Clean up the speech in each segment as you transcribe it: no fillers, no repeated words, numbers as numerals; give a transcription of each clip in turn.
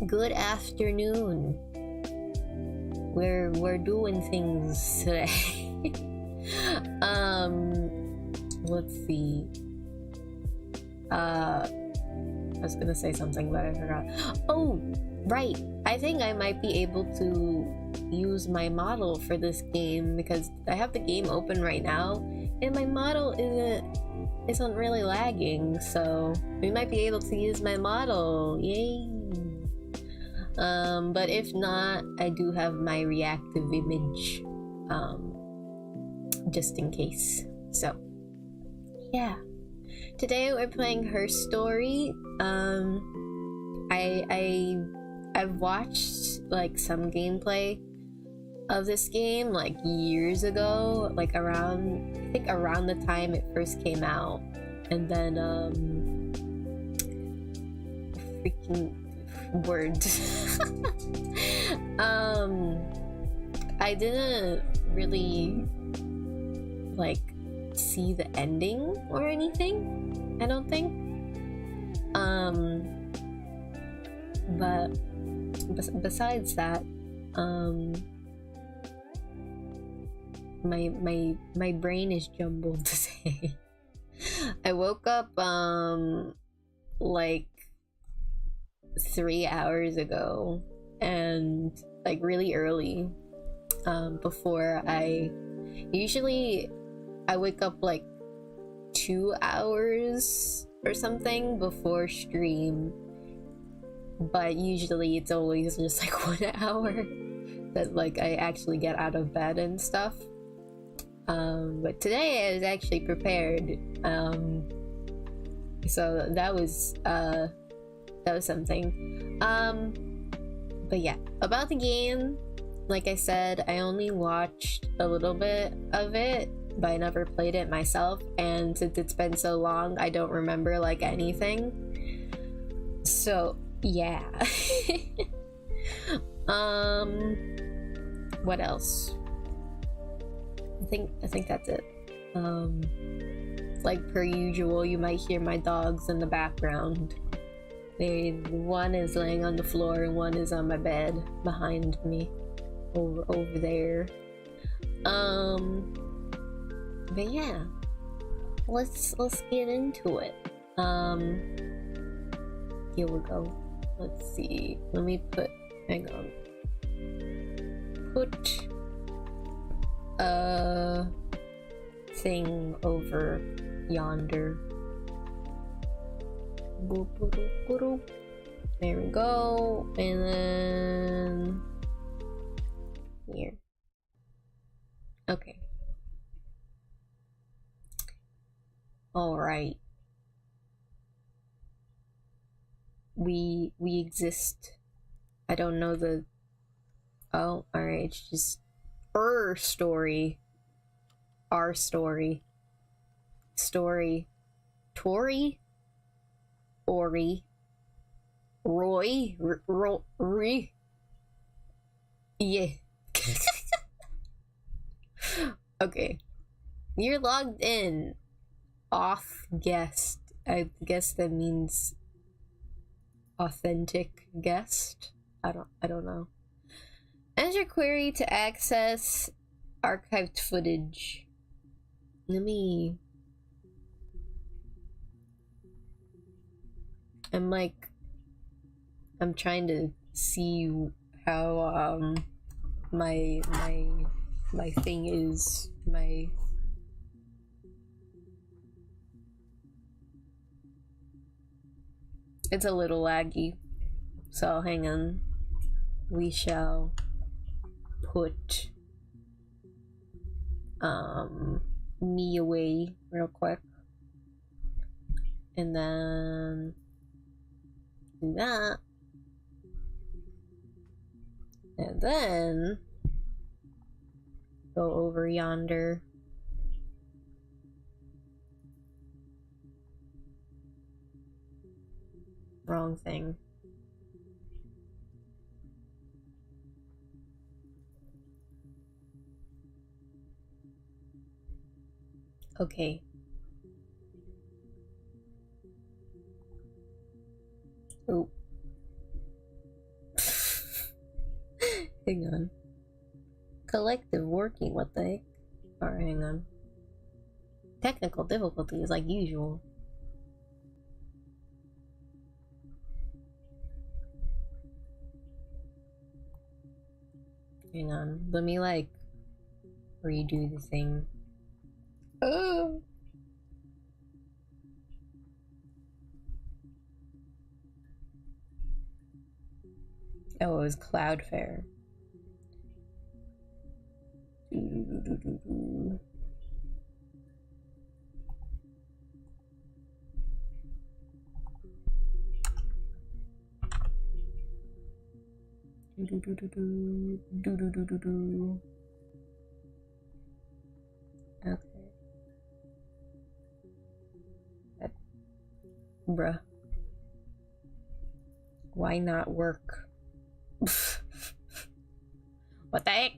Good afternoon. We're doing things today. Let's see. I was gonna say something, but I forgot. Oh, right. I think I might be able to use my model for this game because I have the game open right now, and my model isn't really lagging, so we might be able to use my model. Yay! But if not, I do have my reactive image, just in case. So, yeah. Today we're playing Her Story. I've watched like some gameplay of this game like years ago, like around I think around the time it first came out, and then freaking words. I didn't really like see the ending or anything, I don't think. But besides that, my brain is jumbled today. I woke up like 3 hours ago, and like really early, before I wake up like 2 hours or something before stream, but usually it's always just like 1 hour that like I actually get out of bed and stuff. But today I was actually prepared, so that was something. But yeah, about the game, like I said, I only watched a little bit of it, but I never played it myself, and since it's been so long, I don't remember like anything. So yeah. What else? I think that's it. Like per usual, you might hear my dogs in the background. One is laying on the floor and one is on my bed behind me, over there. But yeah, let's get into it. Here we go. Let's see. Let me hang on. Put a thing over yonder. There we go. And then here. Okay. All right. We exist. I don't know the. Oh, all right. It's just her story. Our story. Story. Tori. Ori. Roy. Rory. Yeah. Okay. You're logged in. Off guest. I guess that means authentic guest. I don't know. Enter query to access archived footage. I'm trying to see how my thing is it's a little laggy, so hang on. We shall put me away real quick, and then do that, and then go over yonder. Wrong thing. Okay. Oh. Hang on. Collective working, what the heck? Alright, hang on. Technical difficulties, like usual. Hang on, let me like redo the thing. Oh! Oh, it was Cloudflare. Okay. Bruh. Why not work? What the heck?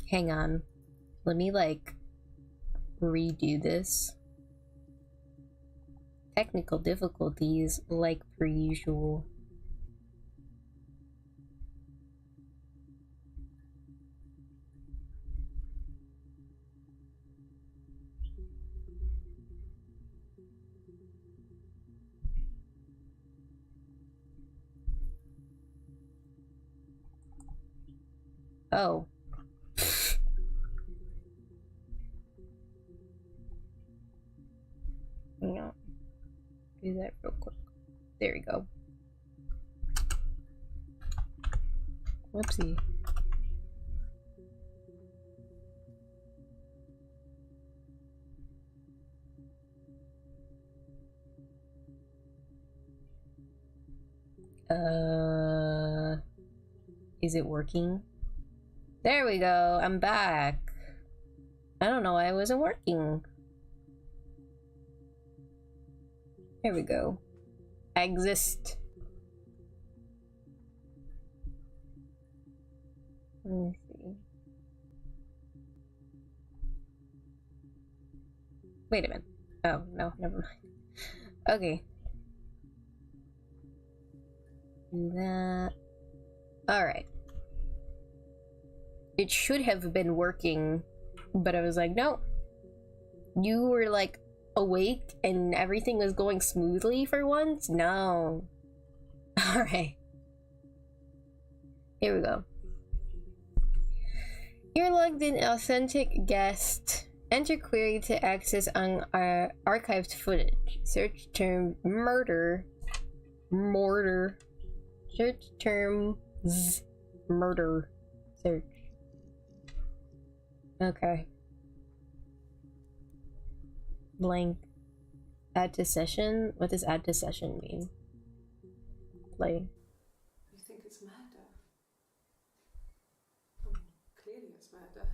Hang on. Let me like redo this. Technical difficulties like per usual. Oh. Hang on. Do that real quick. There we go. Whoopsie. Is it working? There we go. I'm back. I don't know why it wasn't working. Here we go. I exist. Let me see. Wait a minute. Oh, no, never mind. Okay. Do that. Alright. It should have been working, but I was like, no. You were like awake and everything was going smoothly for once? No. Alright. Here we go. You're logged in authentic guest. Enter query to access on our archived footage. Search term murder. Mortar. Search term murder. Search. Okay. Blank. Add to session? What does add to session mean? Play. You think it's murder? Oh, clearly it's murder.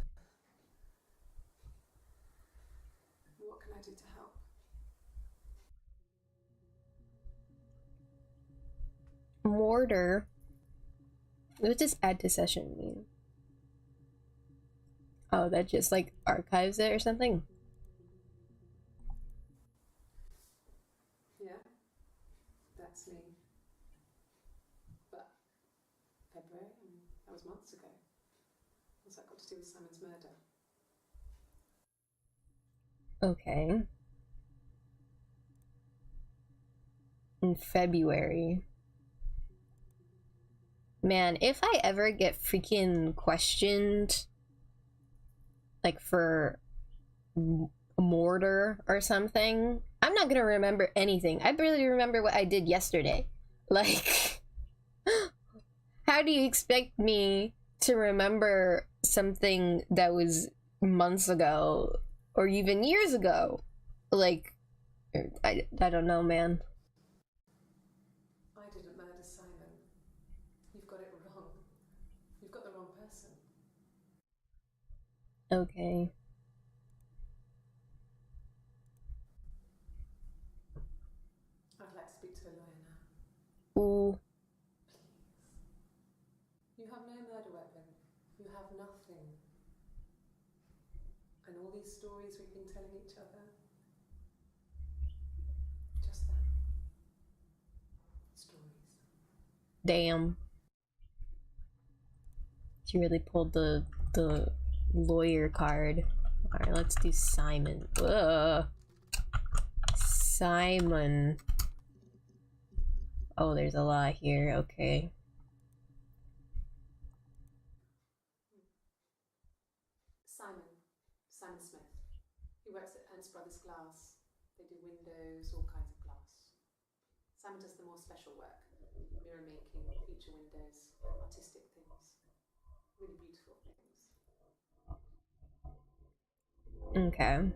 What can I do to help? Mortar. What does add to session mean? Oh, that just like archives it or something? Yeah, that's me. But February, that was months ago. What's that got to do with Simon's murder? Okay. In February. Man, if I ever get freaking questioned, like for mortar or something, I'm not gonna remember anything. I barely remember what I did yesterday. Like, how do you expect me to remember something that was months ago or even years ago? Like, I don't know, man. I didn't murder Simon. You've got it wrong. person. Okay. I'd like to speak to a lawyer now. Ooh. Please. You have no murder weapon. You have nothing. And all these stories we've been telling each other. Just that. Stories. Damn. She really pulled the lawyer card. Alright, let's do Simon. Ugh. Simon. Oh, there's a lot here. Okay. Simon Smith. He works at Ernst Brothers Glass. They do windows, all kinds of glass. Simon does the more special work. Mirror making, feature windows, artistic things. Really beautiful things. Okay.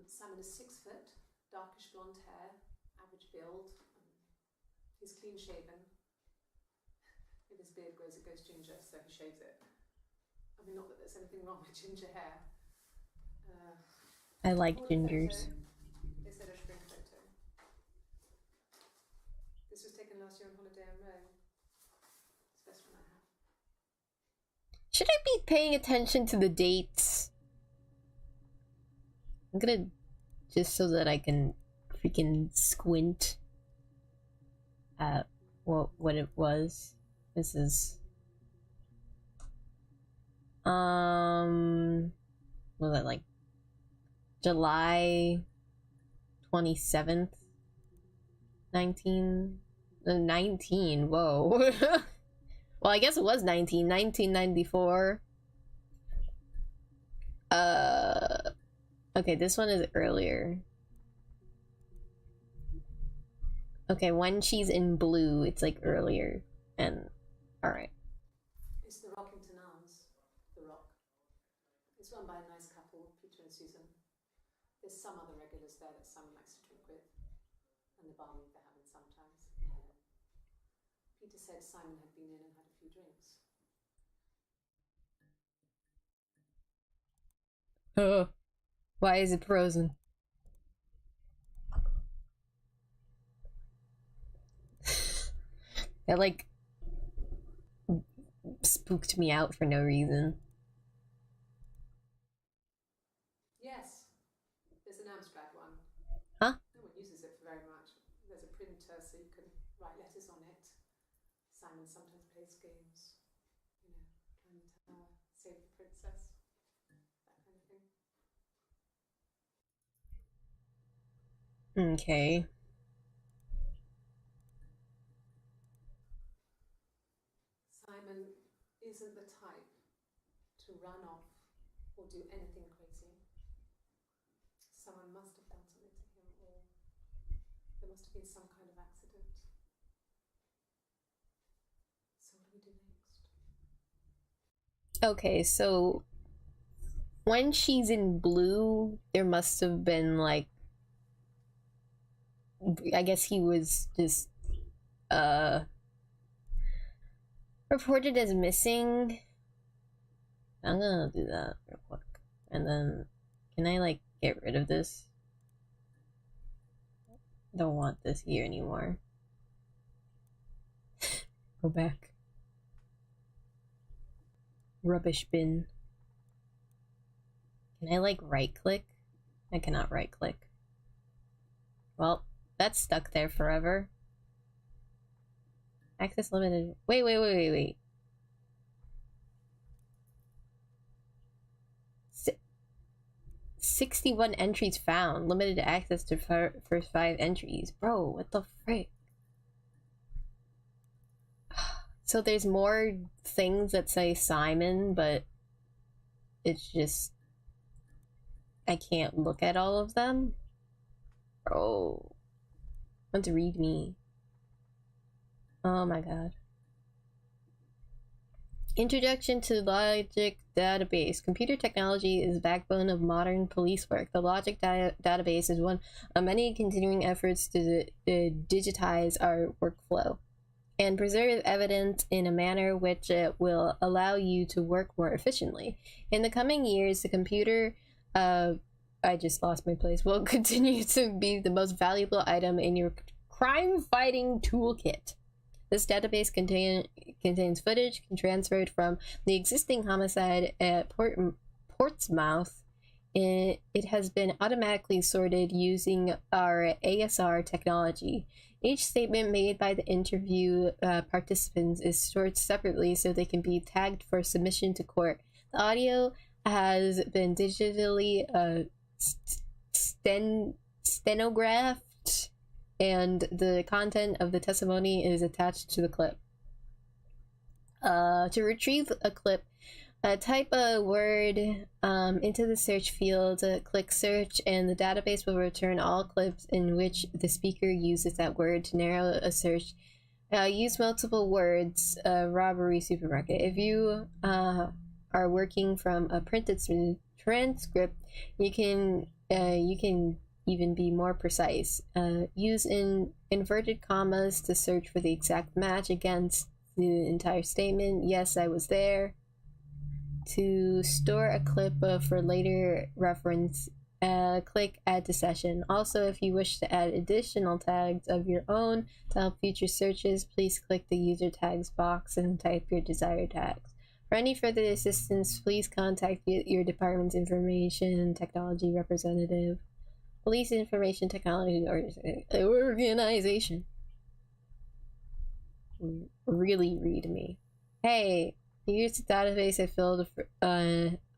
Simon is 6 foot, darkish blonde hair, average build. He's clean shaven. If his beard grows, it goes ginger, so he shaves it. I mean, not that there's anything wrong with ginger hair. I like gingers. They said a spring photo. This was taken last year on holiday in Rome. It's the best one I have. Should I be paying attention to the dates? I'm gonna just so that I can freaking squint at what it was. This is was that like July 27th 19 whoa. Well, I guess it was 1994. Okay, this one is earlier. Okay, when she's in blue, it's like earlier. And alright. It's the Rockington Arms, The Rock. It's run by a nice couple, Peter and Susan. There's some other regulars there that Simon likes to drink with, and the barmaid they're having sometimes, Helen. Peter said Simon had been in and had a few drinks. Why is it frozen? That like spooked me out for no reason. Yes, there's an Amstrad one. Huh? No one uses it very much. There's a printer so you can write letters on it. Simon sometimes plays games. You know, climb the tower, save the princess, that kind of thing. Okay. Simon isn't the type to run off or do anything crazy. Someone must have done something to him, or there must have been some kind of accident. So what do we do next? Okay, so when she's in blue, there must have been like, I guess he was just reported as missing. I'm gonna do that real quick. And then can I like get rid of this? Don't want this here anymore. Go back. Rubbish bin. Can I like right click? I cannot right click. Well, that's stuck there forever. Access limited. Wait. 61 entries found. Limited access to first 5 entries. Bro, what the frick? So there's more things that say Simon, but it's just I can't look at all of them. Bro, want to read me? Oh my god. Introduction to Logic Database. Computer technology is the backbone of modern police work. The Logic Database is one of many continuing efforts to digitize our workflow and preserve evidence in a manner which will allow you to work more efficiently. In the coming years, the computer, I just lost my place, will continue to be the most valuable item in your crime-fighting toolkit. This database contains footage transferred from the existing homicide at Portsmouth. It has been automatically sorted using our ASR technology. Each statement made by the interview participants is stored separately so they can be tagged for submission to court. The audio has been digitally stenographed, and the content of the testimony is attached to the clip. To retrieve a clip, type a word into the search field, click search, and the database will return all clips in which the speaker uses that word. To narrow a search, use multiple words. Robbery supermarket. If you are working from a printed transcript, you can even be more precise. Use inverted commas to search for the exact match against the entire statement. Yes, I was there. To store a clip for later reference, click add to session. Also, if you wish to add additional tags of your own to help future searches, please click the user tags box and type your desired tags. For any further assistance, please contact your department's information technology representative. Police Information Technology Organization. Really read me. Hey, here's the database I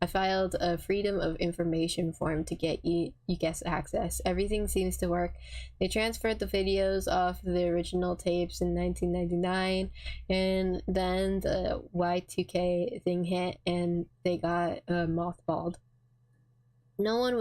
filed a Freedom of Information form to get you guest access. Everything seems to work. They transferred the videos off the original tapes in 1999, and then the Y2K thing hit and they got mothballed. No one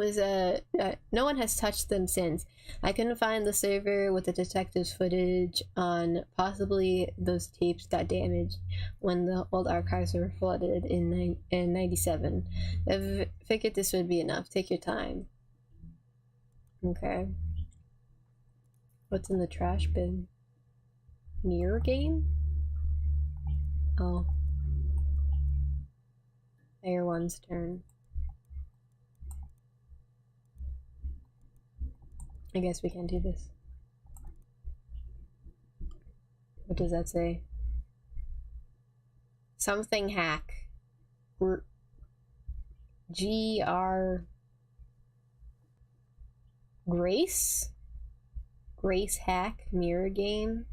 has touched them since. I couldn't find the server with the detective's footage on. Possibly those tapes got damaged when the old archives were flooded in 97. I figured this would be enough. Take your time. Okay. What's in the trash bin? Mirror game? Oh. Player one's turn. I guess we can do this. What does that say? Something hack. GR Grace? Grace hack mirror game.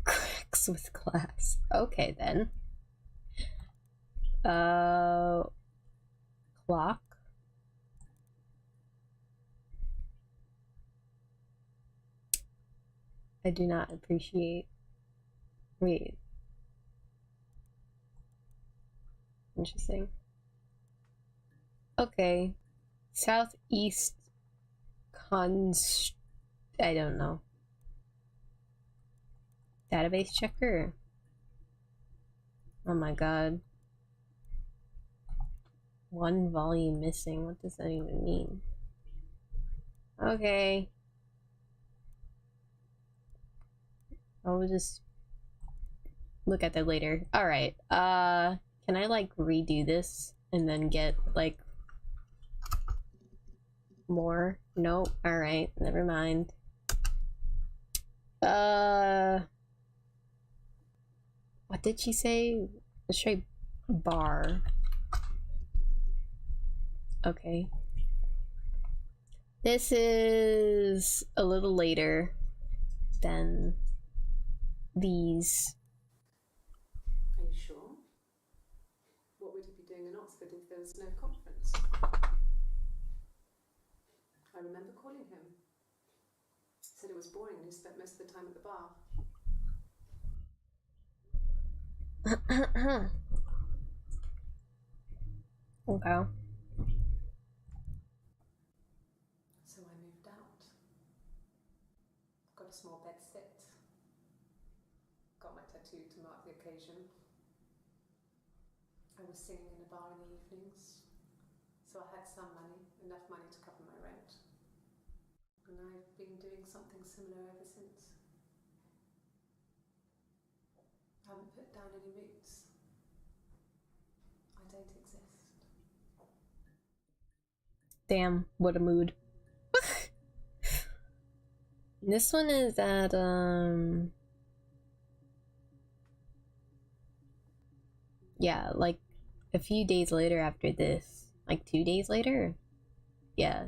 Cracks with glass. Okay then. Clock. I do not appreciate. Wait. Interesting. Okay. Southeast I don't know. Database checker. Oh my god. One volume missing. What does that even mean? Okay. I'll just look at that later. Alright. Can I like redo this and then get like more? Nope. Alright. Never mind. What did she say? Let's try bar. Okay. This is a little later than these. Are you sure? What would he be doing in Oxford if there was no conference? I remember calling him. He said it was boring and he spent most of the time at the bar. Okay. a small bed set. Got my tattoo to mark the occasion. I was singing in a bar in the evenings, so I had some money, enough money to cover my rent. And I've been doing something similar ever since. I haven't put down any roots. I don't exist. Damn, what a mood. This one is at yeah, like a few days later after this. Like 2 days later? Yeah.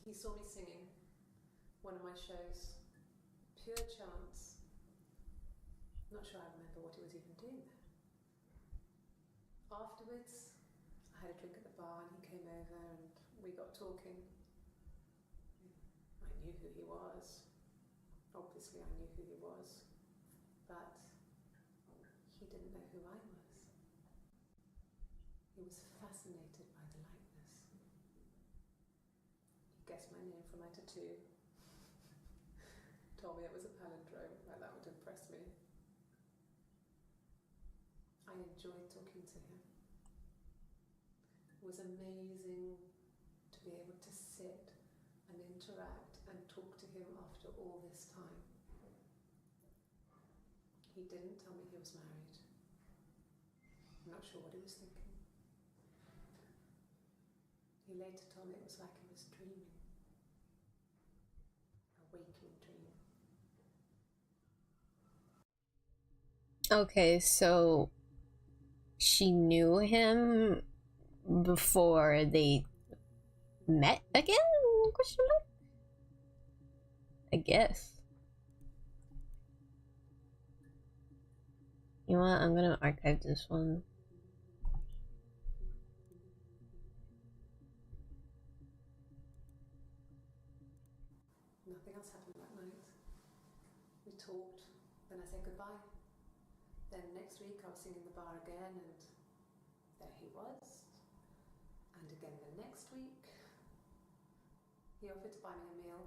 He saw me singing one of my shows. Pure chance. Not sure I remember what he was even doing there. Afterwards, I had a drink at the bar and he came over and we got talking. I knew who he was. Obviously I knew who he was. But he didn't know who I was. He was fascinated by the likeness. He guessed my name from my tattoo. Told me it was a palindrome, like that would impress me. I enjoyed talking to him. It was amazing to be able to sit and interact and talk to him after all this time. He didn't tell me he was married. I'm not sure what he was thinking. He later told me it was like he was dreaming. A waking dream. Okay, so she knew him before they met again? Question mark? I guess. You know what? I'm gonna archive this one. Nothing else happened that night. We talked, then I said goodbye. Then next week I was singing in the bar again and there he was. And again the next week, he offered to buy me a meal.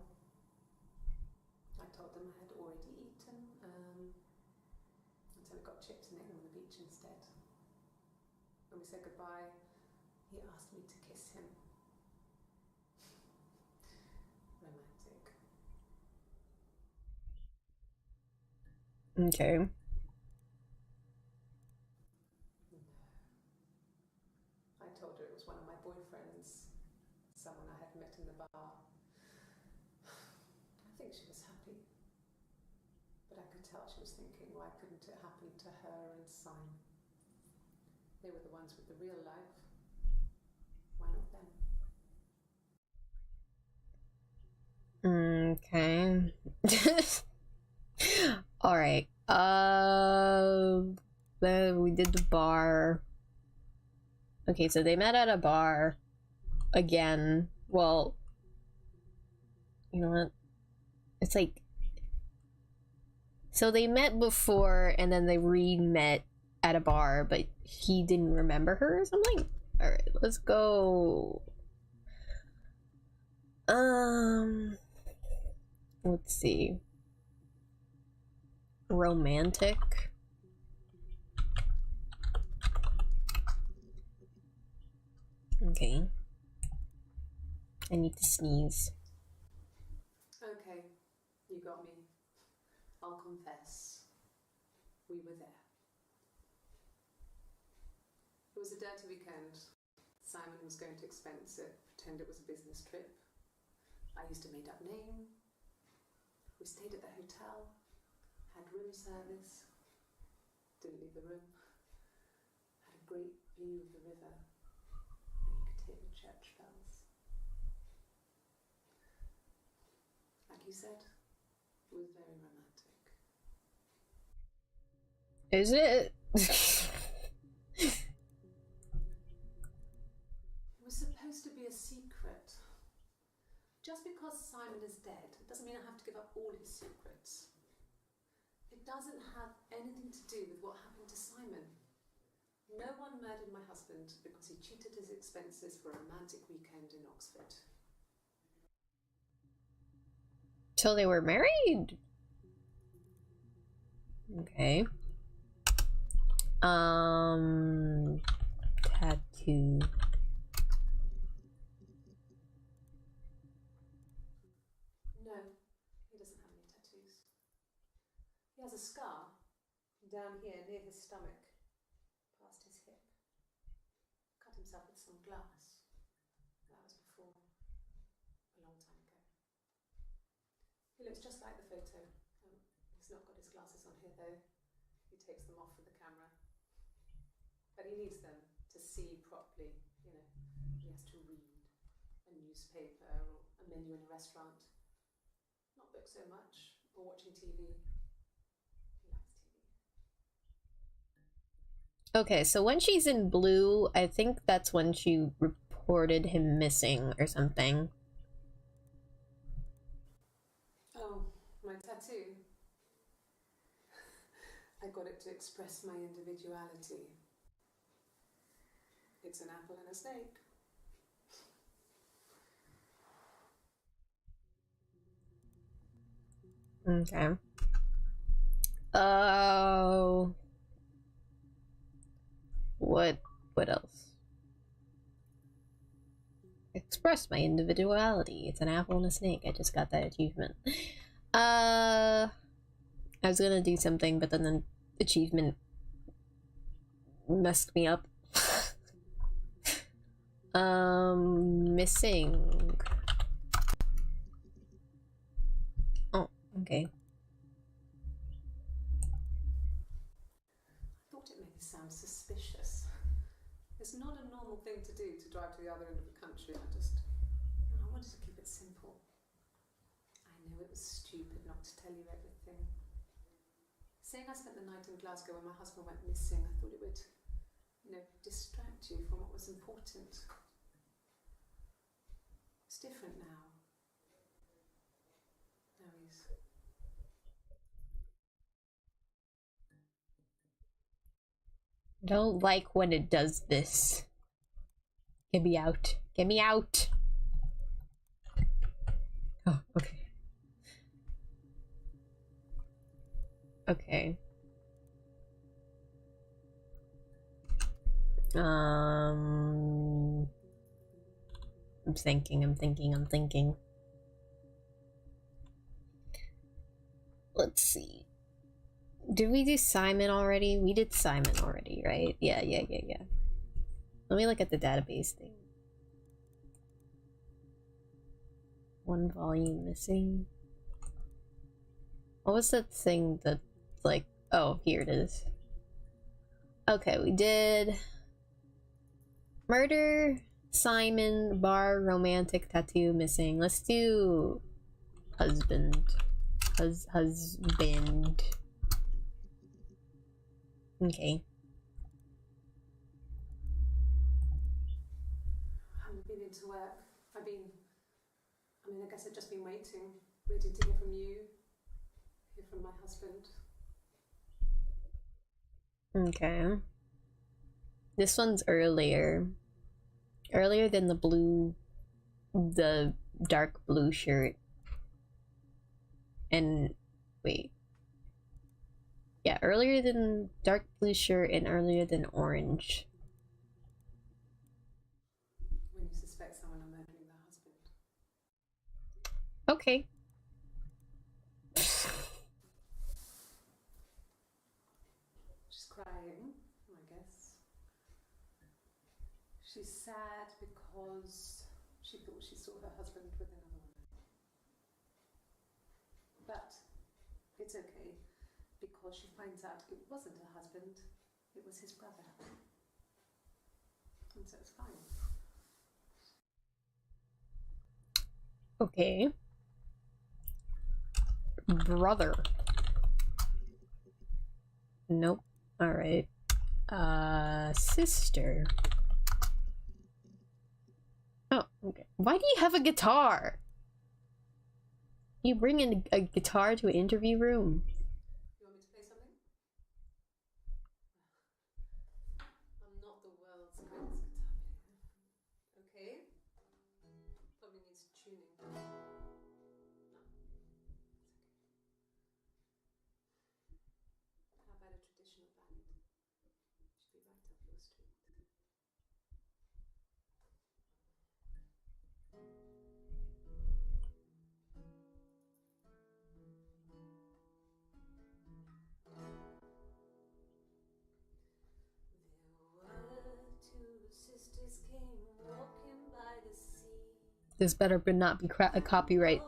I told him I had already eaten, and so we got chips and ate them on the beach instead. When we said goodbye, he asked me to kiss him. Romantic. Okay. No. I told her it was one of my boyfriends, someone I had met in the bar. I think she was happy. But I could tell she was thinking, why couldn't it happen to her and Simon? They were the ones with the real life. Why not them? Okay. All right. Then we did the bar. Okay, so they met at a bar again. Well, you know what? It's like, so they met before and then they re-met at a bar, but he didn't remember her or something. All right, let's go. Let's see. Romantic. Okay. I need to sneeze. Okay, you got me. I'll confess. We were there. It was a dirty weekend. Simon was going to expense it, pretend it was a business trip. I used a made-up name. We stayed at the hotel, had room service, didn't leave the room, had a great view of the river, and you could hear the church bells. Like you said, it was very romantic. Is it? It was supposed to be a secret. Just because Simon is dead doesn't mean I have to give up all his secrets. It doesn't have anything to do with what happened to Simon. No one murdered my husband because he cheated his expenses for a romantic weekend in Oxford. So they were married? Okay. Tattoo. No, he doesn't have any tattoos. He has a scar down here near his stomach, past his hip. Cut himself with some glass. That was before, a long time ago. He looks just like the photo. He's not got his glasses on here though. He takes them off for the camera. But he needs them to see properly, you know. He has to read a newspaper or a menu in a restaurant. Not books so much, or watching TV. He likes TV. Okay, so when she's in blue, I think that's when she reported him missing or something. Oh, my tattoo. I got it to express my individuality. It's an apple and a snake. Okay. Oh. What else? Express my individuality. It's an apple and a snake. I just got that achievement. I was gonna do something, but then the achievement messed me up. Missing. Oh, okay. I thought it made me sound suspicious. It's not a normal thing to do to drive to the other end of the country. I wanted to keep it simple. I know it was stupid not to tell you everything. Saying I spent the night in Glasgow when my husband went missing, I thought it would, you know, distract you from what was important. It's different now. Now he's... Don't like when it does this. Get me out. Get me out. Oh, okay. Okay. I'm thinking. Let's see. Did we do Simon already? We did Simon already, right? Yeah. Let me look at the database thing. One volume missing. What was that thing that, like, oh, here it is. Okay, we did murder, Simon, bar, romantic, tattoo, missing. Let's do husband. Husband. Okay. I haven't been into work. I guess I've just been waiting to hear from you, hear from my husband. Okay. This one's earlier than the dark blue shirt. And wait. Yeah, earlier than dark blue shirt and earlier than orange. When you suspect someone of murdering their husband. Okay. She's crying, I guess. She's sad because she thought she saw her husband with another woman. But it's okay, because she finds out it wasn't her husband, it was his brother. And so it's fine. Okay. Brother. Nope. Alright. Sister. Oh, okay. Why do you have a guitar? You bring in a guitar to an interview room? You want me to play something? I'm This better but not be a copyright.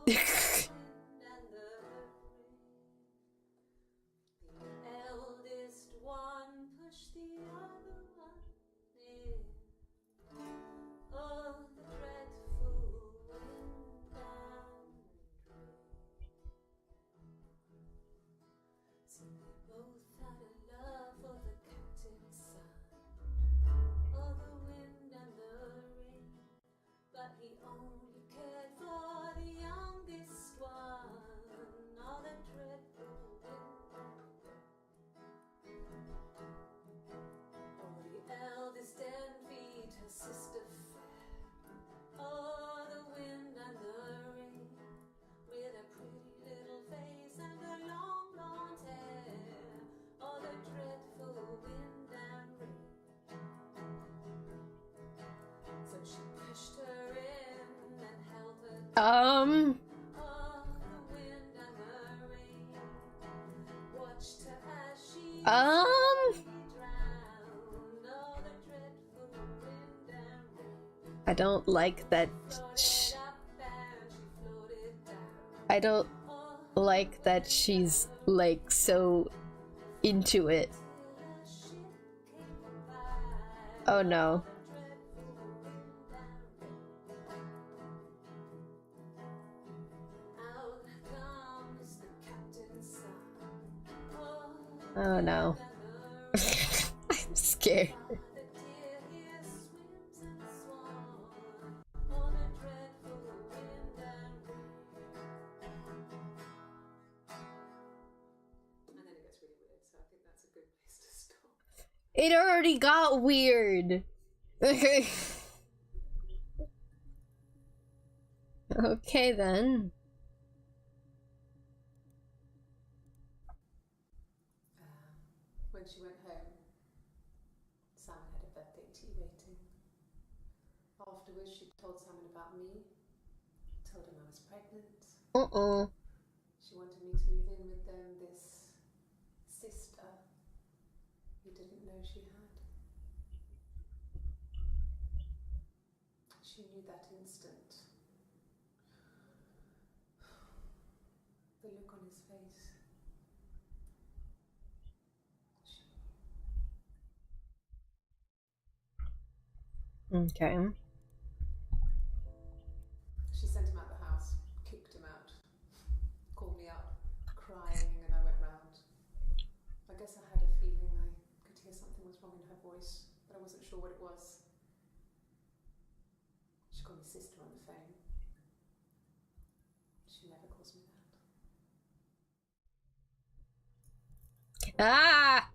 I don't like that. I don't like that she's like so into it. Oh no. Oh no. I'm scared. It already got weird. Okay then. When she went home, Sam had a birthday tea waiting. Afterwards, she told Simon about me, told him I was pregnant. She wanted me to move in with them, this sister he didn't know she had. She knew that instant. The look on his face. Okay. She sent him out the house, kicked him out, called me up, crying, and I went round. I guess I had a feeling I could hear something was wrong in her voice, but I wasn't sure what it was. She called me sister on the phone. She never calls me that. Ah!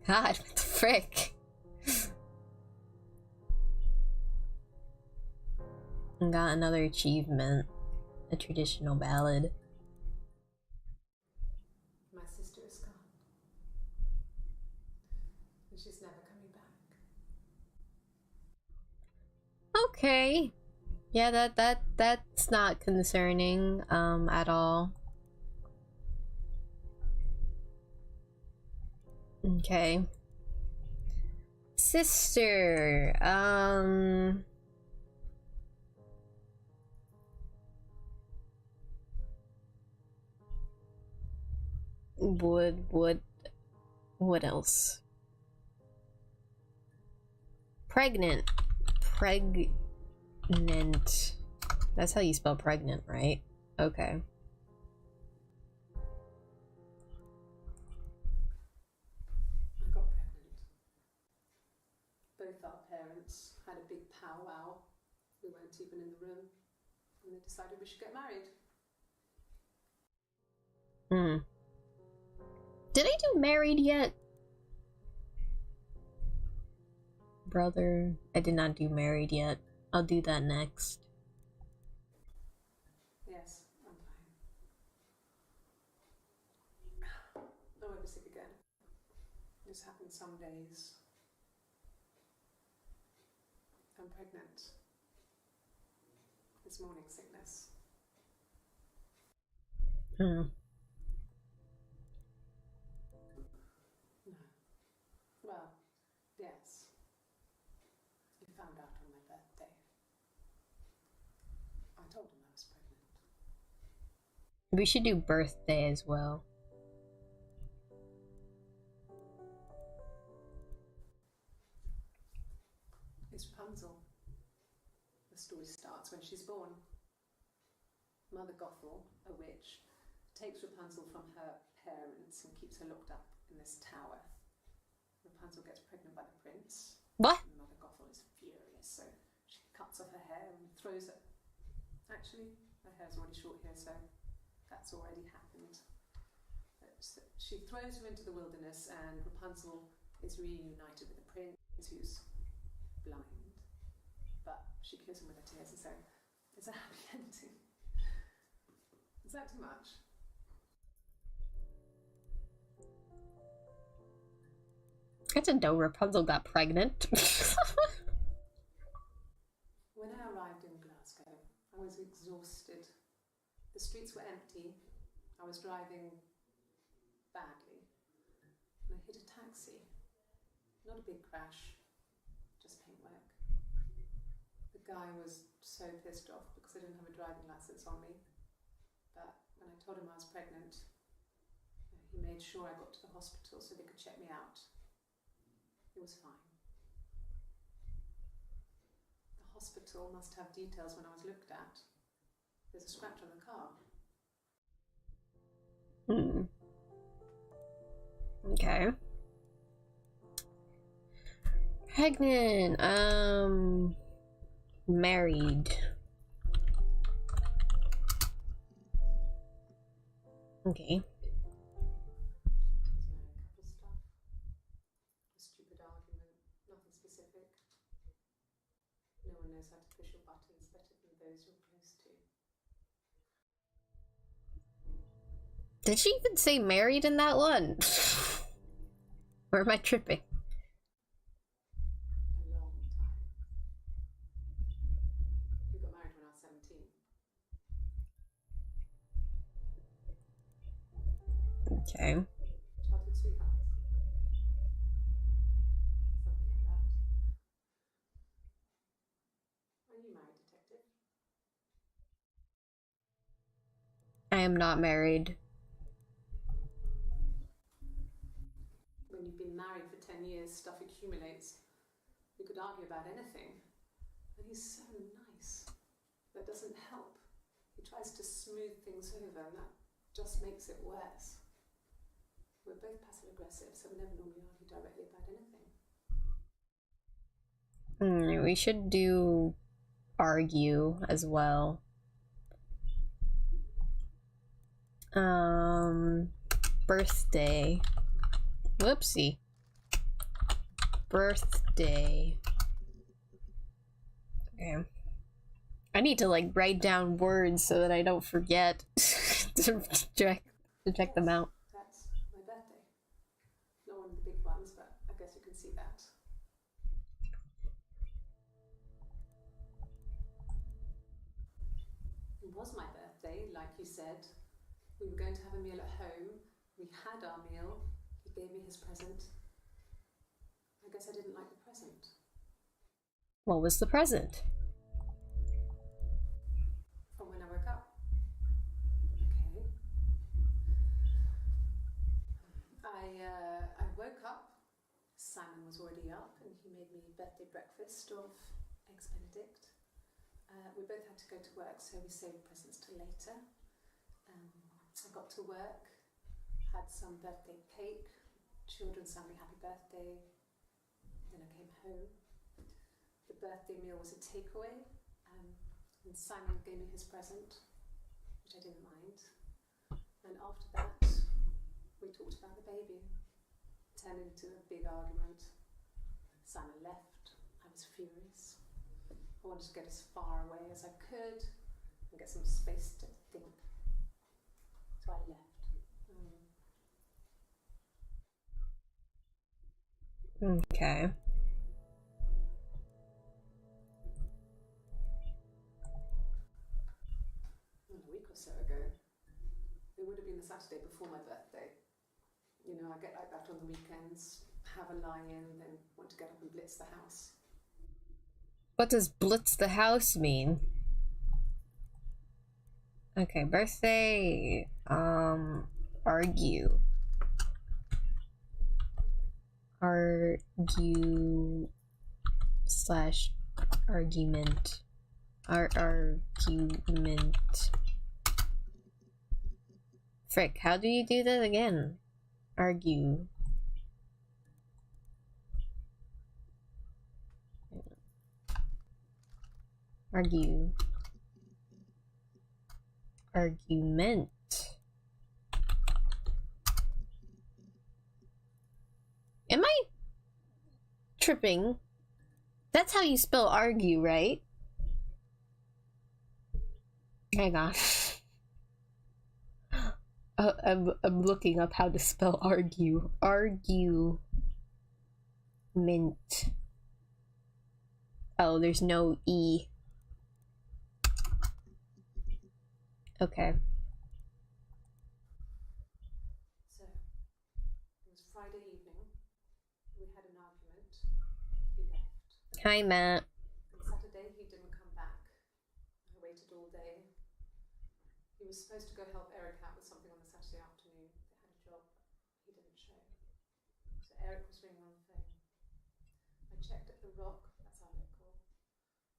God, what the frick? Got another achievement. A traditional ballad. My sister is gone. And she's never coming back. Okay. Yeah, that's not concerning at all. Okay. Sister, what else? Pregnant. That's how you spell pregnant, right? Okay. I got pregnant. Both our parents had a big powwow. We weren't even in the room. And they decided we should get married. Did I do married yet? Brother, I did not do married yet. I'll do that next. Yes, I'm fine. I won't be sick again. This happens some days. I'm pregnant. It's morning sickness. No. Well, yes. If We should do birthday as well. It's Rapunzel. The story starts when she's born. Mother Gothel, a witch, takes Rapunzel from her parents and keeps her locked up in this tower. Rapunzel gets pregnant by the prince. What? And Mother Gothel is furious, so she cuts off her hair and throws it. Actually, her hair's already short here, so that's already happened. So she throws her into the wilderness, and Rapunzel is reunited with the prince, who's blind. But she kills him with her tears, and so it's a happy ending. Is that too much? I didn't know Rapunzel got pregnant. When I arrived in Glasgow, I was exhausted. The streets were empty. I was driving badly. And I hit a taxi. Not a big crash, just paintwork. The guy was so pissed off because I didn't have a driving license on me. But when I told him I was pregnant, he made sure I got to the hospital so they could check me out. It was fine. The hospital must have details when I was looked at. There's a scratch on the car. Okay. Pregnant. Married. Okay. Couple stuff. A stupid argument. Nothing specific. No one knows how to push your buttons better than those you're close to. Did she even say married in that one? Or am I tripping? A long time. We got married when I was 17. Okay. Childhood sweethearts. Something like that. Are you married, detective? I am not married. When you've been married for 10 years, stuff accumulates. You could argue about anything. And he's so nice. That doesn't help. He tries to smooth things over, and that just makes it worse. We're both passive aggressive, so we never normally argue directly about anything. We should do argue as well. Birthday. Whoopsie. Birthday. Okay. I need to like write down words so that I don't forget to check them out. That's my birthday. Not one of the big ones, but I guess you can see that. It was my birthday, like you said. We were going to have a meal at home. We had our meal. He gave me his present. I guess I didn't like the present. What was the present? From when I woke up. Okay. I woke up. Simon was already up, and he made me birthday breakfast of eggs Benedict. We both had to go to work, so we saved presents till later. I got to work, had some birthday cake, children sang me happy birthday, then I came home. The birthday meal was a takeaway, and Simon gave me his present, which I didn't mind. And after that, we talked about the baby. It turned into a big argument. Simon left. I was furious. I wanted to get as far away as I could and get some space to think. So I left. Okay. A week or so ago. It would have been the Saturday before my birthday. You know, I get like that on the weekends, have a lie-in, then want to get up and blitz the house. What does blitz the house mean? Okay, birthday. Argue. Argue slash argument. Argument. Frick, how do you do that again? Argue. Argue. Argument. Am I tripping? That's how you spell argue, right? Hang on. I'm looking up how to spell argue. Argument. Oh, there's no E. Okay. So, it was Friday evening. We had an argument. He left. Hi, Matt. On Saturday, he didn't come back. I waited all day. He was supposed to go help Eric out with something on the Saturday afternoon. They had a job. He didn't show. So Eric was ringing on the phone. I checked at the Rock, that's our local.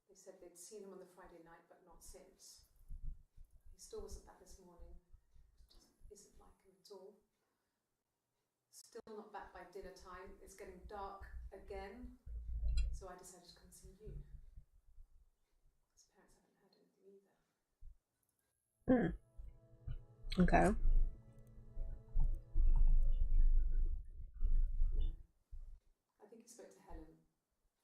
They said they'd seen him on the Friday night, but not since. He still wasn't back this morning. It just isn't like him at all. Still not back by dinner time. It's getting dark again. So I decided to come see you. His parents haven't heard anything either. Okay. I think he spoke to Helen.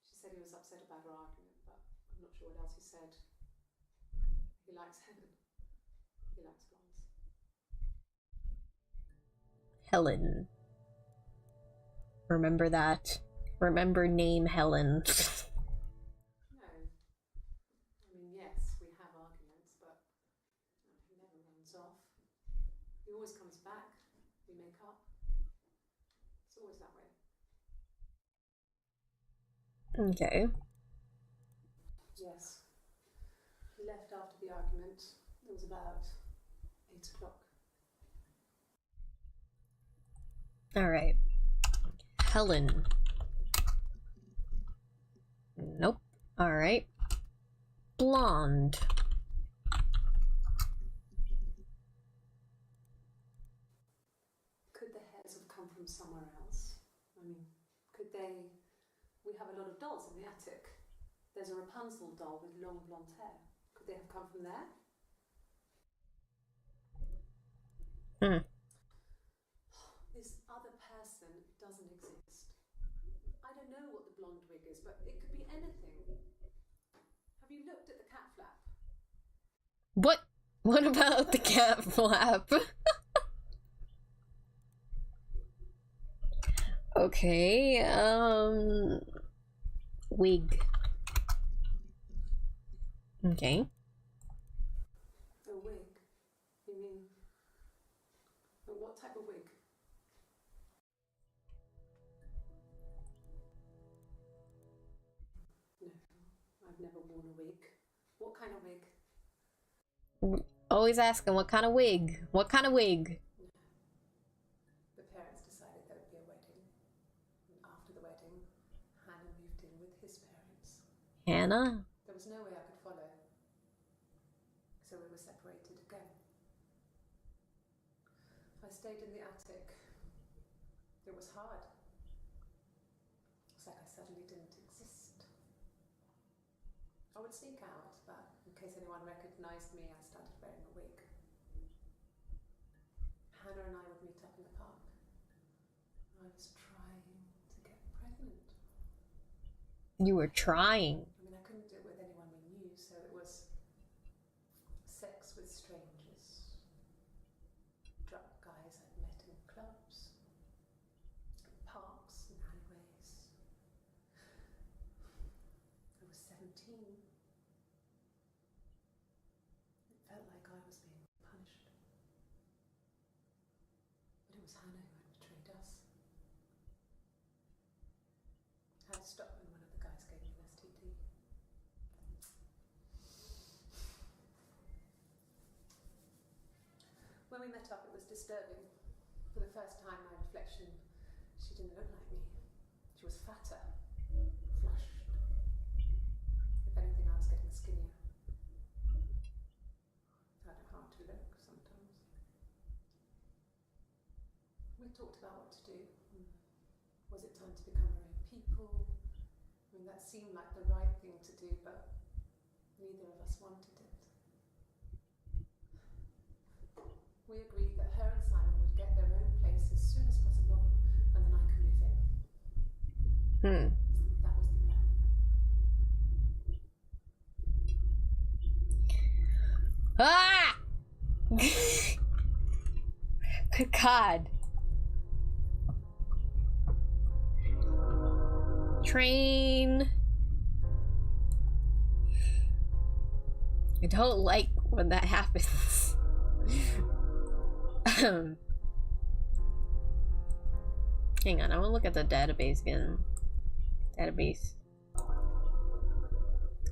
She said he was upset about her argument, but I'm not sure what else he said. He likes Helen. He likes blondes. Helen. Remember that. Remember name Helen. No. I mean, yes, we have arguments, but he never runs off. He always comes back. We make up. It's always that way. Okay. Yes. He left after the argument. It was about 8 o'clock. Alright. Helen. Nope. Alright. Blonde. Could the hairs have come from somewhere else? I mean, could they... We have a lot of dolls in the attic. There's a Rapunzel doll with long blonde hair. Could they have come from there? This other person doesn't exist. I don't know what the blonde wig is, but it could be anything. Have you looked at the cat flap? What? What about the cat flap? Okay, wig. Okay. A wig? You mean... What type of wig? No, I've never worn a wig. What kind of wig? Always asking what kind of wig? What kind of wig? The parents decided there would be a wedding. And after the wedding, Hannah moved in with his parents. Hannah? There was no way I could follow. So we were separated again. I stayed in the attic. It was hard. It's like I suddenly didn't exist. I would sneak out, but in case anyone recognized me, I started wearing a wig. Hannah and I would meet up in the park. I was trying to get pregnant. You were trying. I mean, I couldn't do it with anyone we knew, so it was sex with strangers. Drunk guys I'd met in clubs, parks and alleyways. I was 17. It felt like I was being punished. But it was Hannah who had betrayed us. I had to stop when one of the guys gave me an STD. When we met up, it was disturbing. For the first time, my reflection, she didn't look like me. She was fatter, flushed. If anything, I was getting skinnier. I don't know how to look sometimes. We talked about what to do. Was it time to become our own people? I mean, that seemed like the right thing to do, but neither of us wanted it. We agreed that her and Simon would get their own place as soon as possible, and then I could move in. That was the plan. Ah! Good God. Train. I don't like when that happens. Hang on, I want to look at the database again. Database.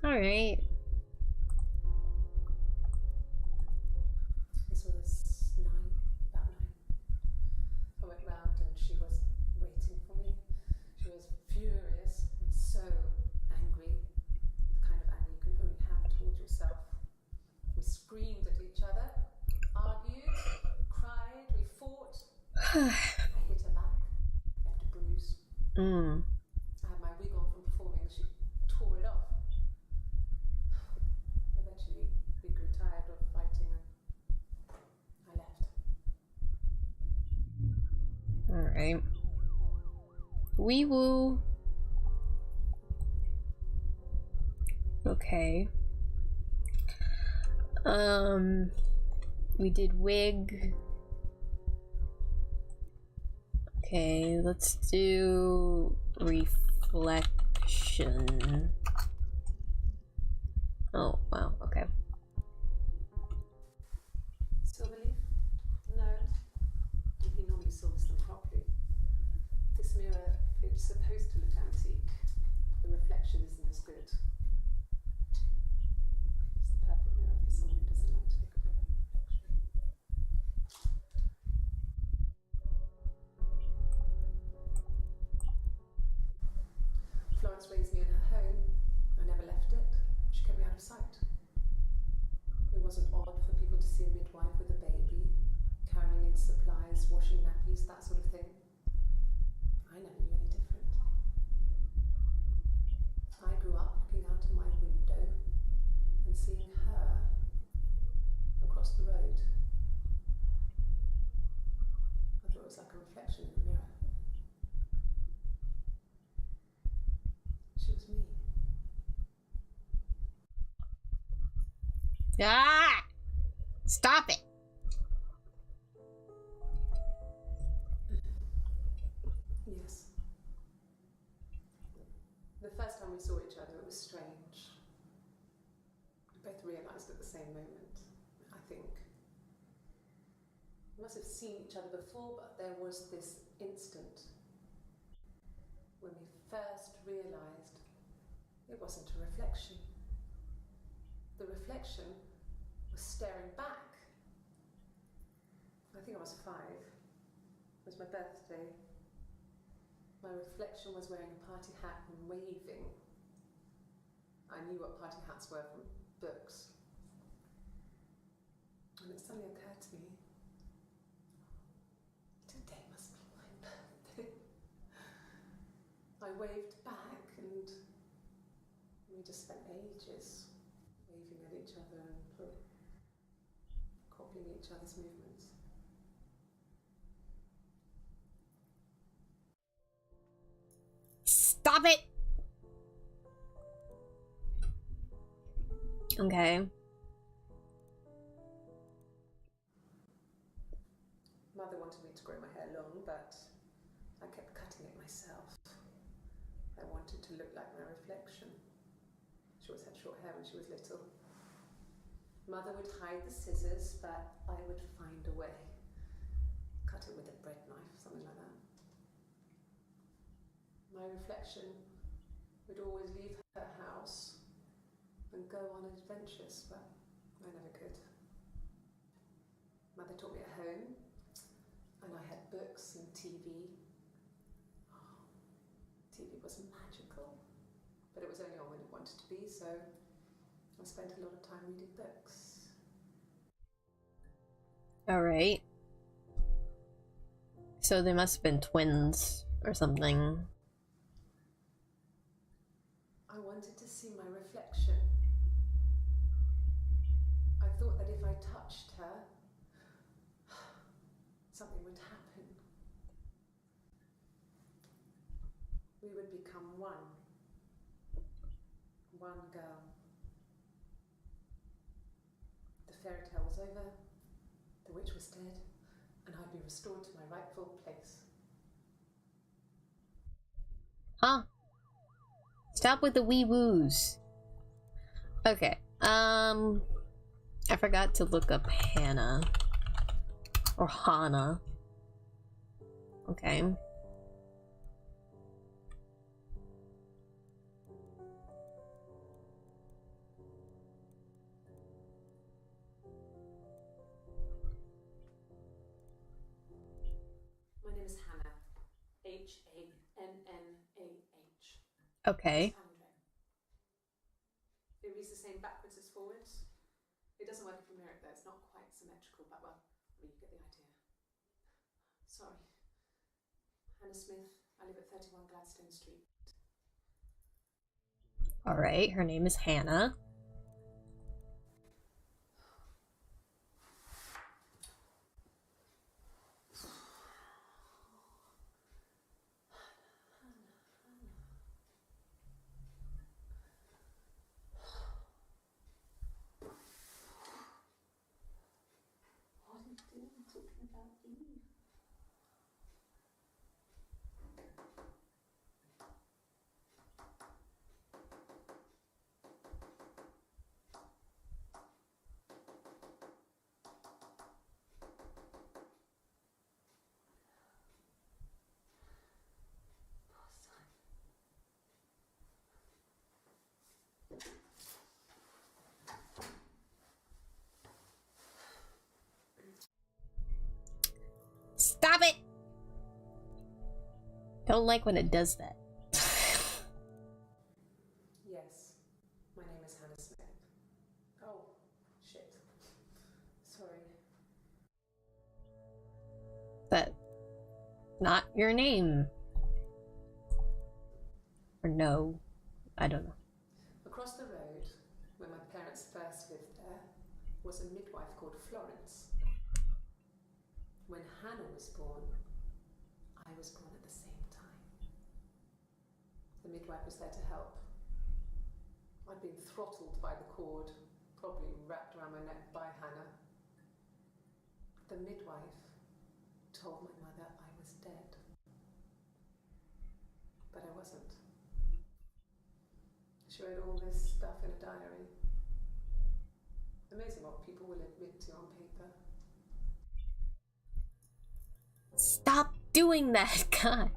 Alright. This was about 9. I went round and she was waiting for me. She was furious and so angry. The kind of anger you can only have towards yourself. We screamed at each other, argued, cried, we fought. I hit her back, left a bruise. I had my wig on from performing, she tore it off. Eventually, we grew tired of fighting and I left. Alright. Wee woo. Okay. We did wig. Okay, let's do reflection. Oh, wow, okay. Silverleaf? No. He normally silvers them properly. This mirror, it's supposed to look antique. The reflection isn't as good. It's the perfect mirror for someone who doesn't like to look at their own reflection. Florence raised me in her home. I never left it. She kept me out of sight. It wasn't odd for people to see a midwife with a baby, carrying in supplies, washing nappies, that sort of thing. I never knew any different. I grew up looking out of my window and seeing her across the road. I thought it was like a reflection in the mirror. She was me. Ah! Stop it! Yes. The first time we saw each other, it was strange. We both realised at the same moment, I think. We must have seen each other before, but there was this instant when we first realised it wasn't a reflection. The reflection was staring back. I think I was 5. It was my birthday. My reflection was wearing a party hat and waving. I knew what party hats were from books. And it suddenly occurred to me, today must be my birthday. I waved back and we just spent ages waving at each other and copying each other's movements. Stop it! Okay. Mother wanted me to grow my hair long, but I kept cutting it myself. I wanted to look like my reflection. She always had short hair when she was little. Mother would hide the scissors, but I would find a way. Cut it with a bread knife, something like that. My reflection would always leave her house and go on adventures, but I never could. Mother taught me at home TV. TV wasn't magical, but it was only on when it wanted to be, so I spent a lot of time reading books. Alright. So they must have been twins or something. I wanted to see my reflection. I thought that if I touched her, something would happen. We would become one. One girl. The fairy tale was over, the witch was dead, and I'd be restored to my rightful place. Huh? Stop with the wee woos. Okay, I forgot to look up Hannah. Or Hana. Okay. My name is Hannah. H-A-N-N-A-H. Okay. It reads the same backwards as forwards. It doesn't work if you mirror it though, it's not quite symmetrical, but well, you get the idea. Sorry. Hannah Smith, I live at 31 Gladstone Street. Alright, her name is Hannah. What are you doing talking about Eve? Stop it! Don't like when it does that. Yes, my name is Hannah Smith. Oh, shit. Sorry. That not your name. Or no. I don't know. Across the road, where my parents first lived there, was a midwife called Florence. When Hannah was born, I was born at the same time. The midwife was there to help. I'd been throttled by the cord, probably wrapped around my neck by Hannah. The midwife told my mother I was dead. But I wasn't. She wrote all this stuff in a diary. Amazing what people will admit to on paper. Stop doing that, God.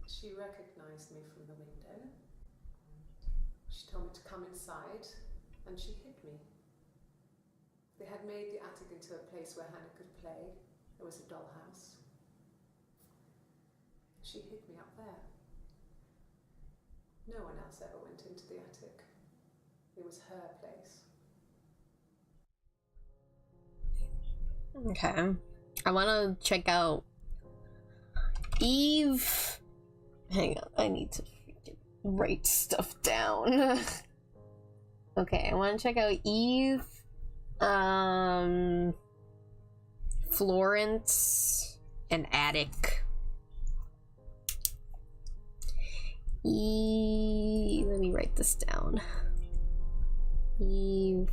She recognized me from the window. She told me to come inside, and she hid me. They had made the attic into a place where Hannah could play. It was a dollhouse. She hid me up there. No one else ever went into the attic. It was her place. Okay. I want to check out Eve. Hang on, I need to write stuff down. Okay, I want to check out Eve, Florence, and Attic. Let me write this down. Eve.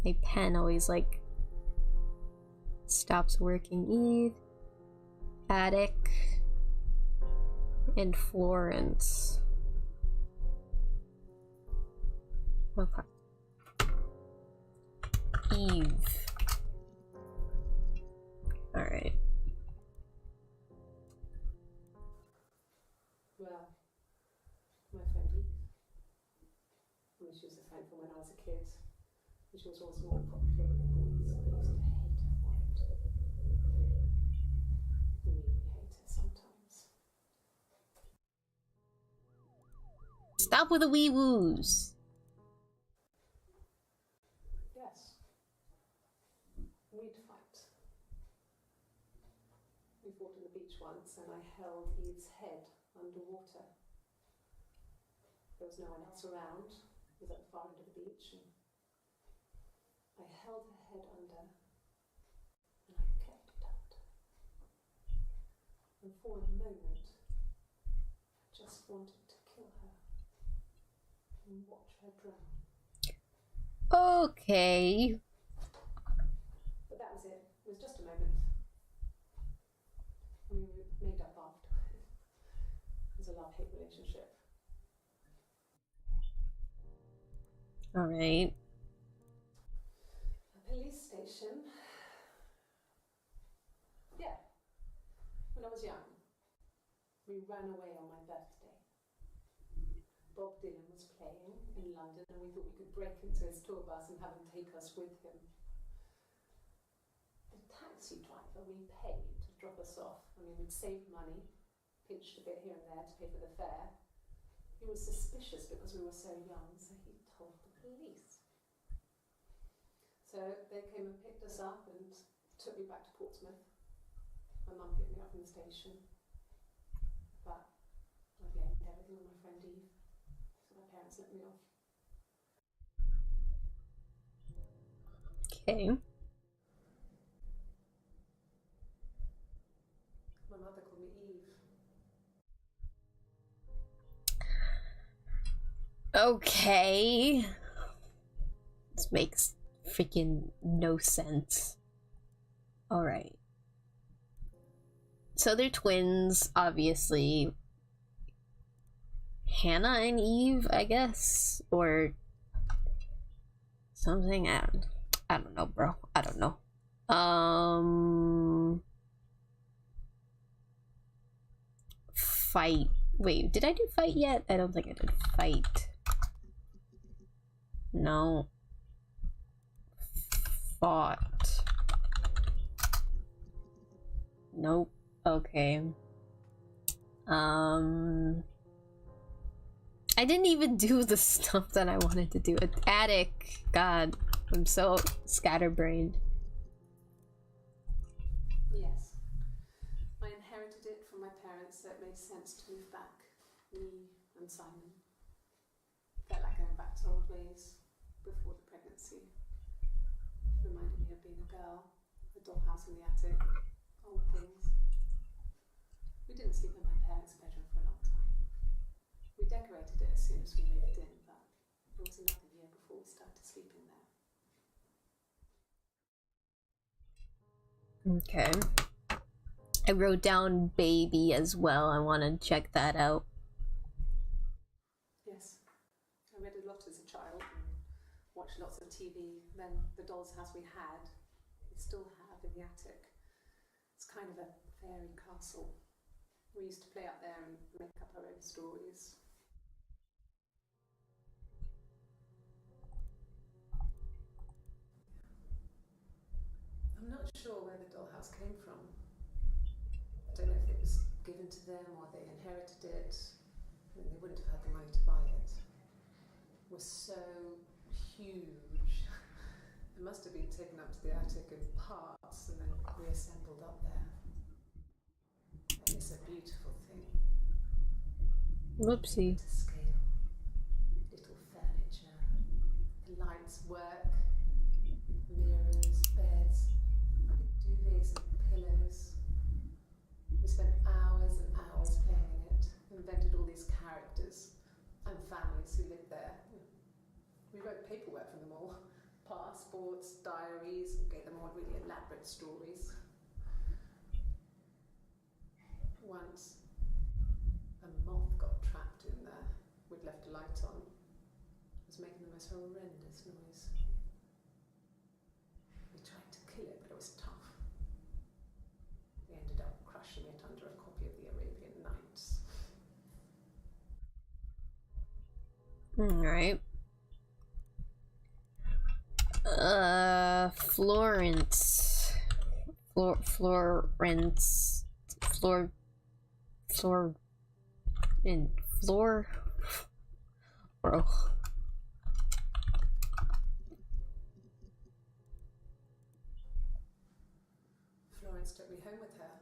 My pen always like stops working. Eve, Attic, and Florence. Okay. Eve. Alright. Well, my friend Eve. I mean, she was a friend from when I was a kid. Which was always more popular with the boys. I used to hate her for it. Really hate it sometimes. Stop with the wee woos. Yes. We'd fight. We fought on the beach once and I held Eve's head underwater. There was no one else around. It was at the far end of the beach. And I held her head under and I kept it under. And for a moment, I just wanted to kill her and watch her drown. Okay. But that was it. It was just a moment. We made up after. It was a love-hate relationship. All right. A police station. Yeah. When I was young, we ran away on my birthday. Bob Dylan was playing in London and we thought we could break into his tour bus and have him take us with him. The taxi driver we paid to drop us off. I mean, we'd saved money, pinched a bit here and there to pay for the fare. He was suspicious because we were so young, so he told the police. So they came and picked us up and took me back to Portsmouth. My mum picked me up from the station. But I blamed everything on my friend Eve. So my parents let me off. Okay. My mother called me Eve. Okay. This makes freaking no sense. Alright. So they're twins, obviously. Hannah and Eve, I guess? Or something? I don't know, bro. I don't know. Fight. Wait, did I do fight yet? I don't think I did fight. No. Fought. Nope. Okay. I didn't even do the stuff that I wanted to do. Attic. God, I'm so scatterbrained. Yes. I inherited it from my parents, so it made sense to move back. Me and Simon. Felt like going back to old ways before the pregnancy. Reminded me of being a girl, the dollhouse in the attic, old things. We didn't sleep in my parents' bedroom for a long time. We decorated it as soon as we moved in, but it was another year before we started sleeping there. Okay. I wrote down baby as well. I want to check that out. Yes. I read a lot as a child and watched lots of TV. Then the doll's house we had, we still have in the attic. It's kind of a fairy castle. We used to play up there and make up our own stories. I'm not sure where the dollhouse came from. I don't know if it was given to them or they inherited it. I mean, they wouldn't have had the money to buy it. It was so huge. It must have been taken up to the attic in parts and then reassembled up there. And it's a beautiful thing. Whoopsie. To scale. Little furniture. The lights work. Mirrors, beds, duvets and pillows. We spent hours and hours playing in it. Invented all these characters and families who lived there. We wrote paperwork for them all. Passports, diaries, gave them all really elaborate stories. Once, a moth got trapped in there. We'd left a light on. It was making the most horrendous noise. We tried to kill it, but it was tough. We ended up crushing it under a copy of the Arabian Nights. Alright. Florence. Florence. Bro. Florence took me home with her.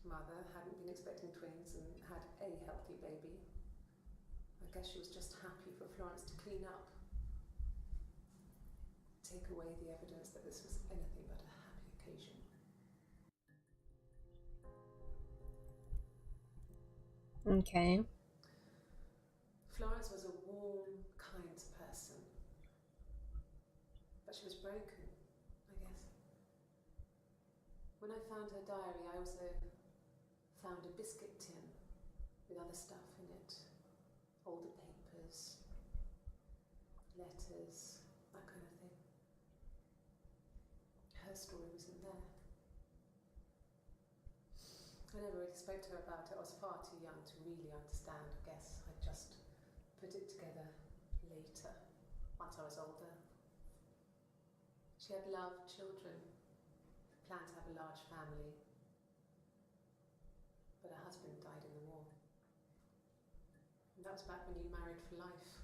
Mother hadn't been expecting twins and had a healthy baby. I guess she was just happy for Florence to clean up. Take away the evidence that this was anything but a happy occasion. Okay. Florence was a warm, kind person. But she was broken, I guess. When I found her diary, I also found a biscuit tin with other stuff in it. Older papers, letters, that kind of thing. Her story was in there. I never really spoke to her about it. I was far too young to really understand. I guess I just put it together later, once I was older. She had loved children, planned to have a large family, but her husband died in the war. And that was back when you married for life.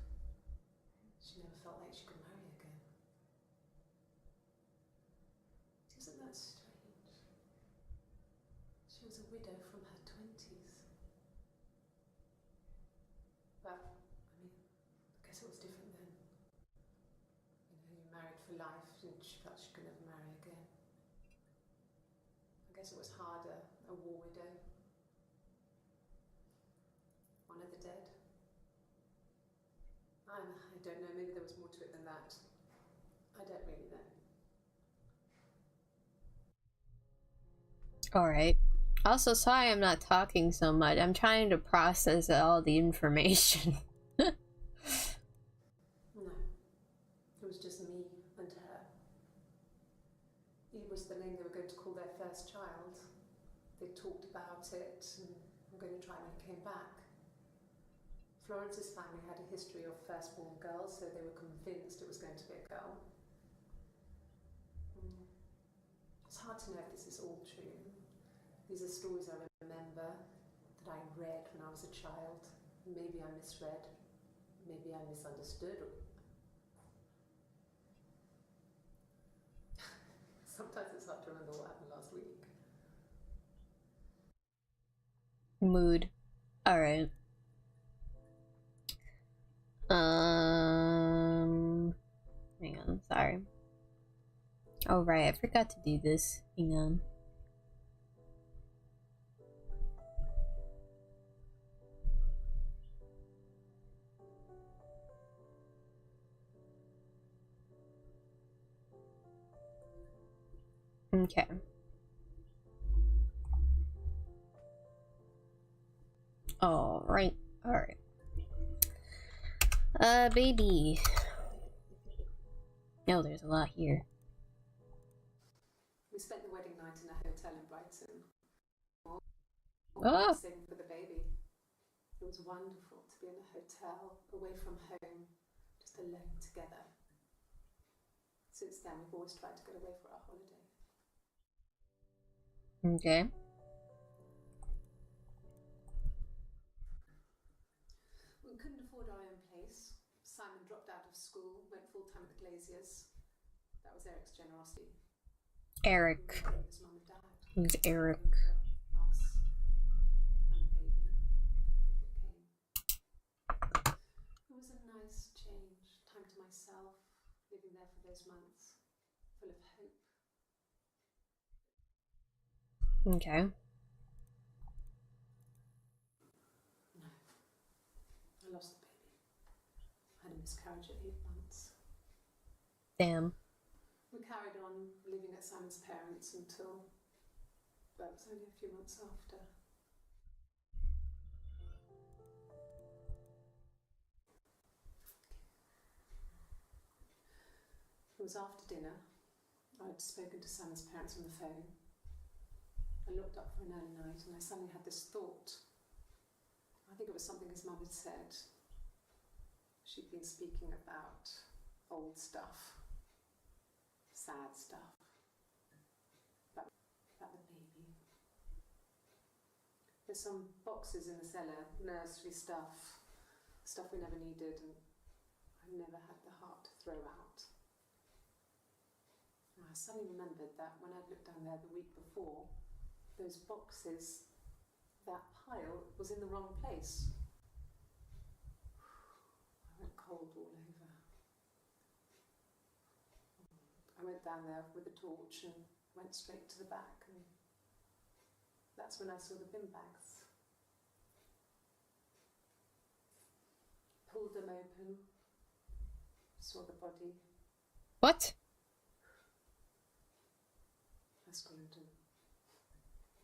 She never felt like she could marry again. Isn't that strange? She was a widow from her 20s. But, I mean, I guess it was different then. You know, you married for life and she felt she could never marry again. I guess it was harder, a war widow. One of the dead. I don't know, maybe there was more to it than that. I don't really know. Alright. Also, sorry I'm not talking so much. I'm trying to process all the information. No. It was just me and her. It was the name they were going to call their first child. They talked about it and were going to try when he came back. Florence's family had a history of firstborn girls, so they were convinced it was going to be a girl. It's hard to know if this is all true. These are stories I remember that I read when I was a child. Maybe I misread, maybe I misunderstood. Sometimes it's hard to remember what happened last week. Mood. Alright. Hang on, sorry. Oh right, I forgot to do this. Hang on. Okay. Alright, alright. Baby. No, there's a lot here. We spent the wedding night in a hotel in Brighton. Oh. Sing for the baby. It was wonderful to be in a hotel, away from home, just alone together. Since then, we've always tried to get away for our holiday. Okay. We couldn't afford our own place. Simon dropped out of school, went full-time at the Glaziers. That was Eric's generosity. Eric. His mum and dad. Who's Eric? Us and the baby. It was a nice change. Time to myself, living there for those months, full of hope. Okay. No. I lost the baby. I had a miscarriage at 8 months. Damn. We carried on living at Simon's parents until, well, it was only a few months after. It was after dinner. I'd spoken to Simon's parents on the phone. I looked up for an early night and I suddenly had this thought. I think it was something his mum had said. She'd been speaking about old old stuff, sad stuff, about the baby. There's some boxes in the cellar, nursery stuff we never needed and I never had the heart to throw out. And I suddenly remembered that when I'd looked down there the week before, those boxes, that pile was in the wrong place. I went cold all over. I went down there with a torch and went straight to the back, and that's when I saw the bin bags. Pulled them open, saw the body. What? I screamed, and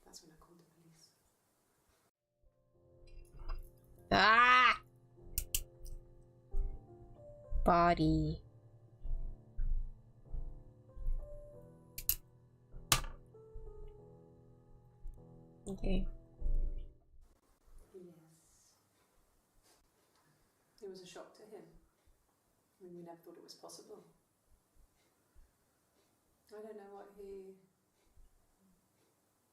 that's when I called the police. Ah! Body. Okay. Yes. It was a shock to him. I mean, we never thought it was possible. I don't know what he...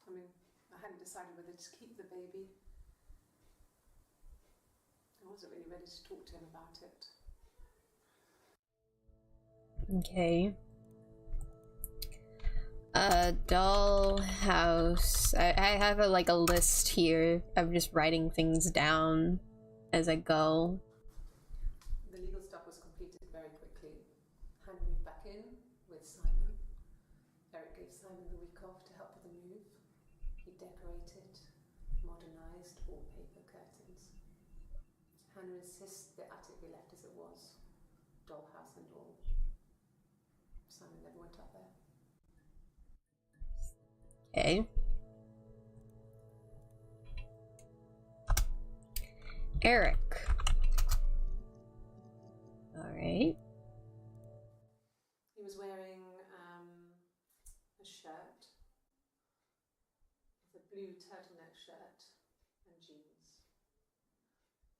I mean, I hadn't decided whether to keep the baby. I wasn't really ready to talk to him about it. Okay. Dollhouse. I have a list here. I'm just writing things down as I go. The legal stuff was completed very quickly. Hannah moved back in with Simon. Eric gave Simon the week off to help with the move. He decorated, modernised wallpaper curtains. Hannah insists the attic be left as it was, dollhouse and all. Simon never went up there. Okay. Eric. Alright. He was wearing a shirt. It's a blue turtleneck shirt and jeans.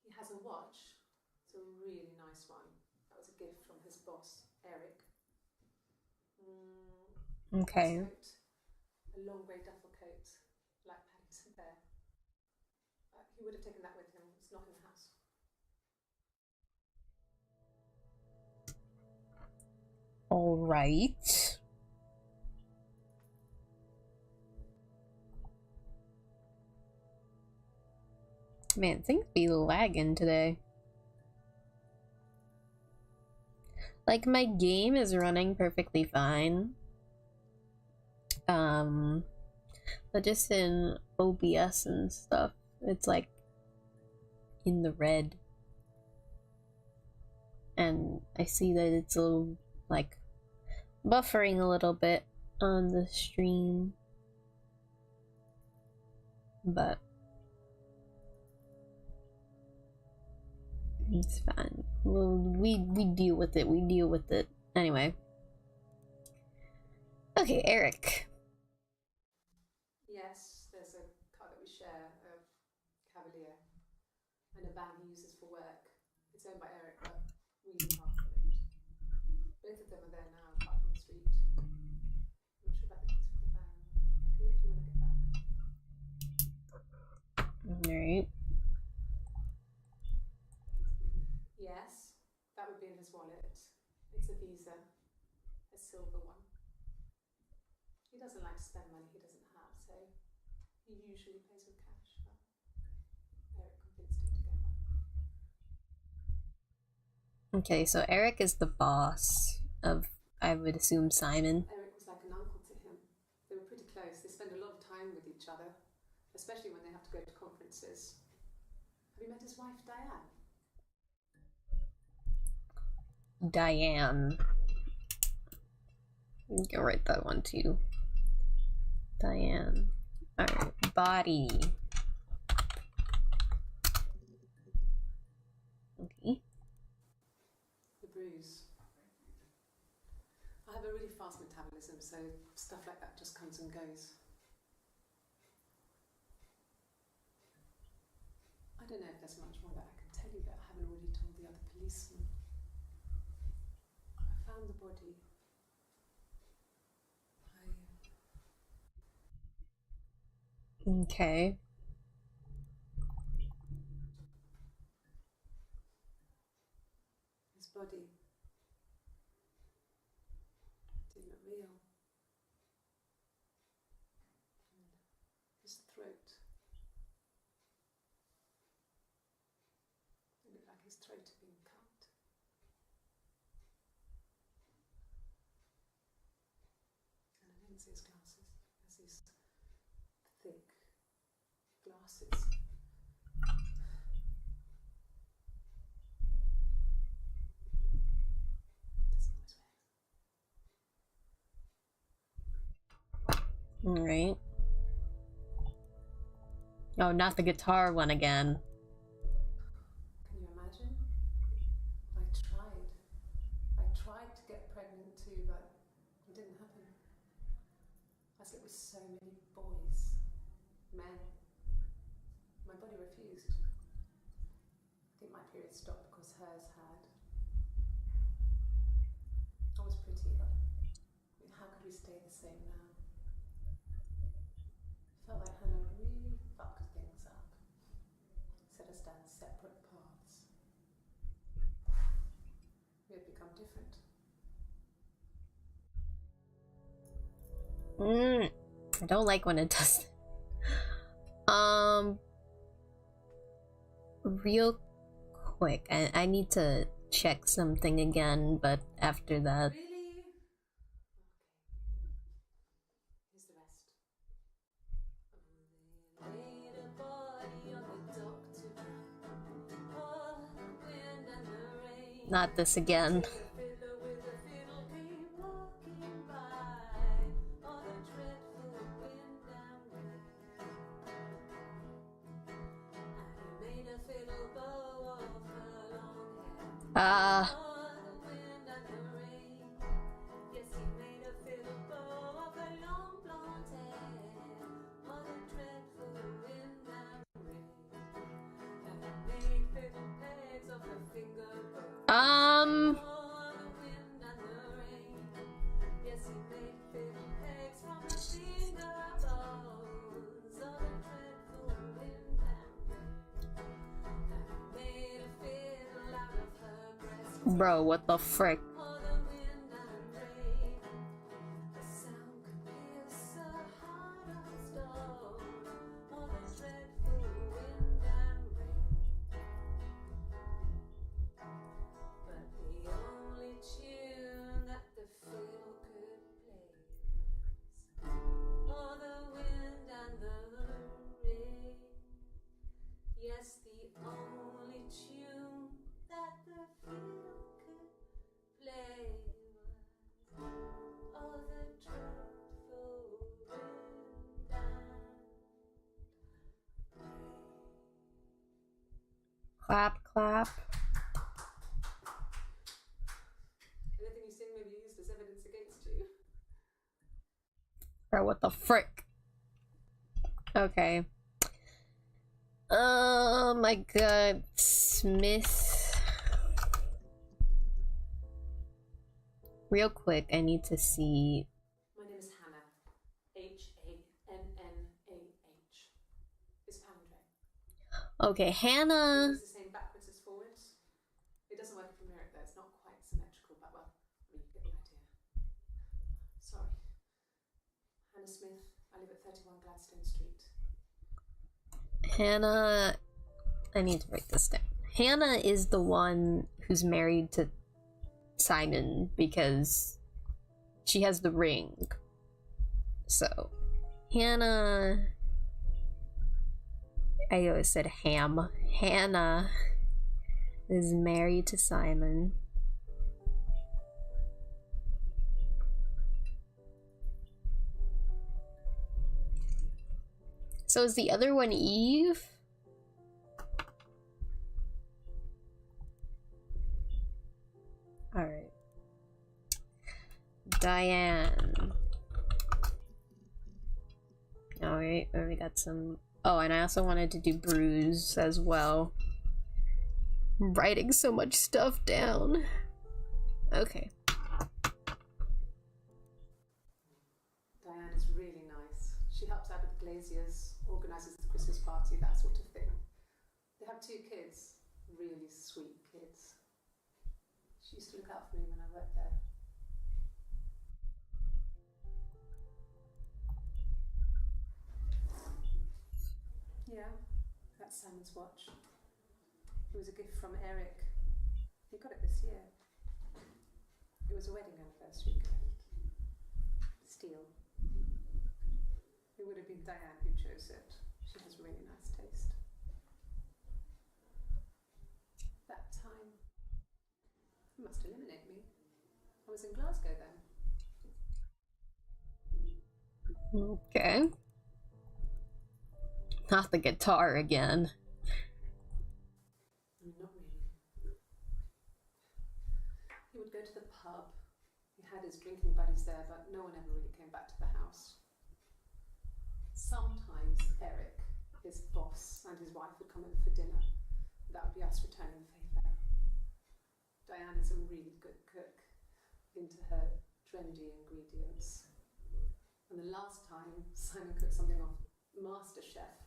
He has a watch. It's a really nice one. That was a gift from his boss, Eric. Okay. Coat, a long grey duffel coat, like Paddington Bear. He would have taken that with him. It's not in the house. All right. Man, things be lagging today. Like, my game is running perfectly fine. But just in OBS and stuff, it's like in the red. And I see that it's a little, like, buffering a little bit on the stream. But it's fine. Well, we deal with it. We deal with it. Anyway. Okay, Eric. Yes, there's a car that we share, a Cavalier, and a van he uses for work. It's owned by Eric, but we look after it. Both of them are there now, parked on the street. I'm not sure about the keys for the van. I can look for you when I get back. Alright. Yes, that would be in his wallet. It's a Visa, a silver one. He doesn't like to spend money he doesn't have, so he usually pays with cash, but Eric convinced him to get one. Okay, so Eric is the boss of, I would assume, Simon. Eric was like an uncle to him. They were pretty close. They spend a lot of time with each other, especially when they have to go to conferences. Have you met his wife, Diane? Diane. You can write that one too. Diane. Alright, body. Okay. The bruise. I have a really fast metabolism, so stuff like that just comes and goes. I don't know if there's much more that I can tell you that I haven't already told the other policemen. I found the body. Okay. His body didn't look real. And his throat. It looked like his throat had been cut. And I didn't see his glasses. There's these thick glasses. Alright. Oh, not the guitar one again. Can you imagine? I tried to get pregnant too, but it didn't happen. I slept with so many boys, men. My body refused. I think my period stopped because hers had. I was pretty though. I mean, how could we stay the same now? Felt like Hannah really fucked things up. Set us down separate paths. We had become different. I don't like when it does that. Real quick, I need to check something again, but after that. Really? Okay. Here's the rest. Laid a body on the doctor. Oh, the wind and the rain. Not this again. Bro, what the frick? Clap, clap. Anything you sing may be used as evidence against you. Bro, what the frick? Okay. Oh my god. Smith. Real quick, I need to see. My name is Hannah. H-A-N-N-A-H. It's palindrome. Okay, Hannah. It's the same backwards as forwards. It doesn't work if you mirror it though. It's not quite symmetrical, but well, I mean, you get the idea. Sorry. Hannah Smith. I live at 31 Gladstone Street. Hannah. I need to write this down. Hannah is the one who's married to Simon because she has the ring. So, Hannah. I always said Ham. Hannah is married to Simon. So is the other one Eve? Alright. Diane. Alright, we got some. Oh, and I also wanted to do Bruise as well. I'm writing so much stuff down. Okay. She helps out with the glaziers, organises the Christmas party, that sort of thing. They have 2 kids, really sweet kids. She used to look out for me when I worked there. Yeah, that's Simon's watch. It was a gift from Eric. He got it this year. It was a wedding anniversary gift. Steel. It would have been Diane who chose it. She has really nice taste. That time. You must eliminate me. I was in Glasgow then. Okay. Not the guitar again. Not really. He would go to the pub. He had his drinking buddies there, but no one ever really came back to the house. Sometimes Eric, his boss, and his wife would come over for dinner. That would be us returning the favour. Diane is a really good cook, into her trendy ingredients. And the last time Simon cooked something off MasterChef,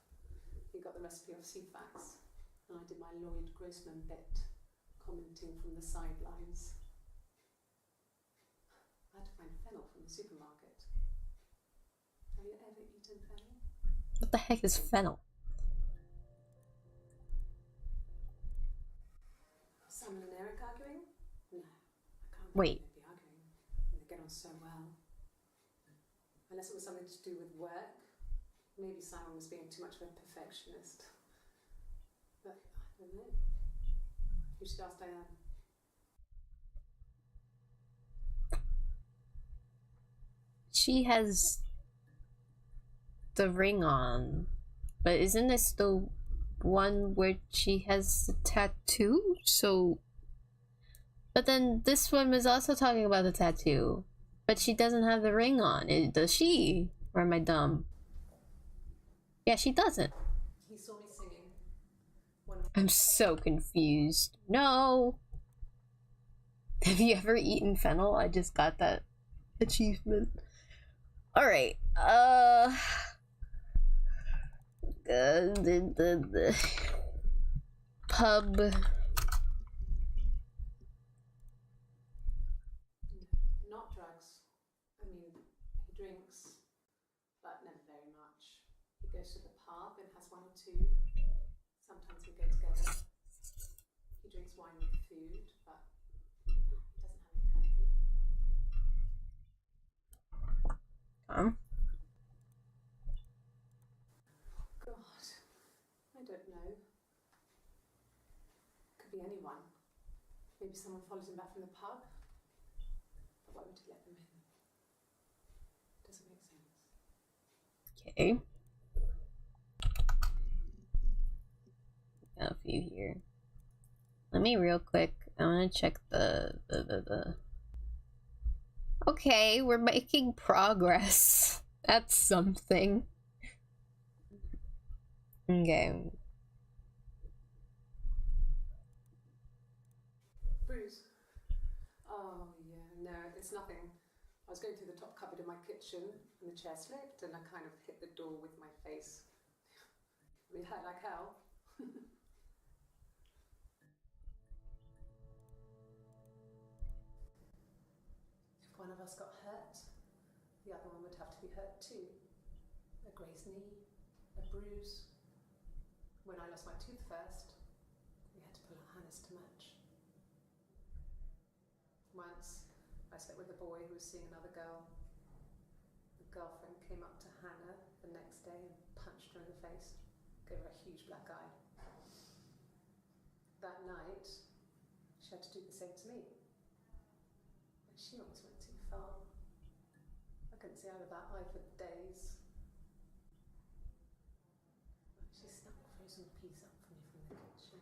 he got the recipe off CFAX, and I did my Lloyd Grossman bit, commenting from the sidelines. I had to find fennel from the supermarket. Have you ever eaten fennel? What the heck is fennel? Simon and Eric arguing? No, I can't Wait. be arguing. They get on so well. Unless it was something to do with work. Maybe Simon was being too much of a perfectionist. But I don't know. You should ask Diane. She has the ring on, but isn't this the one where she has the tattoo? So, but then this one was also talking about the tattoo, but she doesn't have the ring on. Does she? Or am I dumb? Yeah, she doesn't. He saw me singing. I'm so confused. No. Have you ever eaten fennel? I just got that achievement. All right. The pub. Not drugs. I mean, he drinks, but never very much. He goes to the pub and has 1 or 2. Sometimes we go together. He drinks wine with food, but he doesn't have any kind of drinking problem. God, I don't know. Could be anyone. Maybe someone follows him back from the pub. But why would he let them in? Doesn't make sense. Okay. Got a few here. Let me real quick. I want to check the. Okay, we're making progress. That's something. Okay. Bruce. Oh yeah, no, it's nothing. I was going through the top cupboard in my kitchen and the chair slipped and I kind of hit the door with my face. We hurt like hell. If one of us got hurt, the other one would have to be hurt too. A grazed knee, a bruise. When I lost my tooth first, we had to pull our harness to match. Once, I slept with a boy who was seeing another girl. The girlfriend came up to Hannah the next day and punched her in the face, gave her a huge black eye. That night, she had to do the same to me. And she almost went too far. I couldn't see out of that eye for days. She snuck a frozen pizza up for me from the kitchen.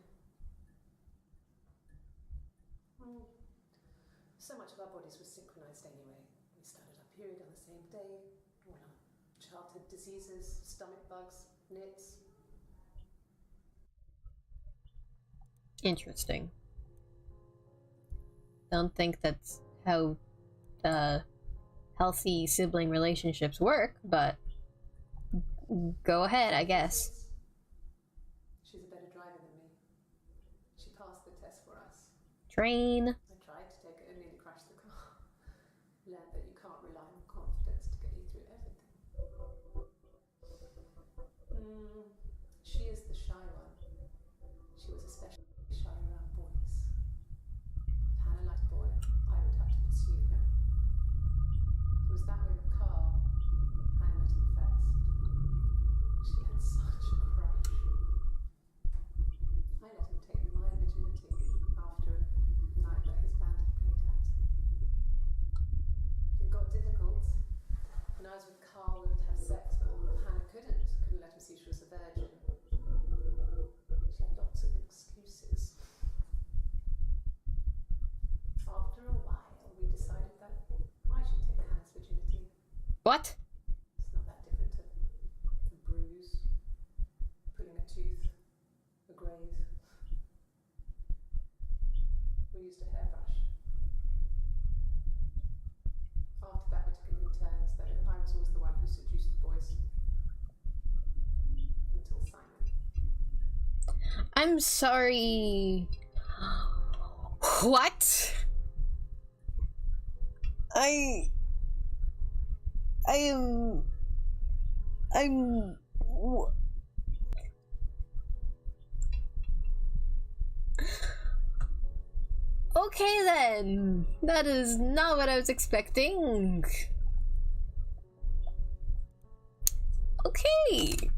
So much of our bodies was synchronized anyway. We started our period on the same day. All our childhood diseases, stomach bugs, nits. Interesting. Don't think that's how healthy sibling relationships work, but Go ahead, I guess. She's a better driver than me. She passed the test for us. Train. I tried to take it and nearly crashed the car. Learned that you can't rely on confidence to get you through everything. She is the shy one. She was especially shy around boys. If Hannah liked a boy, I would have to pursue him. It was that way with Carl. Hannah met him first. She had such a crush. I let him take my virginity after a night that his band had played at. It got difficult. When I was with Carl, we would have sex, but Hannah couldn't let him see she was a virgin. She had lots of excuses. After a while, we decided that I should take Hannah's virginity. What? It's not that different to a bruise, pulling a tooth, a graze. We used a hairbrush. After that, we took it in turns that I was always the one who seduced the boys. Until Simon. I'm sorry. What? I'm okay then. That is not what I was expecting. Okay.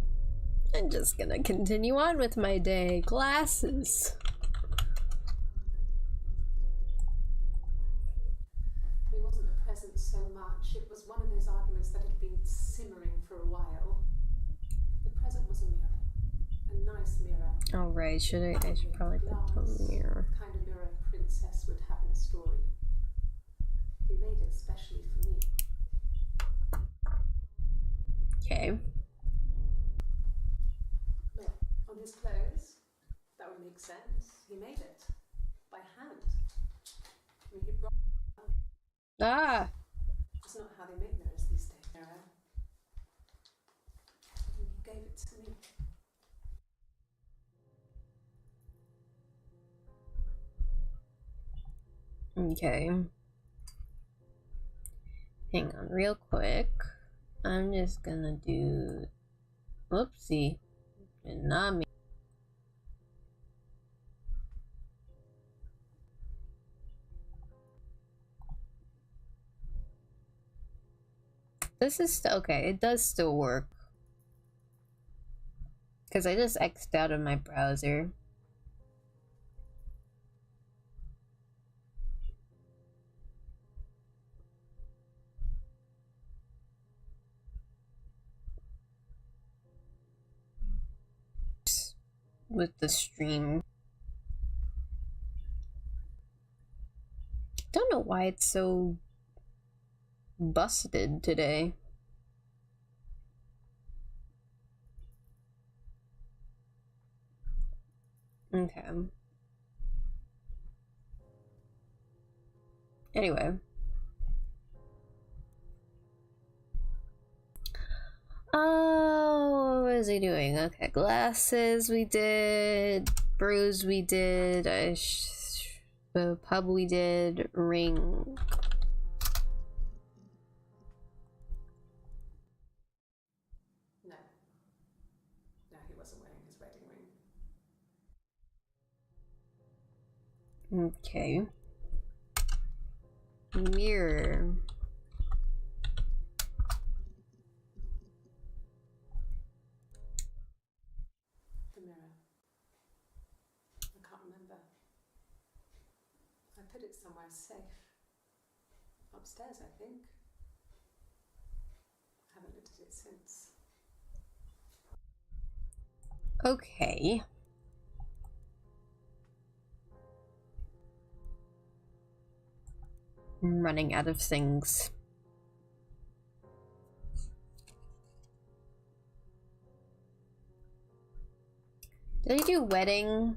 I'm just gonna continue on with my day. Glasses. It wasn't the present so much. It was one of those arguments that had been simmering for a while. The present was a mirror. A nice mirror. Alright, I should probably put the mirror. The kind of mirror a princess would have in a story. He made it specially for me. Okay. Well, on his clothes, that would make sense. He made it. By hand. I mean, he brought Ah! That's not how they make mirrors these days, Mirror. And he gave it to me. Okay. Hang on real quick. I'm just gonna do... Whoopsie. Did not mean... This is still... Okay, it does still work. Because I just X'd out of my browser. With the stream. Don't know why it's so busted today. Okay. Anyway. Oh, what is he doing? Okay, glasses we did, bruise we did, the pub we did, ring. No. No, he wasn't wearing his wedding ring. Okay. Mirror. The mirror. I can't remember. I put it somewhere safe. Upstairs, I think. Haven't looked at it since. Okay. I'm running out of things. Did I do wedding?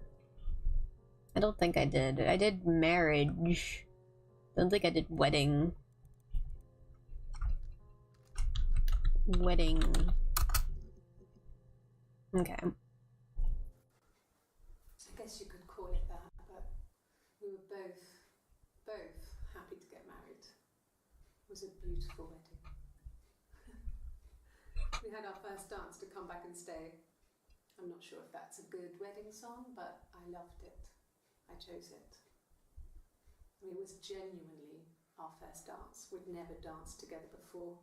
I don't think I did. I did marriage. Don't think I did wedding. Wedding. Okay. I guess you could call it that, but we were both happy to get married. It was a beautiful wedding. We had our first dance to Come Back and Stay. I'm not sure if that's a good wedding song, but I loved it. I chose it. I mean, it was genuinely our first dance. We'd never danced together before.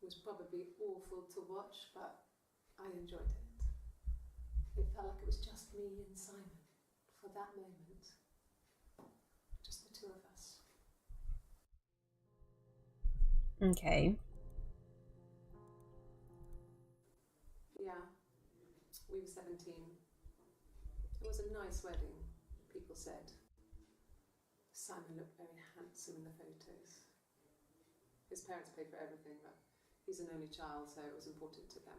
It was probably awful to watch, but I enjoyed it. It felt like it was just me and Simon for that moment. Just the two of us. Okay. Yeah, we were 17. It was a nice wedding, people said. Simon looked very handsome in the photos. His parents paid for everything, but he's an only child, so it was important to them.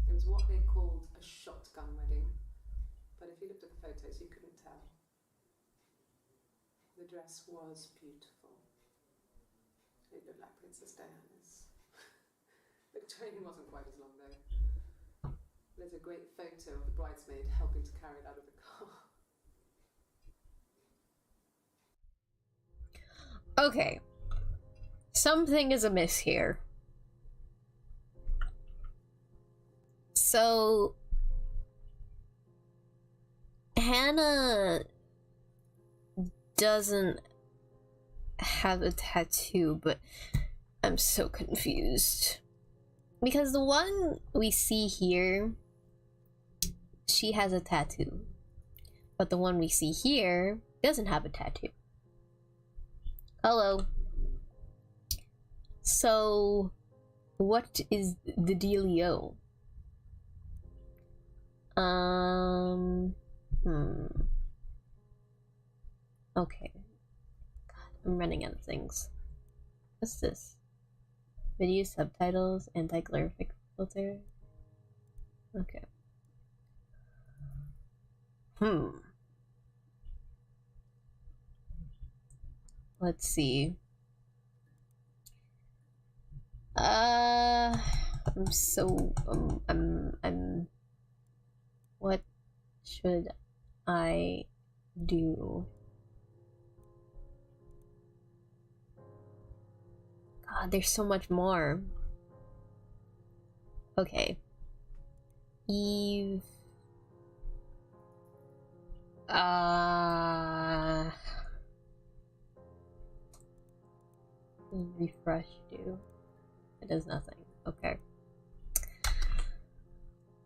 It was what they called a shotgun wedding, but if you looked at the photos, you couldn't tell. The dress was beautiful. It looked like Princess Diana's. The train wasn't quite as long though. There's a great photo of the bridesmaid helping to carry it out of the car. Okay. Something is amiss here. So, Hannah doesn't have a tattoo, but I'm so confused. Because the one we see here, she has a tattoo. But the one we see here doesn't have a tattoo. Hello. So, what is the dealio? Okay. God, I'm running out of things. What's this? Video subtitles, anti-glare filter. Okay. Let's see. I'm so I'm what should I do? God, there's so much more. Okay. Eve. Refresh do. It does nothing. Okay.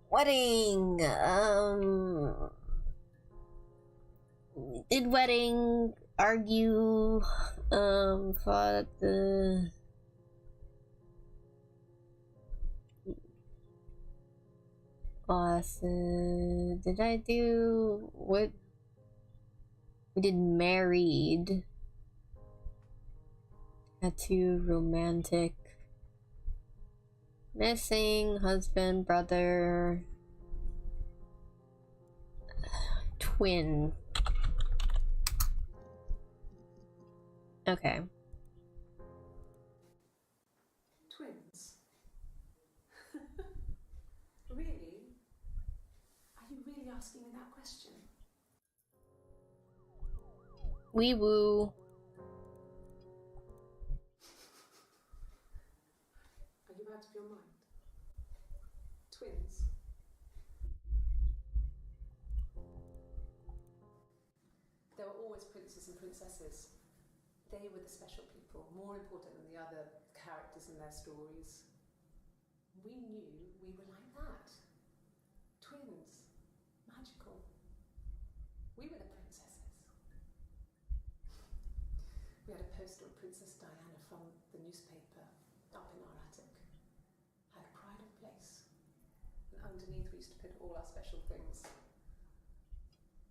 Wedding. Did wedding argue? Fought the. Awesome. Did I do what? We did married. Tattoo, romantic. Missing, husband, brother. Twin. Okay. Twins? Really? Are you really asking me that question? Wee woo. Are you out of your mind? Twins? There were always princes and princesses. They were the special people, more important than the other characters in their stories. We knew we were like that. Twins. Magical. We were the princesses. We had a poster of Princess Diana from the newspaper up in our attic. Had pride of place. And underneath we used to put all our special things.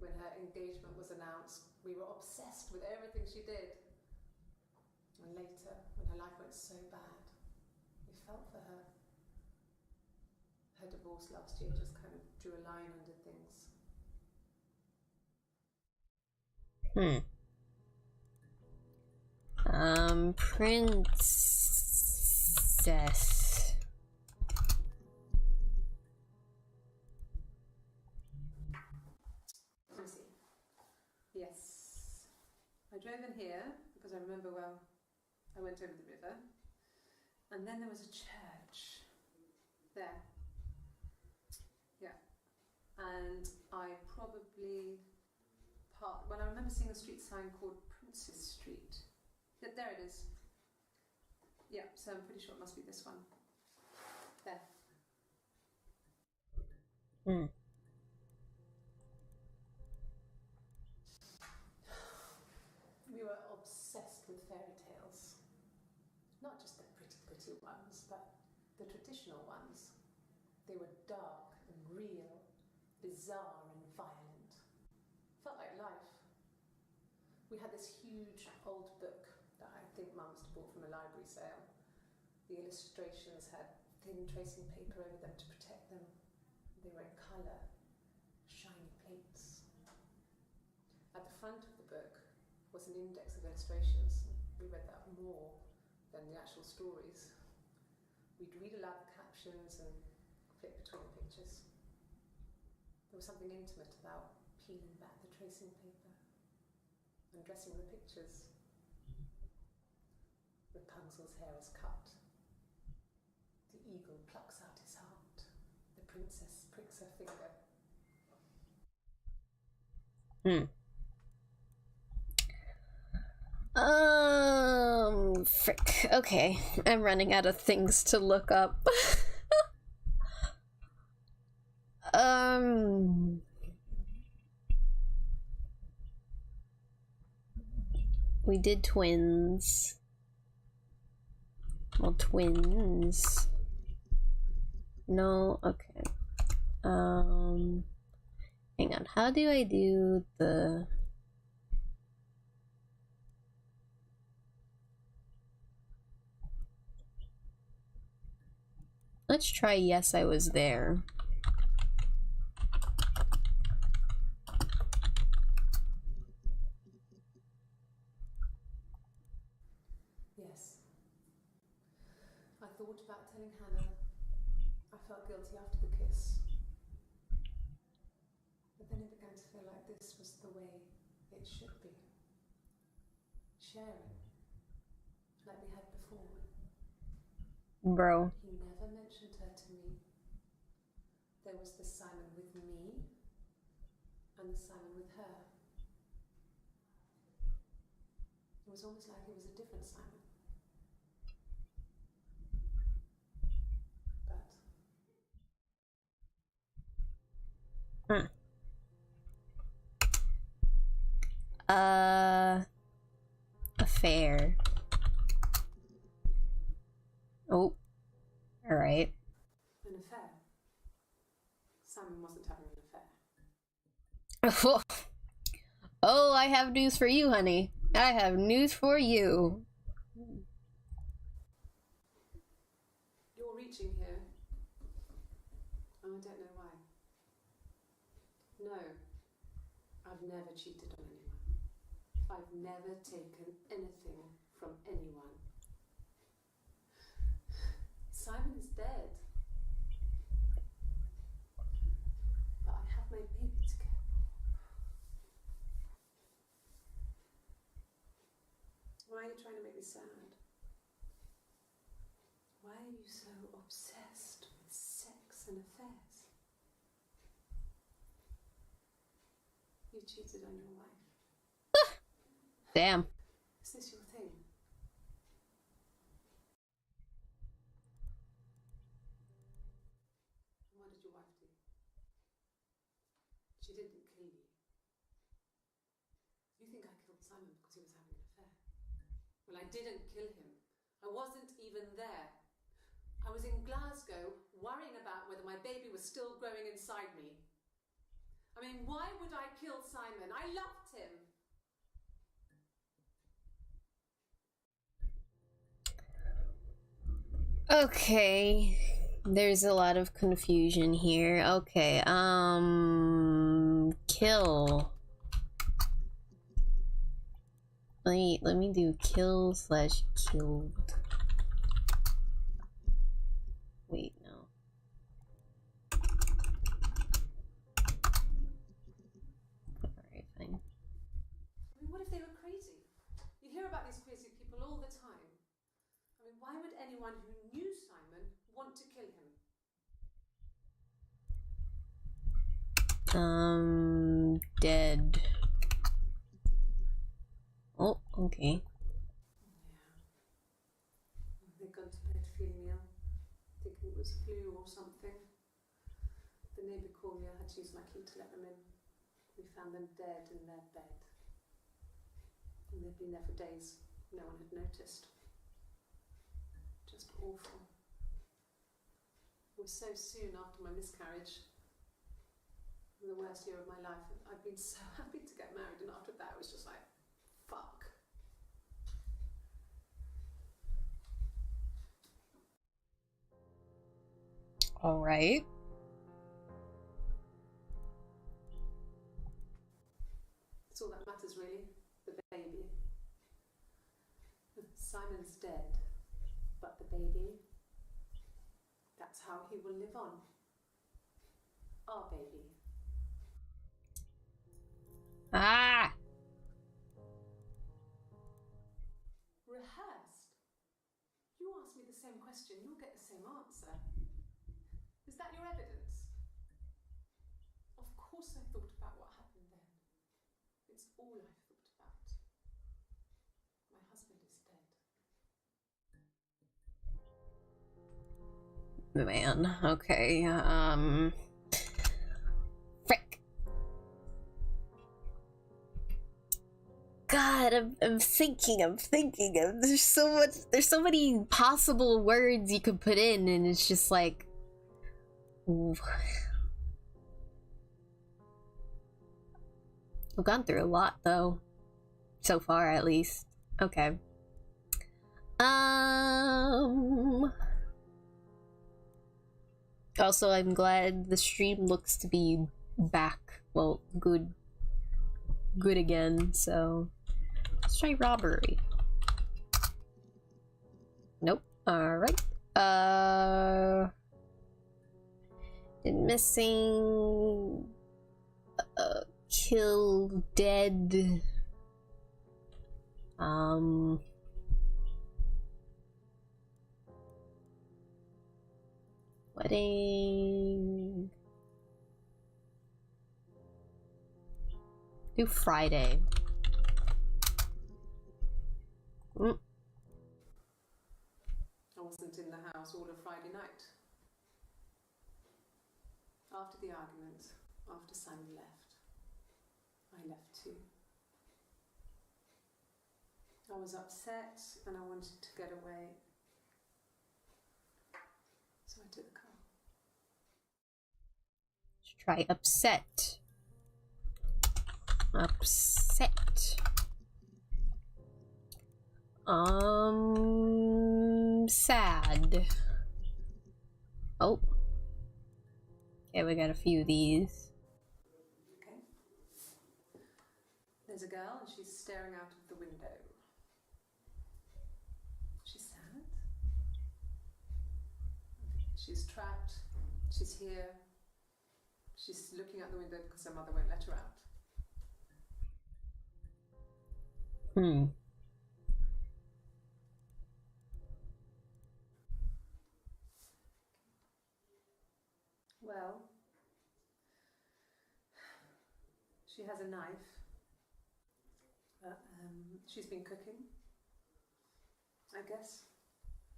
When her engagement was announced, we were obsessed with everything she did. And later, when her life went so bad, we felt for her. Her divorce last year just kind of drew a line under things. Princess. remember well. I went over the river, and then there was a church there. Yeah. And I probably I remember seeing a street sign called Princess Street. Yeah, there it is. Yeah, so I'm pretty sure it must be this one. There. We were obsessed with fairy tales. Not just the pretty ones, but the traditional ones. They were dark and real, bizarre and violent. Felt like life. We had this huge old book that I think Mum must have bought from a library sale. The illustrations had thin tracing paper over them to protect them. They were in colour, shiny plates. At the front of the book was an index of illustrations. We read that more than the actual stories. We'd read aloud the captions and flip between the pictures. There was something intimate about peeling back the tracing paper, undressing the pictures. Rapunzel's hair is cut. The eagle plucks out his heart. The princess pricks her finger. Frick. Okay, I'm running out of things to look up. We did twins. Well, twins. No, okay. Hang on. How do I do the... Let's try yes, I was there. Yes. I thought about telling Hannah. I felt guilty after the kiss. But then it began to feel like this was the way it should be. Sharing. Like we had before. Bro. He never mentioned her to me. There was the Simon with me and the Simon with her. It was almost like it was a different Simon. But Affair. Oh. Alright. an affair. Simon wasn't having an affair. Oh, I have news for you, honey. I have news for you. You're reaching here. And I don't know why. No, I've never cheated on anyone. I've never taken anything from anyone. Simon is dead. But I have my baby to care for. Why are you trying to make me sad? Why are you so obsessed with sex and affairs? You cheated on your wife. Damn. Is this your thing? What did your wife do? She didn't kill you. You think I killed Simon because he was having an affair? Well, I didn't kill him. I wasn't even there. I was in Glasgow worrying about whether my baby was still growing inside me. I mean, why would I kill Simon? I loved him. Okay. There's a lot of confusion here. Okay, kill. Let me do kill slash killed. Wait, no. Alright, fine. I mean, what if they were crazy? You hear about these crazy anyone who knew Simon want to kill him? Dead. Oh, okay. Yeah. They'd gone to bed feeling ill, thinking it was flu or something. The neighbour called me, I had to use my key to let them in. We found them dead in their bed. And they'd been there for days. No one had noticed. Just awful. It was so soon after my miscarriage. The worst year of my life. I'd been so happy to get married, and after that it was just like, fuck. All right. That's all that matters, really. The baby. Simon's dead, but the baby, that's how he will live on. Our baby. Ah! Rehearsed? You ask me the same question, you'll get the same answer. Is that your evidence? Of course I thought about what happened then. It's all I've thought about. My husband is dead. Man, okay, frick. God, I'm thinking, there's so many possible words you could put in, and it's just like... I've gone through a lot, though. So far, at least. Okay. Also, I'm glad the stream looks to be back. Well, good again, so... Let's try robbery. Nope. Alright. Missing... Kill, dead... Wedding... Do Friday. I wasn't in the house all of Friday night. After the argument, after Simon left, I left too. I was upset and I wanted to get away. So I took the car. Let's try upset. Upset. Sad. Oh. Okay, we got a few of these. Okay. There's a girl and she's staring out of the window. She's sad. She's trapped. She's here. She's looking out the window because her mother won't let her out. Well, she has a knife. She's been cooking, I guess.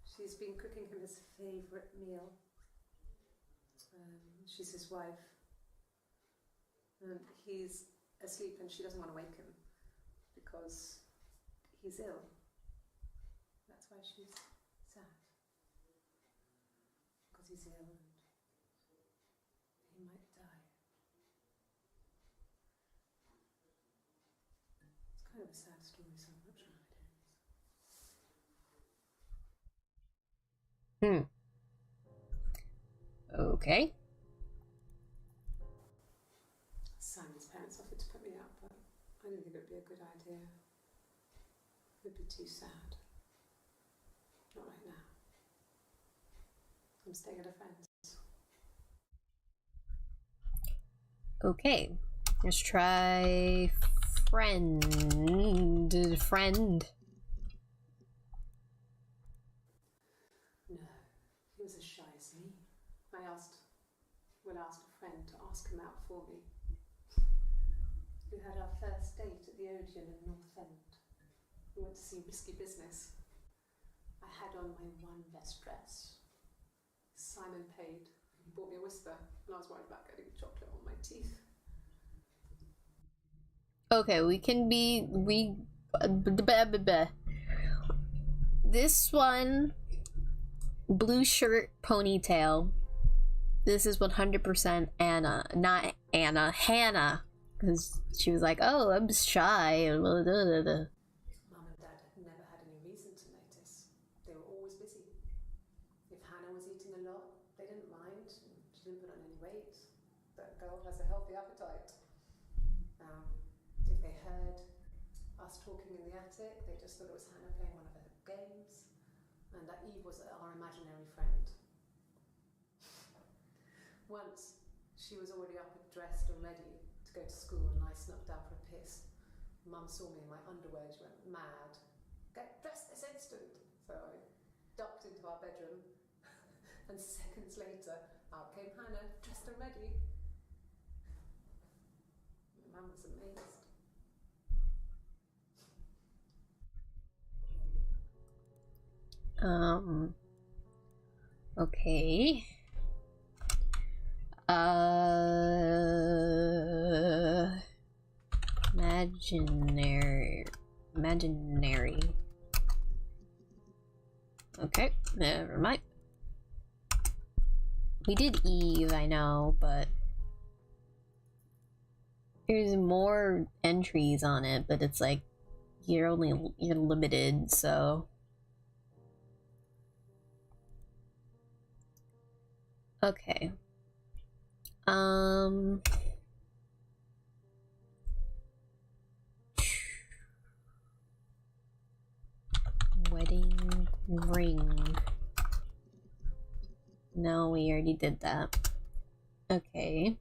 She's been cooking him his favourite meal. She's his wife. And he's asleep and she doesn't want to wake him because he's ill. That's why she's sad. Because he's ill and he might die. It's kind of a sad story, so I'm not sure how it ends. Okay. Simon's parents offered to put me up, but I didn't think it would be a good idea. It would be too sad. Not right now. I'm staying at a friend's. Okay. Let's try friend. He was as shy as me. I asked a friend to ask him out for me. We had our first date at the Odeon in North End. We went to see Risky Business. I had on my one best dress. Simon paid. He bought me a whisper, and I was worried about getting chocolate on my teeth. Okay, this one, blue shirt, ponytail. This is 100% Anna, not Anna, Hannah. Because she was like, oh, I'm shy. Mum and Dad had never had any reason to notice. They were always busy. If Hannah was eating a lot, they didn't mind. She didn't put on any weight. That girl has a healthy appetite. If they heard us talking in the attic, they just thought it was Hannah playing one of her games, and that Eve was our imaginary friend. Once, she was already up and dressed and ready to go to school, and I snuck down for a piss. Mum saw me in my underwear, she went mad. Get dressed this instant! So I ducked into our bedroom, and seconds later, out came Hannah, dressed and ready. Mum was amazed. Okay. Imaginary. Okay, never mind. We did Eve, I know, but there's more entries on it, but it's like you're limited, so okay. Wedding ring. No, we already did that. Okay.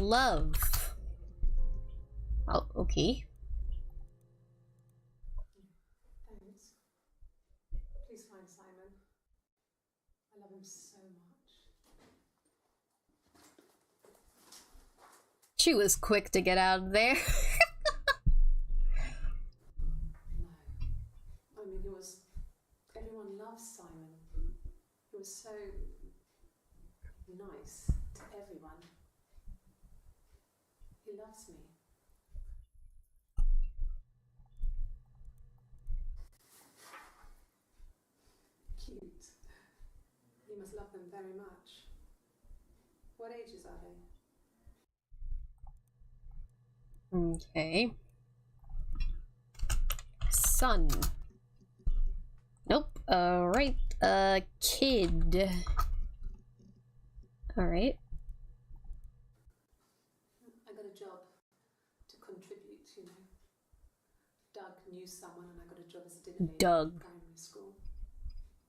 Love. Oh, okay. Thanks. Please find Simon. I love him so much. She was quick to get out of there. No. I mean, everyone loves Simon. He was so nice to everyone. He loves me. Cute. You must love them very much. What ages are they? Okay. Son. Nope. Alright. Kid. Alright. I got a job to contribute, you know. Doug knew someone and I got a job as a dinner lady in primary school.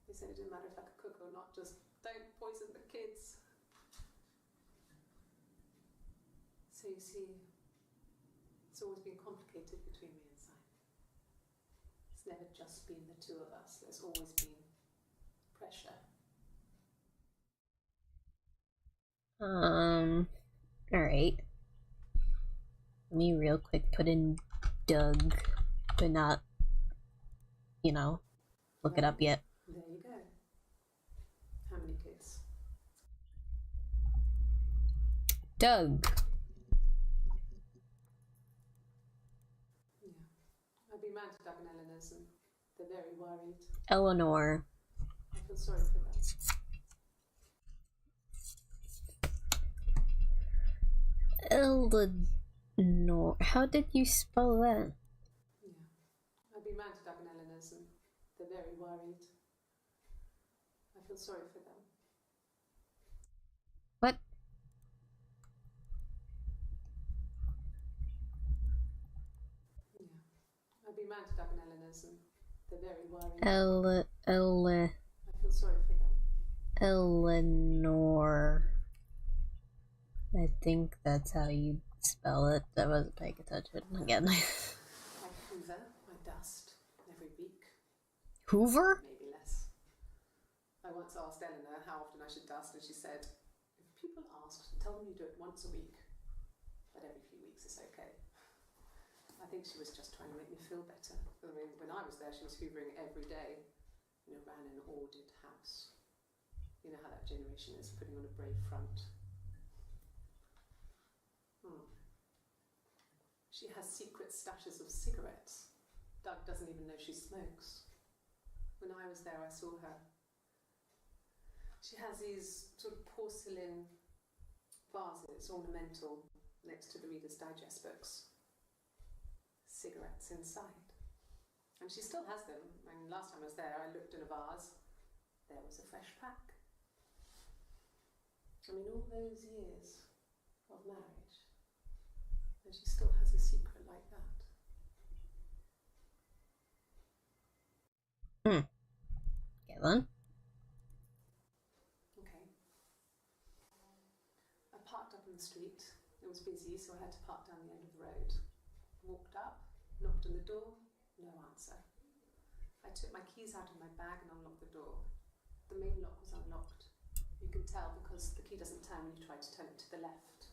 They said it didn't matter if I could cook or not, just don't poison the kids. So you see, it's always been complicated between me and Simon. It's never just been the two of us. There's always been pressure. Alright. Let me real quick put in Doug, but not, you know, look it up yet. There you go. How many kids? Doug. Yeah. I've been married to Doug and Eleanor's and they're very worried. Eleanor. I feel sorry for them. Eleanor. How did you spell that? Yeah. I've been married to Doug and Eleanor's and they're very worried. I feel sorry for them. What? Yeah. I've been round to Doug and Eleanor's and they're very worried. I feel sorry for them. Eleanor. I think that's how you spell it. I wasn't paying attention again. I hoover, I dust every week. Hoover? Maybe less. I once asked Eleanor how often I should dust, and she said, if people ask, tell them you do it once a week, but every few weeks is okay. I think she was just trying to make me feel better. I mean, when I was there, she was hoovering every day, ran an ordered house. You know how that generation is, putting on a brave front. She has secret stashes of cigarettes. Doug doesn't even know she smokes. When I was there, I saw her. She has these sort of porcelain vases, ornamental, next to the Reader's Digest books. Cigarettes inside. And she still has them. I mean, last time I was there, I looked in a vase. There was a fresh pack. I mean, all those years of marriage, and she still has a secret like that. Yeah, then. Okay. I parked up on the street. It was busy, so I had to park down the end of the road. Walked up, knocked on the door, no answer. I took my keys out of my bag and unlocked the door. The main lock was unlocked. You can tell because the key doesn't turn when you try to turn it to the left.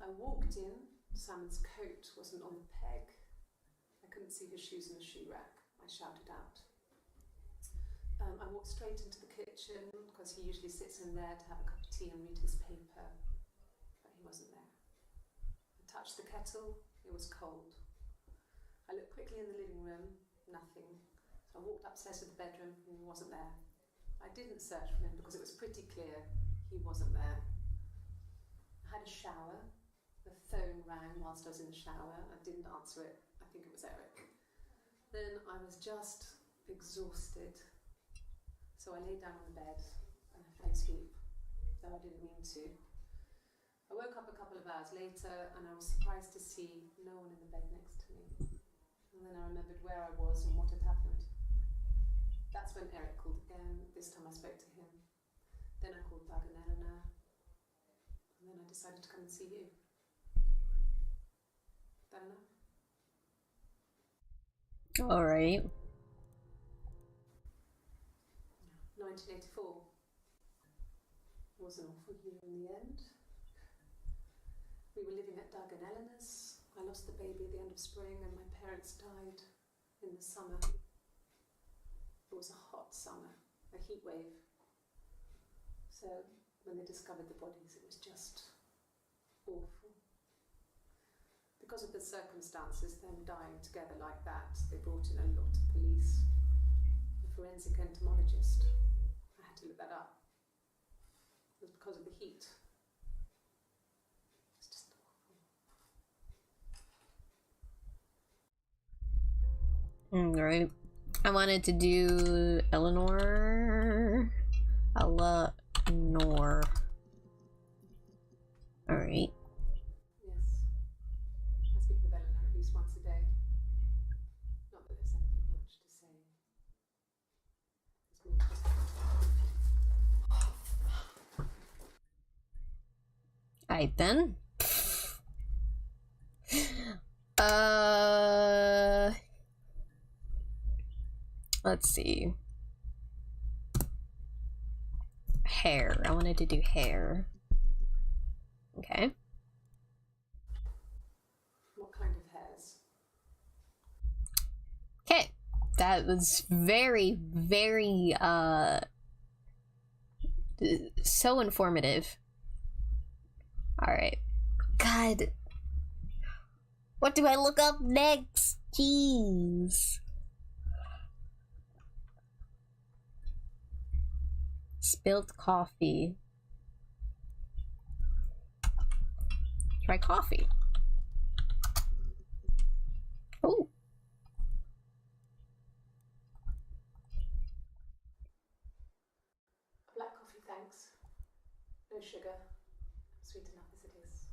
I walked in, Simon's coat wasn't on the peg. I couldn't see his shoes in the shoe rack. I shouted out. I walked straight into the kitchen because he usually sits in there to have a cup of tea and read his paper, but he wasn't there. I touched the kettle, it was cold. I looked quickly in the living room, nothing. So I walked upstairs to the bedroom and he wasn't there. I didn't search for him because it was pretty clear he wasn't there. I had a shower. The phone rang whilst I was in the shower. I didn't answer it. I think it was Eric. Then I was just exhausted. So I lay down on the bed and I fell asleep, though I didn't mean to. I woke up a couple of hours later and I was surprised to see no one in the bed next to me. And then I remembered where I was and what had happened. That's when Eric called again. This time I spoke to him. Then I called Doug and Eleanor. And then I decided to come and see you. That enough? All right. 1984 was an awful year in the end. We were living at Doug and Eleanor's. I lost the baby at the end of spring and my parents died in the summer. It was a hot summer, a heat wave. So when they discovered the bodies, it was just awful. Because of the circumstances, them dying together like that, they brought in a lot of police. A forensic entomologist. I had to look that up. It was because of the heat. It's just awful. Right. I wanted to do Eleanor. Alright. Yes. I speak with Eleanor at least once a day. Not that there's anything much to say. It's more just... Alright then. Let's see. Hair. I wanted to do hair. Okay. What kind of hairs? Okay. That was very, very, so informative. Alright. God. What do I look up next? Jeez. Spilled coffee. Try coffee. Oh. Black coffee, thanks. No sugar. Sweet enough as it is.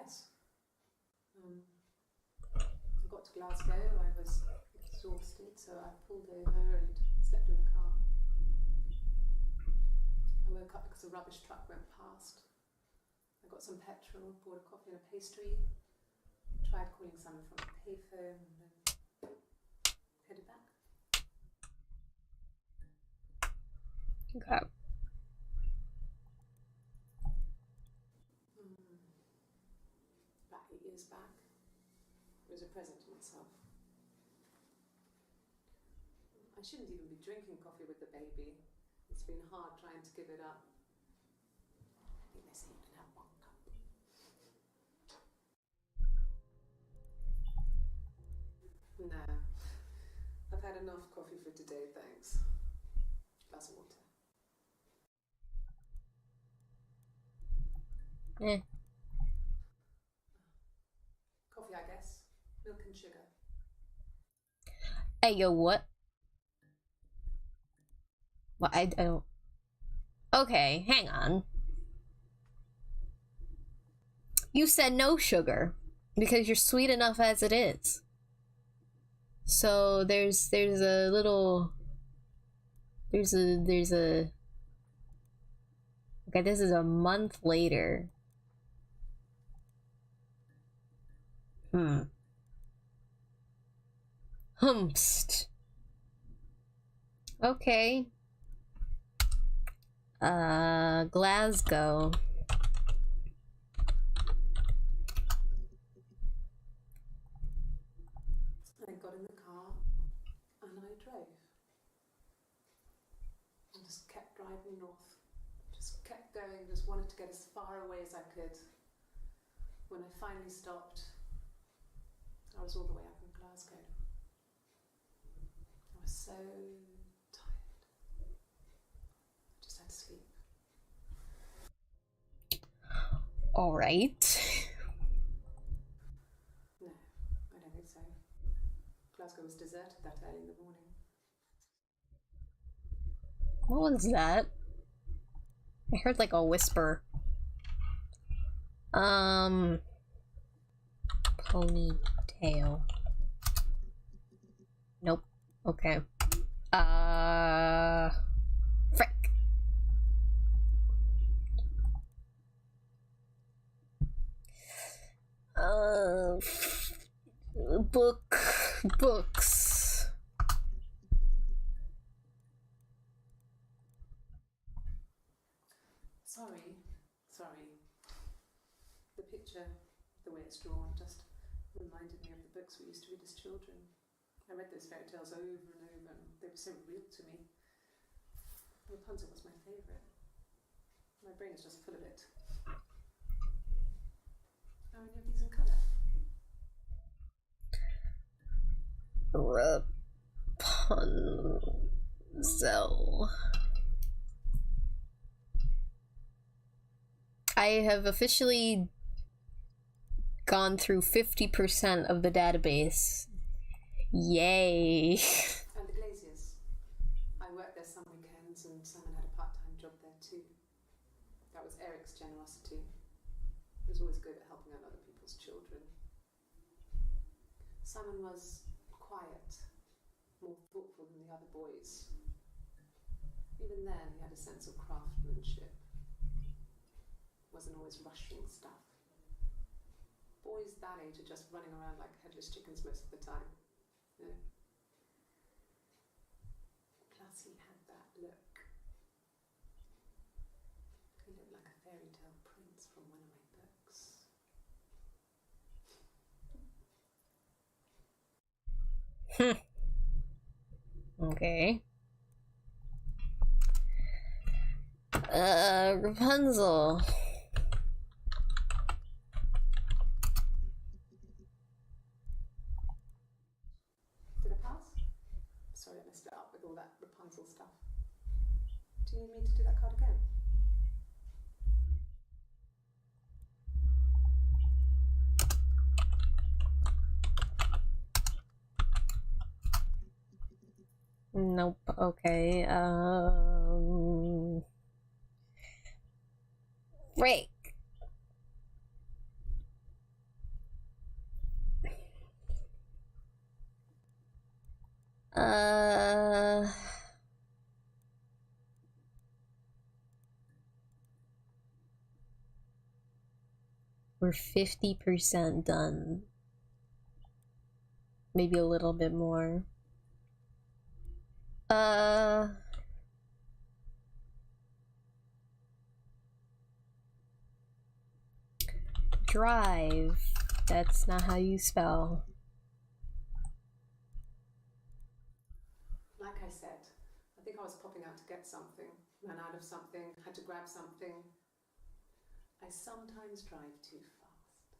Yes. I got to Glasgow, I was exhausted, so I pulled over and slept in the car. I woke up because a rubbish truck went past. I got some petrol, bought a coffee and a pastry, tried calling someone from a payphone, and then headed back. Okay. About 8 years back, it was a present to myself. I shouldn't even be drinking coffee with the baby. It's been hard trying to give it up. I think they say you can have 1 cup. No, I've had enough coffee for today, thanks. Glass of water. Coffee, I guess. Milk and sugar. Hey, yo, what? Well, I don't... Okay, hang on. You said no sugar, because you're sweet enough as it is. So there's a little... There's a... Okay, this is a month later. Humpst. Okay. Glasgow. I got in the car and I drove. I just kept driving north. Just kept going, just wanted to get as far away as I could. When I finally stopped, I was all the way up in Glasgow. I was so tired. I just had to sleep. All right. No, I don't think so. Glasgow was deserted that early in the morning. What was that? I heard like a whisper. Ponytail. Nope. Okay. Frick. Books. Sorry. The picture, the way it's drawn, just reminded me of the books we used to read as children. I read those fairy tales over and over, and they were so real to me. Rapunzel was my favourite. My brain is just full of it. Are any of these in colour? Rapunzel. I have officially gone through 50% of the database. Yay. And the Glaziers. I worked there some weekends and Simon had a part-time job there too. That was Eric's generosity. He was always good at helping out other people's children. Simon was quiet, more thoughtful than the other boys. Even then, he had a sense of craftsmanship. Wasn't always rushing stuff. Boys that age are just running around like headless chickens most of the time. You know? Plus, he had that look. He looked like a fairy tale prince from one of my books. Okay. Rapunzel. Did I pass? Sorry, I messed it up with all that Rapunzel stuff. Do you need me to do that card again? Nope. Okay. Frick. We're 50% done. Maybe a little bit more. Drive. That's not how you spell. Like I said, I think I was popping out to get something, ran out of something, had to grab something. I sometimes drive too fast.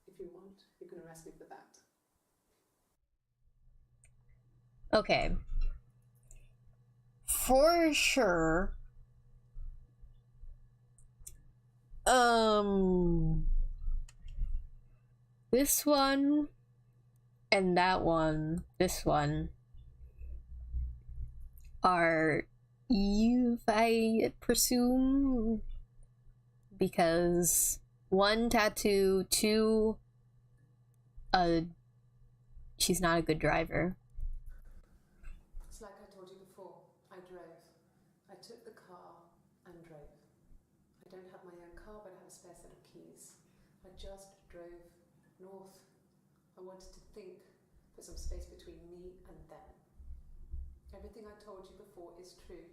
If you want, you can arrest me for that. Okay. For sure. This one and that one, this one, are you, I presume, because one, tattoo, two, she's not a good driver. It's like I told you before, I drove. I took the car and drove. I don't have my own car, but I have a spare set of keys. I just drove north. I wanted to think for some space between me and them. Everything I told you before is true.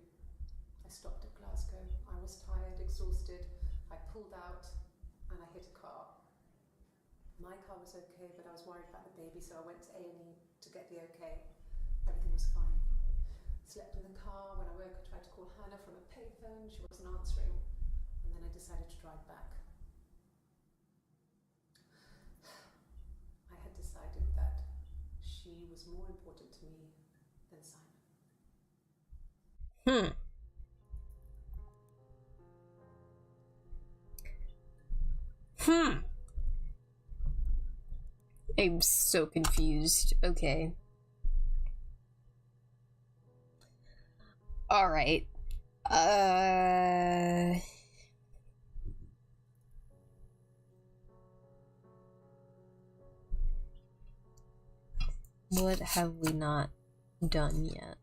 I stopped at Glasgow. I was tired, exhausted. I pulled out and I hit a car. My car was okay, but I was worried about the baby, so I went to A&E to get the okay. Everything was fine. Slept in the car. When I woke, I tried to call Hannah from a payphone. She wasn't answering. And then I decided to drive back. I had decided that she was more important to me than Simon. I'm so confused. Okay. Alright. What have we not done yet?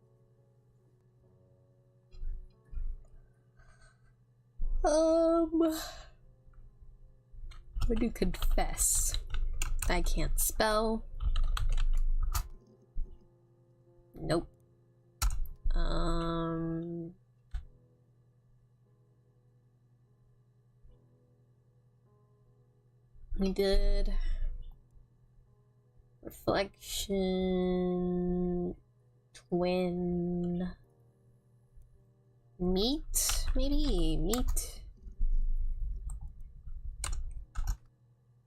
What do confess? I can't spell. Nope. We did reflection, twin, meet, maybe meet,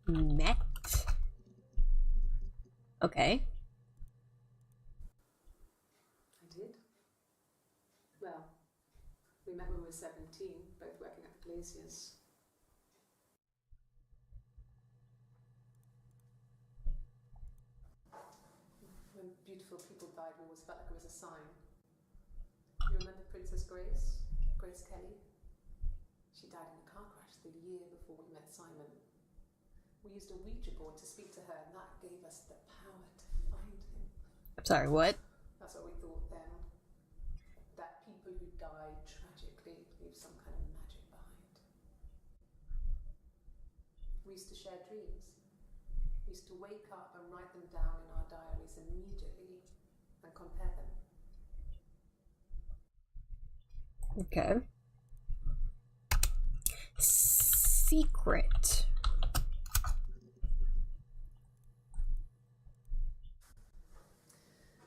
met. Okay. I did. Well, we met when we were 17, both working at the Glaciers. When beautiful people died, we always felt like it was a sign. You remember Princess Grace? Grace Kelly? She died in a car crash the year before we met Simon. We used a Ouija board to speak to her, and that gave us the power to find him. I'm sorry, what? That's what we thought then. That people who died tragically leave some kind of magic behind. We used to share dreams. We used to wake up and write them down in our diaries immediately and compare them. Okay. Secret.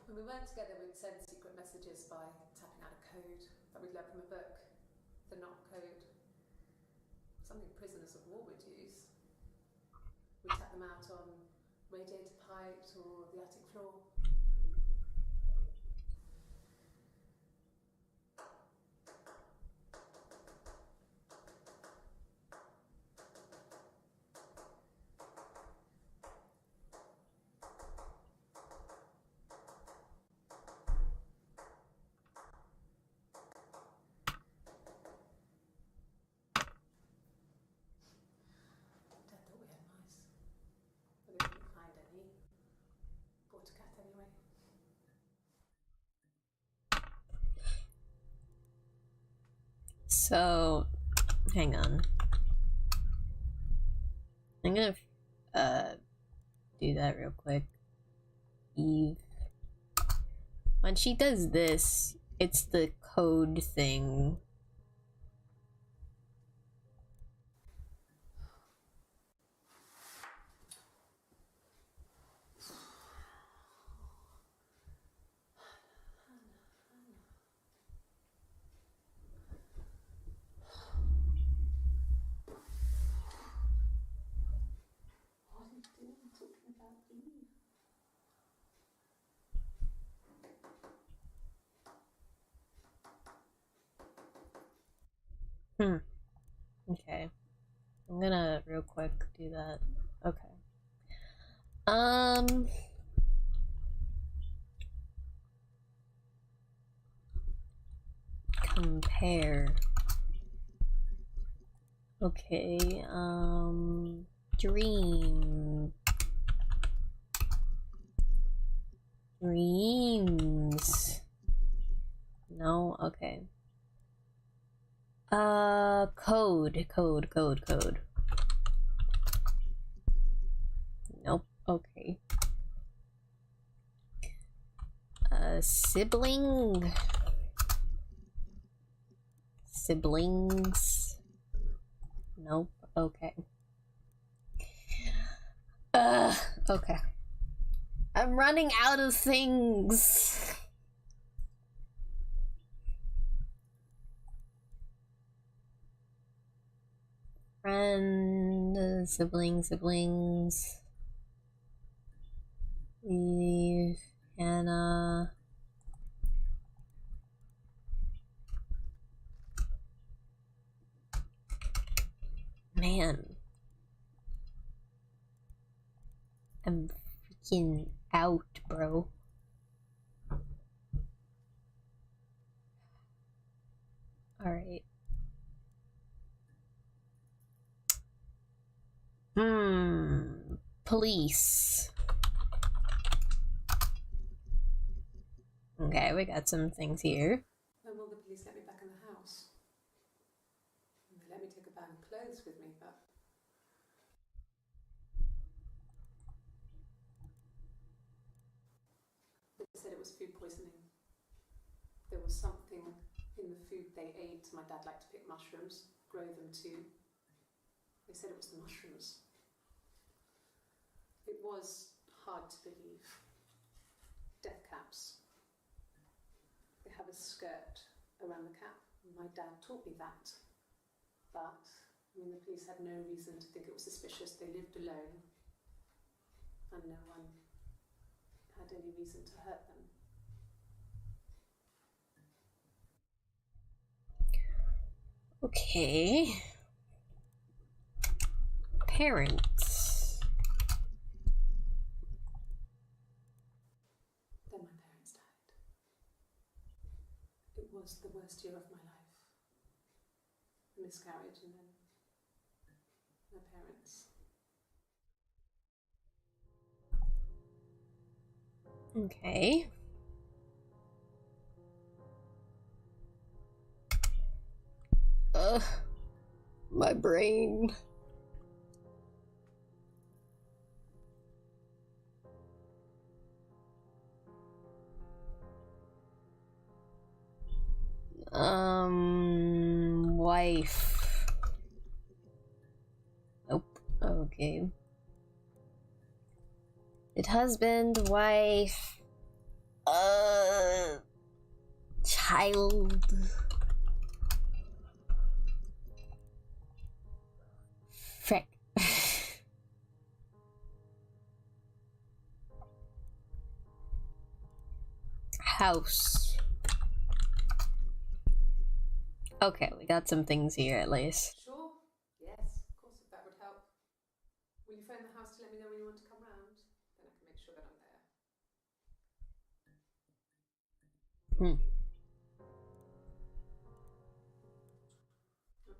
When we weren't together, we'd send secret messages by tapping out a code that we'd learned from a book, the knock code, something prisoners of war would use. We'd tap them out on radiator pipes or the attic floor. Dad thought we had mice, but they couldn't find any. Bought a cat anyway. So, hang on. I'm gonna do that real quick. Eve. When she does this, it's the code thing. What are you doing talking about Eve? Okay. I'm gonna real quick do that. Okay. Compare. Okay, dreams. No, okay. Code. Nope, okay. Sibling. Siblings. Nope, okay. Okay. I'm running out of things. Friend, siblings. Eve, Hannah. Man. I'm freaking out, bro. Alright. Police. Okay, we got some things here. When will the police let me back in the house? They let me take a bag of clothes with me, but they said it was food poisoning. There was something in the food they ate. My dad liked to pick mushrooms, grow them too. They said it was the mushrooms. It was hard to believe. Death caps. They have a skirt around the cap. My dad taught me that. But, I mean, the police had no reason to think it was suspicious. They lived alone. And no one had any reason to hurt them. Okay. Parents. Then my parents died. It was the worst year of my life. A miscarriage and then my parents. Okay. My brain. Wife. Nope. Okay. Did husband, wife, child. Frick. House. Okay, we got some things here at least. Sure? Yes, of course, if that would help. Will you phone the house to let me know when you want to come round? Then I can make sure that I'm there.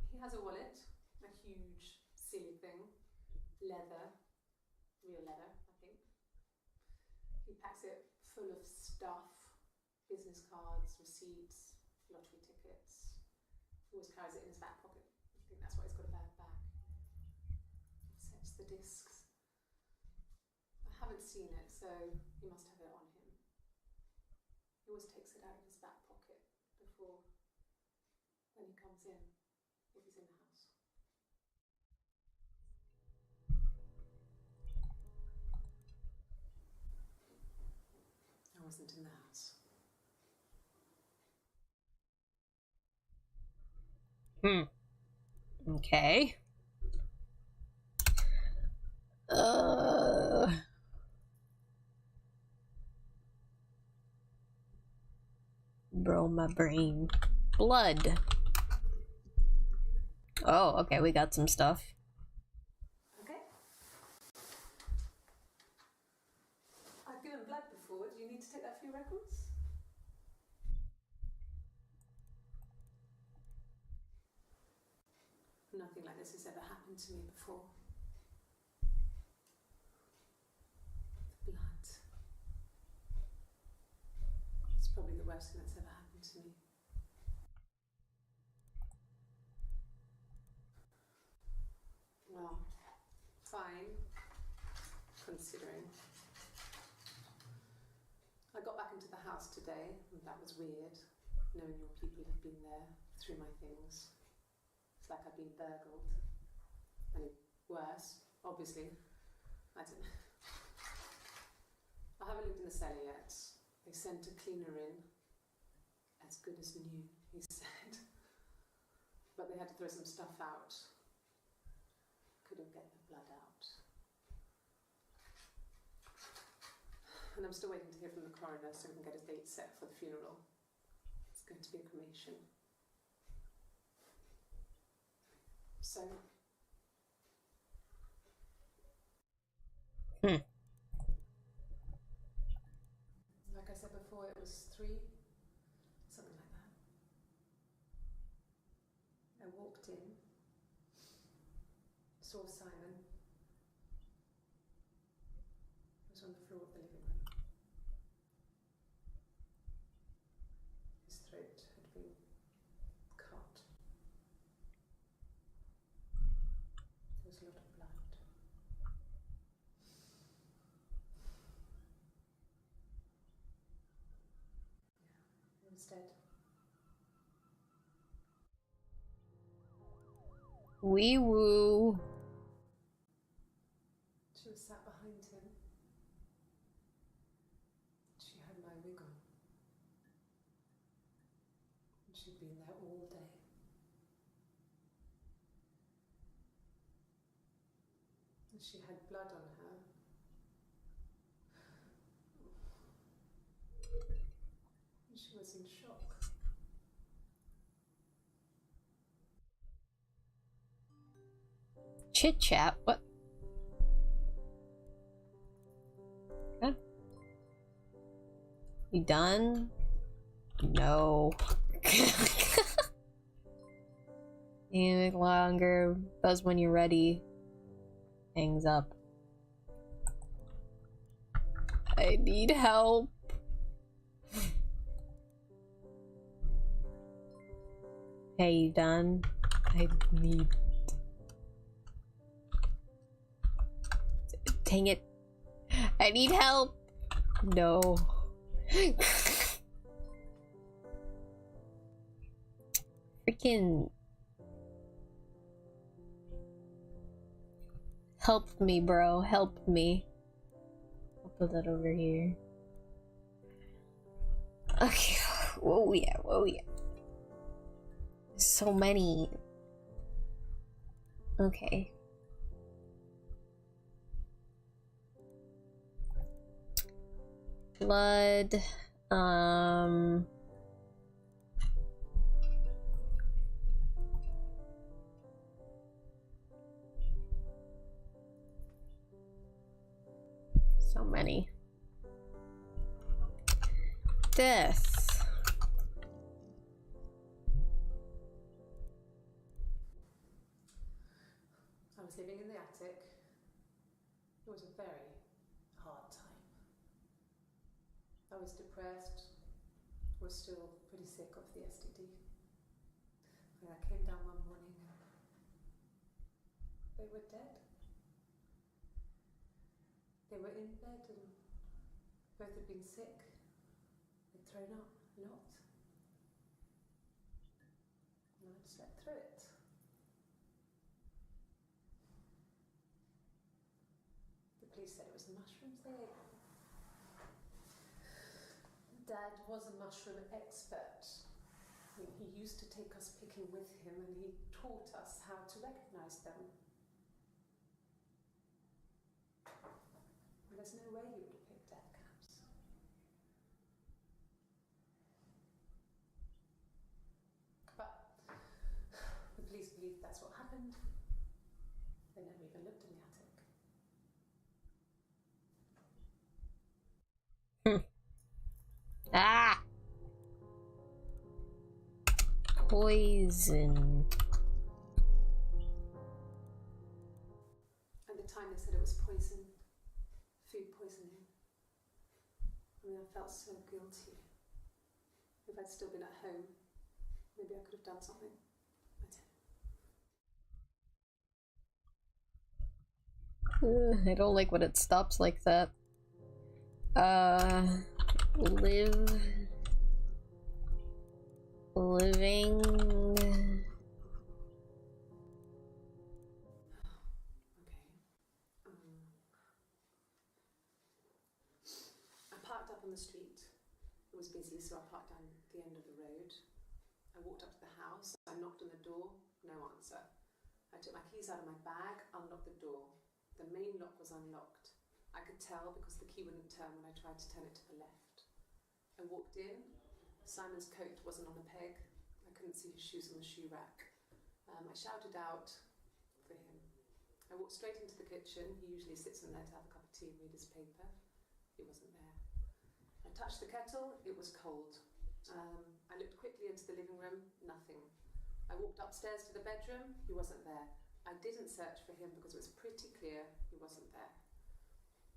He has a wallet, a huge, silly thing, leather, real leather, I think. He packs it full of stuff, business cards, receipts, lottery tickets. He always carries it in his back pocket. I think that's why he's got a bad back. He sets the discs. I haven't seen it, so he must have it on him. He always takes it out of his back pocket before when he comes in, if he's in the house. I wasn't in the house. Okay. Bro, my brain. Blood. Oh, okay, we got some stuff. Okay. I've given blood before. Do you need to take that for your records? Nothing like this has ever happened to me before. The blood. It's probably the worst thing that's ever happened to me. Well, fine, considering. I got back into the house today, and that was weird, knowing your people have been there through my things. It's like I've been burgled. I mean, worse, obviously. I don't know. I haven't looked in the cellar yet. They sent a cleaner in. As good as new, he said. But they had to throw some stuff out. Couldn't get the blood out. And I'm still waiting to hear from the coroner so we can get a date set for the funeral. It's going to be a cremation. So... like I said before, it was 3, something like that. I walked in, saw Simon. He was on the floor of the living room. His throat had been cut. There was a lot of blood. Yeah, he was dead. Wee woo. She was sat behind him. She had my wig on. And she'd been there all day. And she had blood on her. And she was in shock. Chit chat? What? Huh? You done? No. Any longer. Buzz when you're ready. Hangs up. I need help. Hey, you done? I need... Dang it. I need help. No. Freaking... Help me, bro. Help me. I'll put that over here. Okay. Whoa, yeah. Whoa, yeah. So many. Okay. Blood. So many. This. I was living in the attic. It was a very hard time. I was depressed, was still pretty sick of the STD. And I came down one morning and they were dead. They were in bed and both had been sick. They'd thrown up a lot. And I slept through it. The police said it was the mushrooms they ate. Dad was a mushroom expert. He used to take us picking with him and he taught us how to recognise them. And there's no way he would have picked dead cats. But the police believe that's what happened. They never even looked in the attic. Ah! Poison. At the time they said it was poison, food poisoning. I mean, I felt so guilty. If I'd still been at home, maybe I could have done something. I didn't. I don't like when it stops like that. Living. I parked up on the street. It was busy, so I parked down the end of the road. I walked up to the house. I knocked on the door. No answer. I took my keys out of my bag, unlocked the door. The main lock was unlocked. I could tell because the key wouldn't turn when I tried to turn it to the left. I walked in. Simon's coat wasn't on a peg. I couldn't see his shoes on the shoe rack. I shouted out for him. I walked straight into the kitchen. He usually sits in there to have a cup of tea and read his paper. He wasn't there. I touched the kettle. It was cold. I looked quickly into the living room. Nothing. I walked upstairs to the bedroom. He wasn't there. I didn't search for him because it was pretty clear he wasn't there.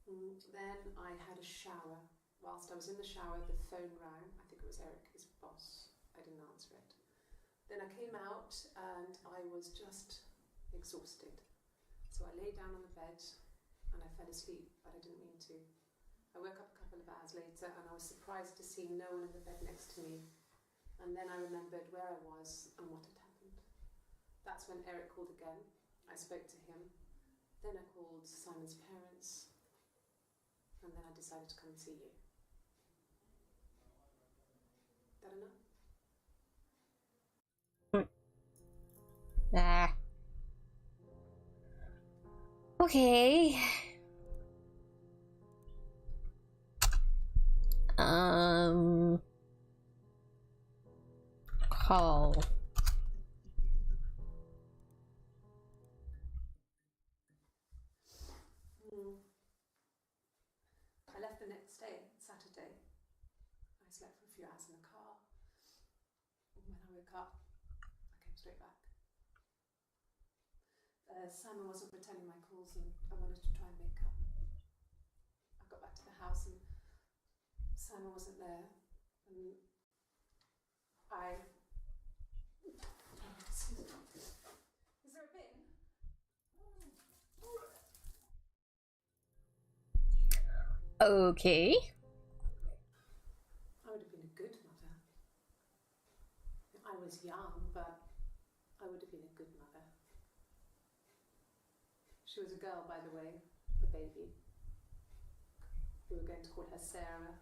Then I had a shower. Whilst I was in the shower, the phone rang. I think it was Eric, his boss. I didn't answer it. Then I came out and I was just exhausted. So I lay down on the bed and I fell asleep, but I didn't mean to. I woke up a couple of hours later and I was surprised to see no one in the bed next to me. And then I remembered where I was and what had happened. That's when Eric called again. I spoke to him. Then I called Simon's parents. And then I decided to come and see you. Is that enough? Ah. Okay. Call. I left the next day, Saturday. I slept for a few hours in the car. When I woke up, I came straight back. Simon wasn't returning my calls and I wanted to try and make up. I got back to the house and Simon wasn't there. And Is there a bin? Okay. I would have been a good mother. I was young, but I would have been a good mother. She was a girl, by the way, the baby. We were going to call her Sarah.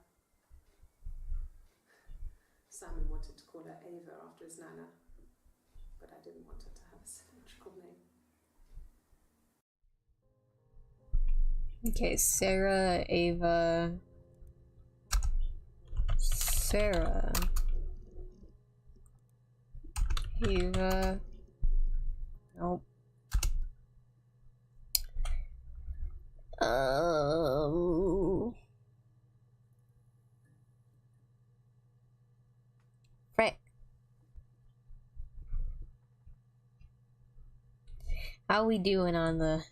Simon wanted to call her Ava after his nana, but I didn't want her to have a symmetrical name. Okay, Sarah, Ava, Sarah, Ava, nope. Frick. How we doing on the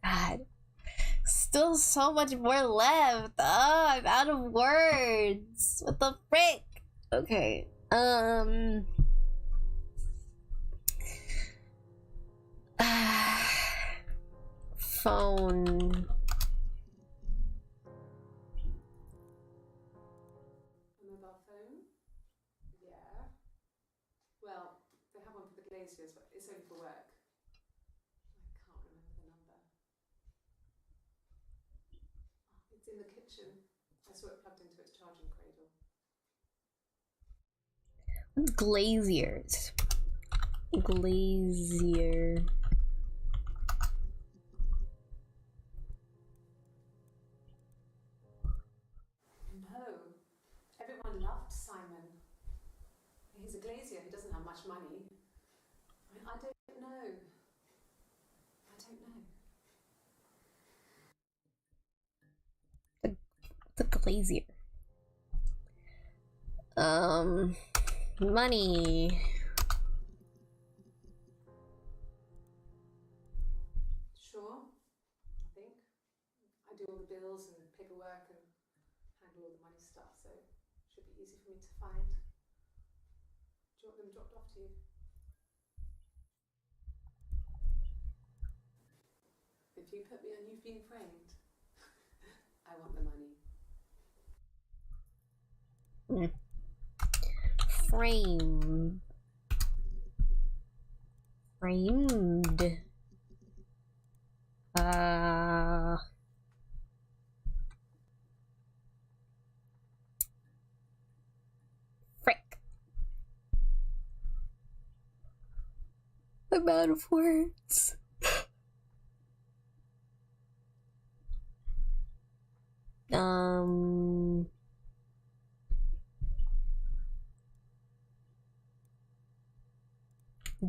God? Still so much more left. Oh, I'm out of words. What the frick? Okay. Phone. as well. It's only for work. I can't remember the number. Oh, it's in the kitchen. I saw it plugged into its charging cradle. Glaziers. Glazier. No. Everyone loved Simon. He's a glazier. He doesn't have much money. I don't know. I don't know. The glazier. Money. Sure, I think. I do all the bills and paperwork and handle all the money stuff, so it should be easy for me to find. Do you want them dropped off to you? If you put me on You've Been Framed, I want the money. Frame. Framed. Frick. I'm out of words.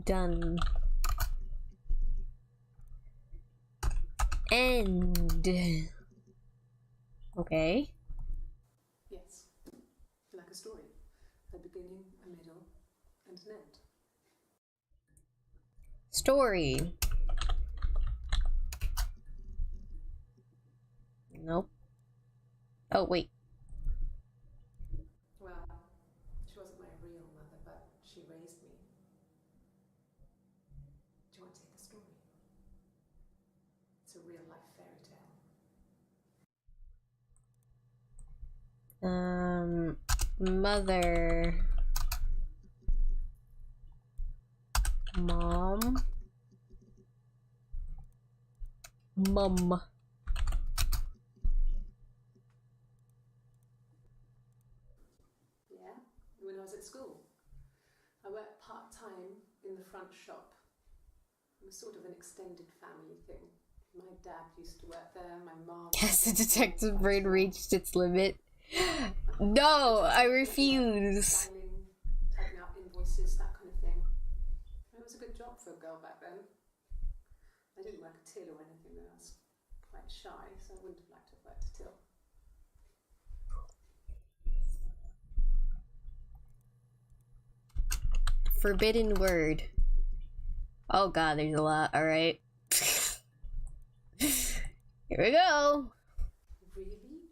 Done. End. Okay. Yes, like a story. A beginning, a middle, and an end. Story. Nope. Oh, wait. Well, she wasn't my real mother, but she raised me. Do you want to hear the story? It's a real life fairy tale. Mother. Mom. Mum. Yeah, when I was at school. I worked part-time in the front shop. It was sort of an extended family thing. My dad used to work there, my mom... Has the detective brain reached its limit? No, I refuse. Typing out invoices, that kind of thing. It was a good job for a girl back then. I didn't work a till or anything, though. I was quite shy, so I wouldn't have liked to have worked a till. Forbidden word. Oh god, there's a lot. Alright. Here we go. Really?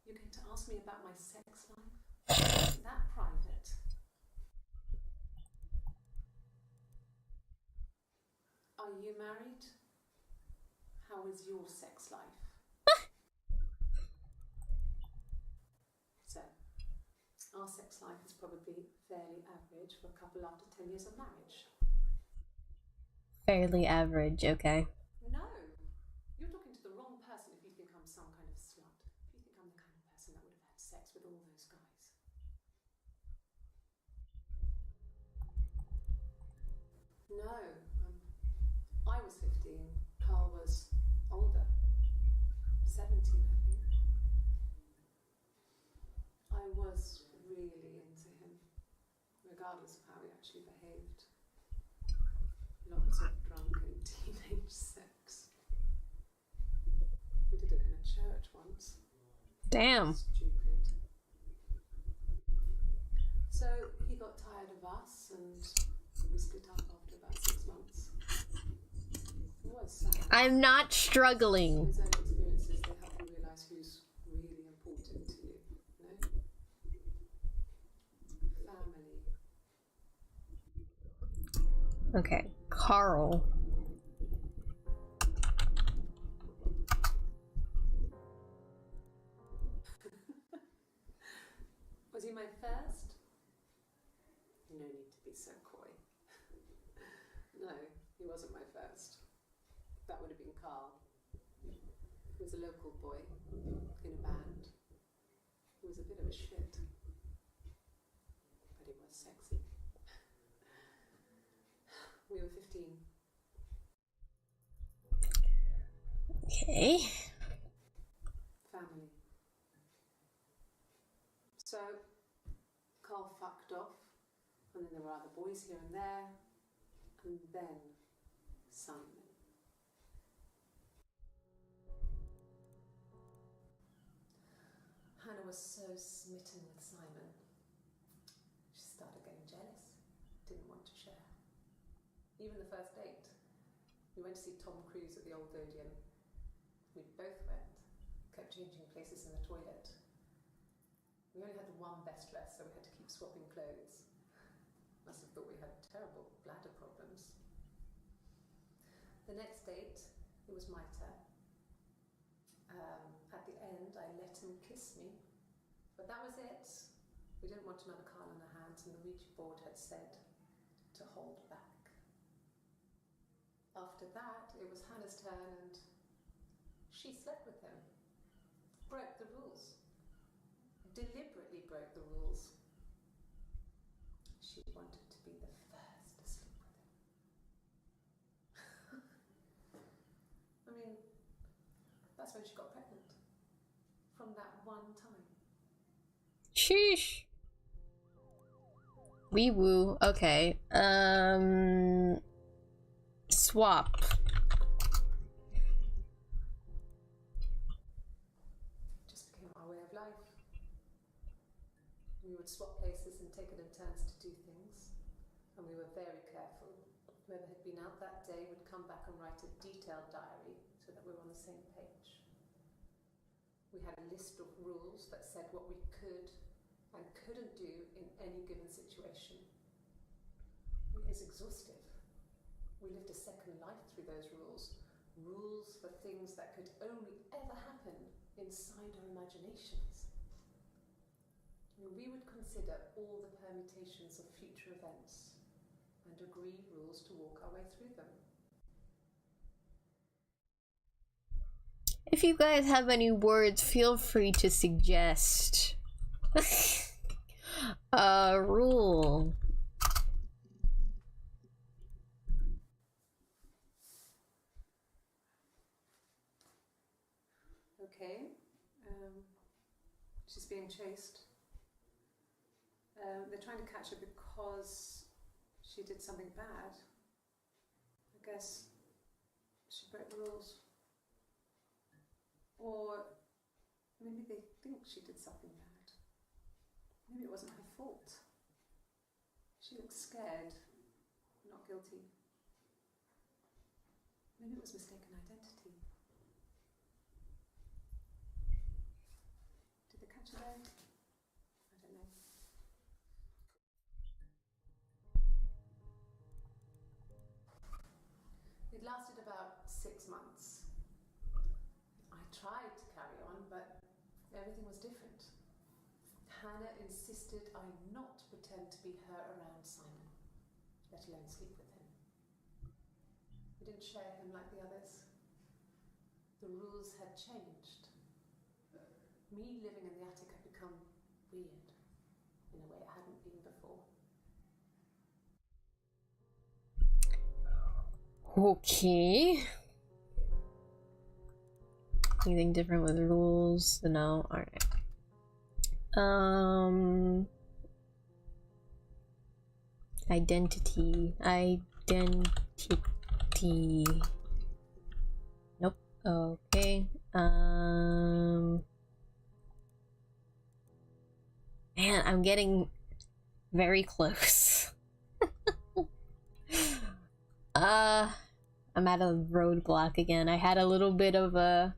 You're going to ask me about my sex life? Isn't that private? Are you married? How is your sex life? So, our sex life is probably fairly average for a couple after 10 years of marriage. Fairly average, okay. No, you're talking to the wrong person if you think I'm some kind of slut. If you think I'm the kind of person that would have had sex with all those guys. No, I was 15, Carl was older, 17 I think. I was really into him, regardless of how he actually behaved. Lots of drunken teenage sex. We did it in a church once. Damn. Stupid. So he got tired of us and we split up after about 6 months. It was sad. I'm not struggling. Those early experiences, they help you realise who's really important to you, no? Family. Okay, Carl. Was he my first? No need to be so coy. That would have been Carl. He was a local boy in a band. He was a bit of a shit, but he was sexy. We were 15. Okay. Family. So, Carl fucked off, and then there were other boys here and there, and then Simon. Hannah was so smitten with Simon, she started getting jealous, didn't want to share. Even the first date, we went to see Tom Cruise at the Old Odeon. We both went, kept changing places in the toilet. We only had one best dress, so we had to keep swapping clothes. Must have thought we had terrible bladder problems. The next date, it was my turn. At the end, I let him kiss me, but that was it. We didn't want another Carl in our hands, and the Ouija board had said to hold back. After that, it was Hannah's turn, and she slept with him. Broke the rules. Deliberately broke the rules. She wanted to be the first to sleep with him. I mean, that's when she got pregnant. From that one time. Sheesh. Wee woo. Okay. Swap. Just became our way of life. We would swap places and take it in turns to do things. And we were very careful. Whoever had been out that day would come back and write a detailed diary so that we were on the same page. We had a list of rules that said what we could and couldn't do in any given situation. It was exhaustive. We lived a second life through those rules. Rules for things that could only ever happen inside our imaginations. We would consider all the permutations of future events and agree rules to walk our way through them. If you guys have any words, feel free to suggest. Rule. Okay, she's being chased. They're trying to catch her because she did something bad. I guess she broke the rules. Or maybe they think she did something bad. Maybe it wasn't her fault. She looks scared, not guilty. Maybe it was mistaken identity. Did they catch her there? I don't know. It lasted about 6 months. I tried to carry on, but everything was different. Hannah insisted I not pretend to be her around Simon, let alone sleep with him. We didn't share him like the others. The rules had changed. Me living in the attic had become weird, in a way it hadn't been before. Okay. Anything different with rules? No. Alright. Identity. Nope. Okay. Man, I'm getting very close. I'm at a roadblock again. I had a little bit of a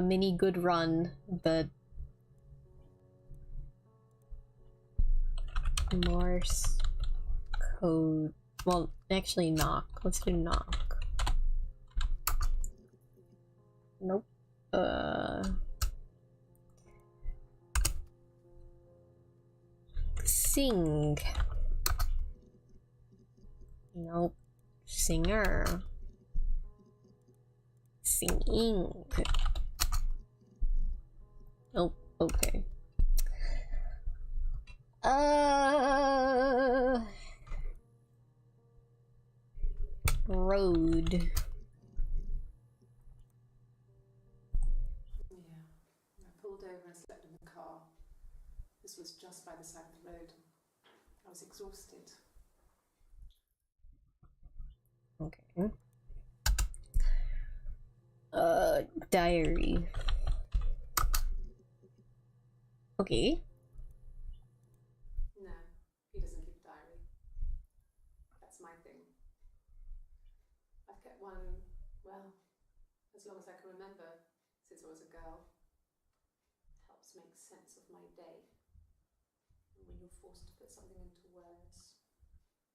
mini good run, but Morse code. Well, actually knock. Let's do knock. Nope. Sing. Nope. Singer. Singing. Oh, okay. Road. Yeah. I pulled over and slept in the car. This was just by the side of the road. I was exhausted. Okay. Diary. Okay. No, he doesn't keep a diary. That's my thing. I've kept one, well, as long as I can remember, since I was a girl. Helps make sense of my day. And when you're forced to put something into words,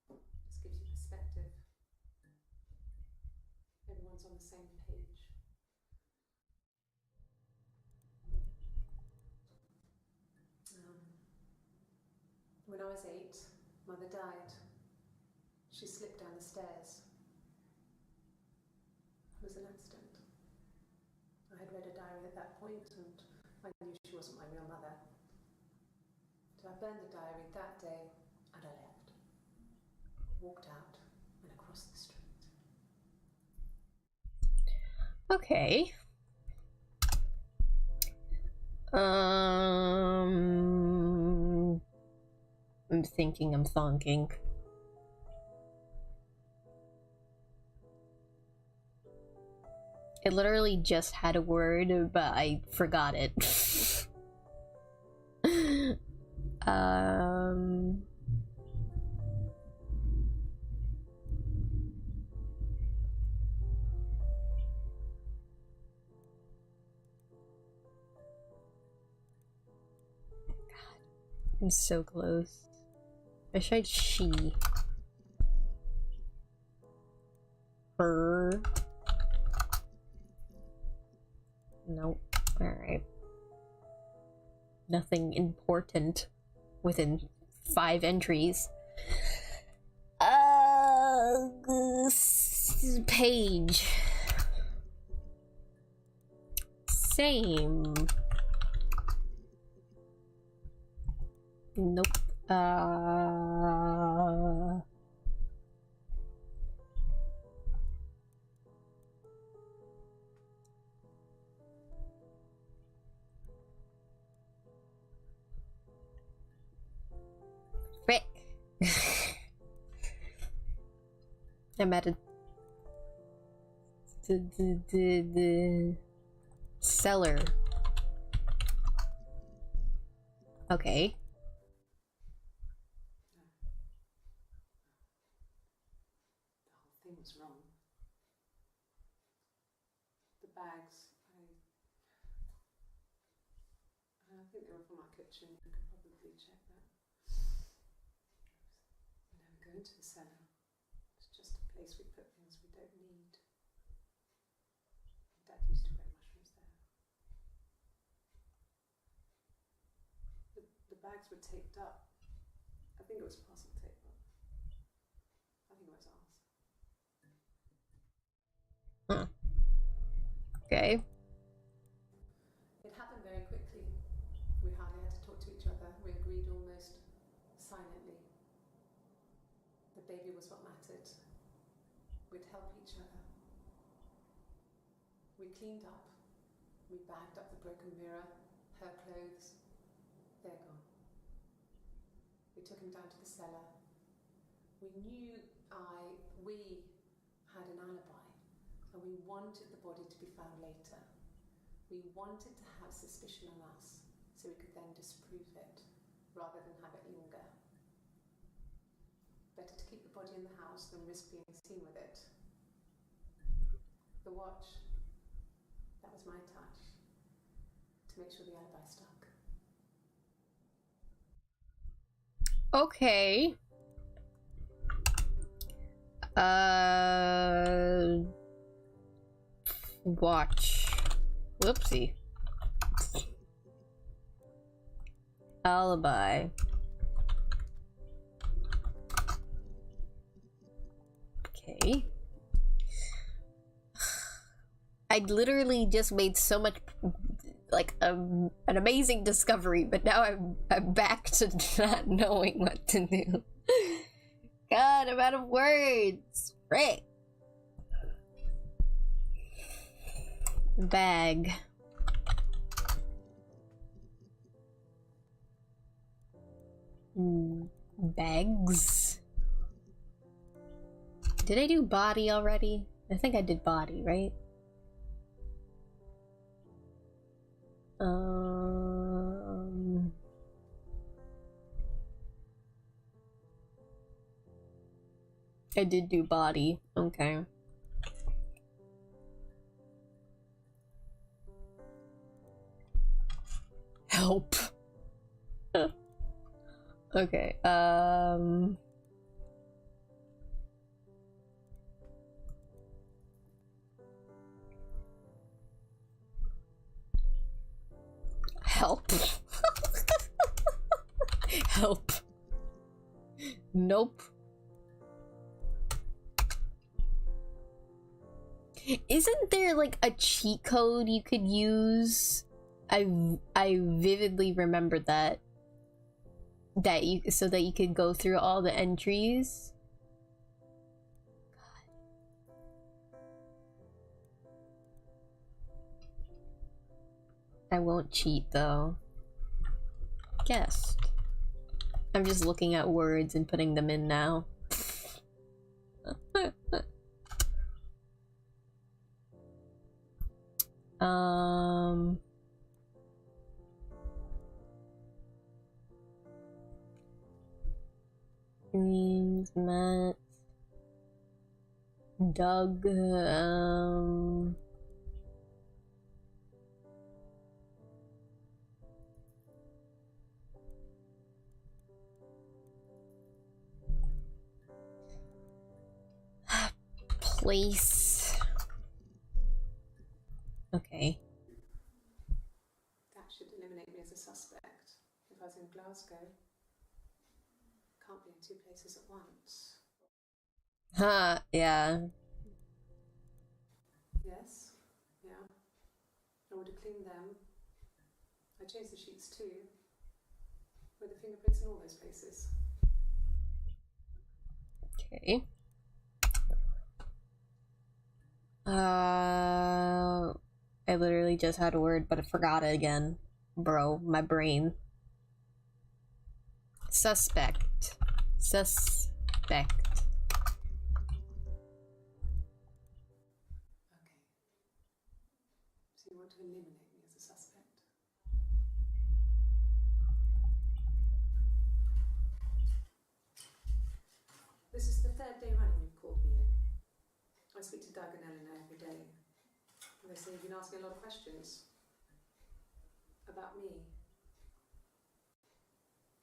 just gives you perspective. Everyone's on the same page. When I was 8, Mother died. She slipped down the stairs. It was an accident. I had read a diary at that point and I knew she wasn't my real mother. So I burned the diary that day and I left. Walked out and across the street. Okay. I'm thinking, I'm thonking. It literally just had a word, but I forgot it. I'm so close. I tried she. Her. Nope. Alright. Nothing important within 5 entries. Page. Same. Nope. Frick. I'm at a the cellar. Okay. The whole thing was wrong. The bags, I think they were from our kitchen. You could probably check that. We never go into the cellar. It's just a place we put things we don't need. Dad used to grow mushrooms there. The bags were taped up. I think it was parcel tape, but I think it was ours. Huh. Okay. It happened very quickly. We hardly had to talk to each other. We agreed almost silently. The baby was what mattered. We'd help each other. We cleaned up. We bagged up the broken mirror, her clothes. They're gone. We took him down to the cellar. We knew we had an alibi, and we wanted the body to be found later. We wanted to have suspicion on us, so we could then disprove it, rather than have it linger. Better to keep the body in the house than risk being seen with it. The watch, that was my touch, to make sure the alibi stuck. Okay. Watch. Whoopsie. Alibi. Okay. I literally just made so much, like, an amazing discovery, but now I'm back to not knowing what to do. God, I'm out of words. Frick. Bag. Bags. Did I do body already? I think I did body, right? I did do body. Okay. Help. Okay. Help. Help. Nope. Isn't there like a cheat code you could use? I vividly remember that so that you could go through all the entries. I won't cheat though. Guessed. I'm just looking at words and putting them in now. Names, Matt, Doug, place. Okay. That should eliminate me as a suspect. If I was in Glasgow, can't be in two places at once. Huh, yeah. Yes, yeah. I would have cleaned them. I changed the sheets too. With the fingerprints in all those places. Okay. I literally just had a word, but I forgot it again. Bro, my brain. Suspect. Suspect. Okay. So you want to eliminate me as a suspect? This is the third day running you've called me in. I speak to Doug and Eleanor every day. And they say you've been asking a lot of questions about me.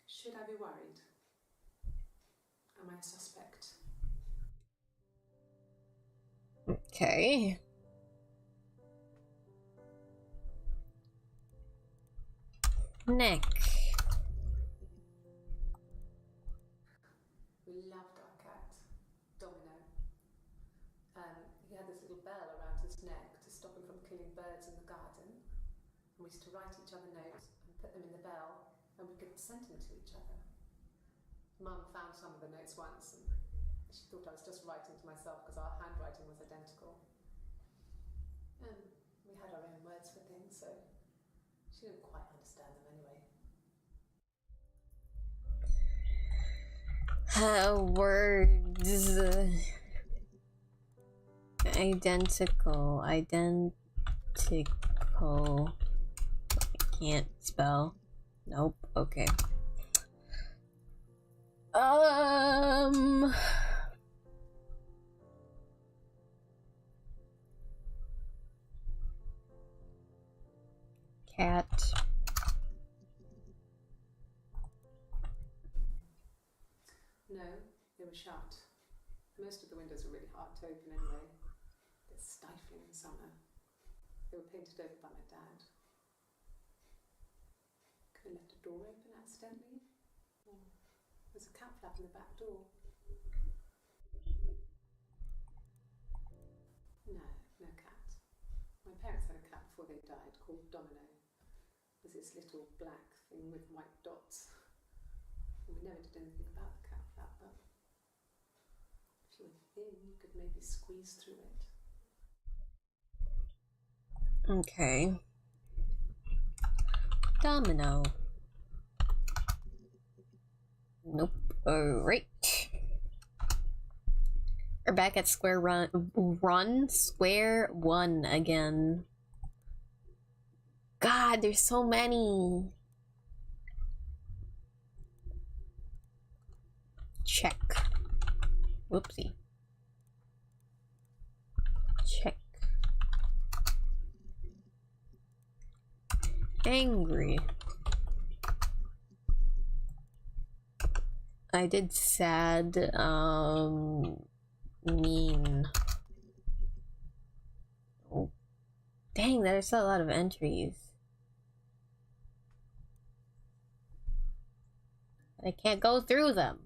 Should I be worried? Am I a suspect? Okay. Neck. We loved our cat, Domino. He had this little bell around his neck to stop him from killing birds in the garden. And we used to write each other notes and put them in the bell, and we could send them to each other. Mum found some of the notes once, and she thought I was just writing to myself because our handwriting was identical. And we had our own words for things, so she didn't quite understand them anyway. Words. Identical. Identical. I can't spell. Nope. Okay. Cat. No, they were shut. Most of the windows were really hard to open anyway. They're stifling in summer. They were painted over by my dad. Could have left a door open accidentally. Or there's a cat flap in the back door. before they died called Domino. It was this little black thing with white dots. And we never did anything about the cat flap, but if you were thin, you could maybe squeeze through it. Okay. Domino. Nope. Alright. We're back at square square one again. God, there's so many. Check. Whoopsie. Check. Angry. I did sad, mean. Oh. Dang, there's a lot of entries. I can't go through them.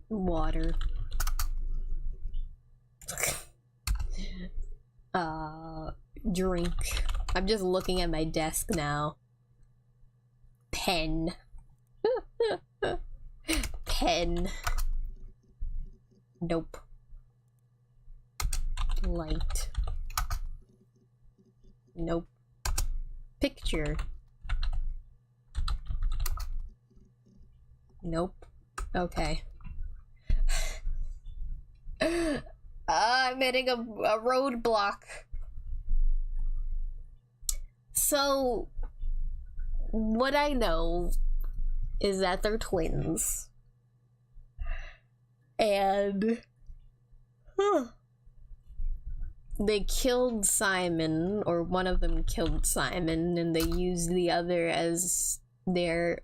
Water. Drink. I'm just looking at my desk now. Pen. Pen. Nope. Light. Nope. Picture. Nope. Okay. I'm hitting a roadblock. So, what I know is that they're twins. And they killed Simon, or one of them killed Simon, and they used the other as their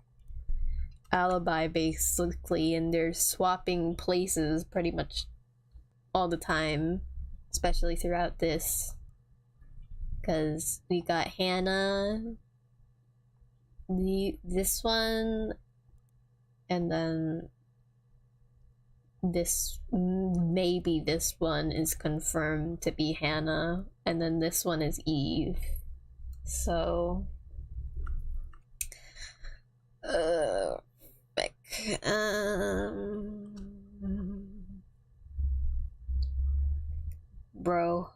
alibi, basically, and they're swapping places pretty much all the time, especially throughout this, because we got Hannah, this one, and then maybe this one is confirmed to be Hannah, and then this one is Eve. So bro,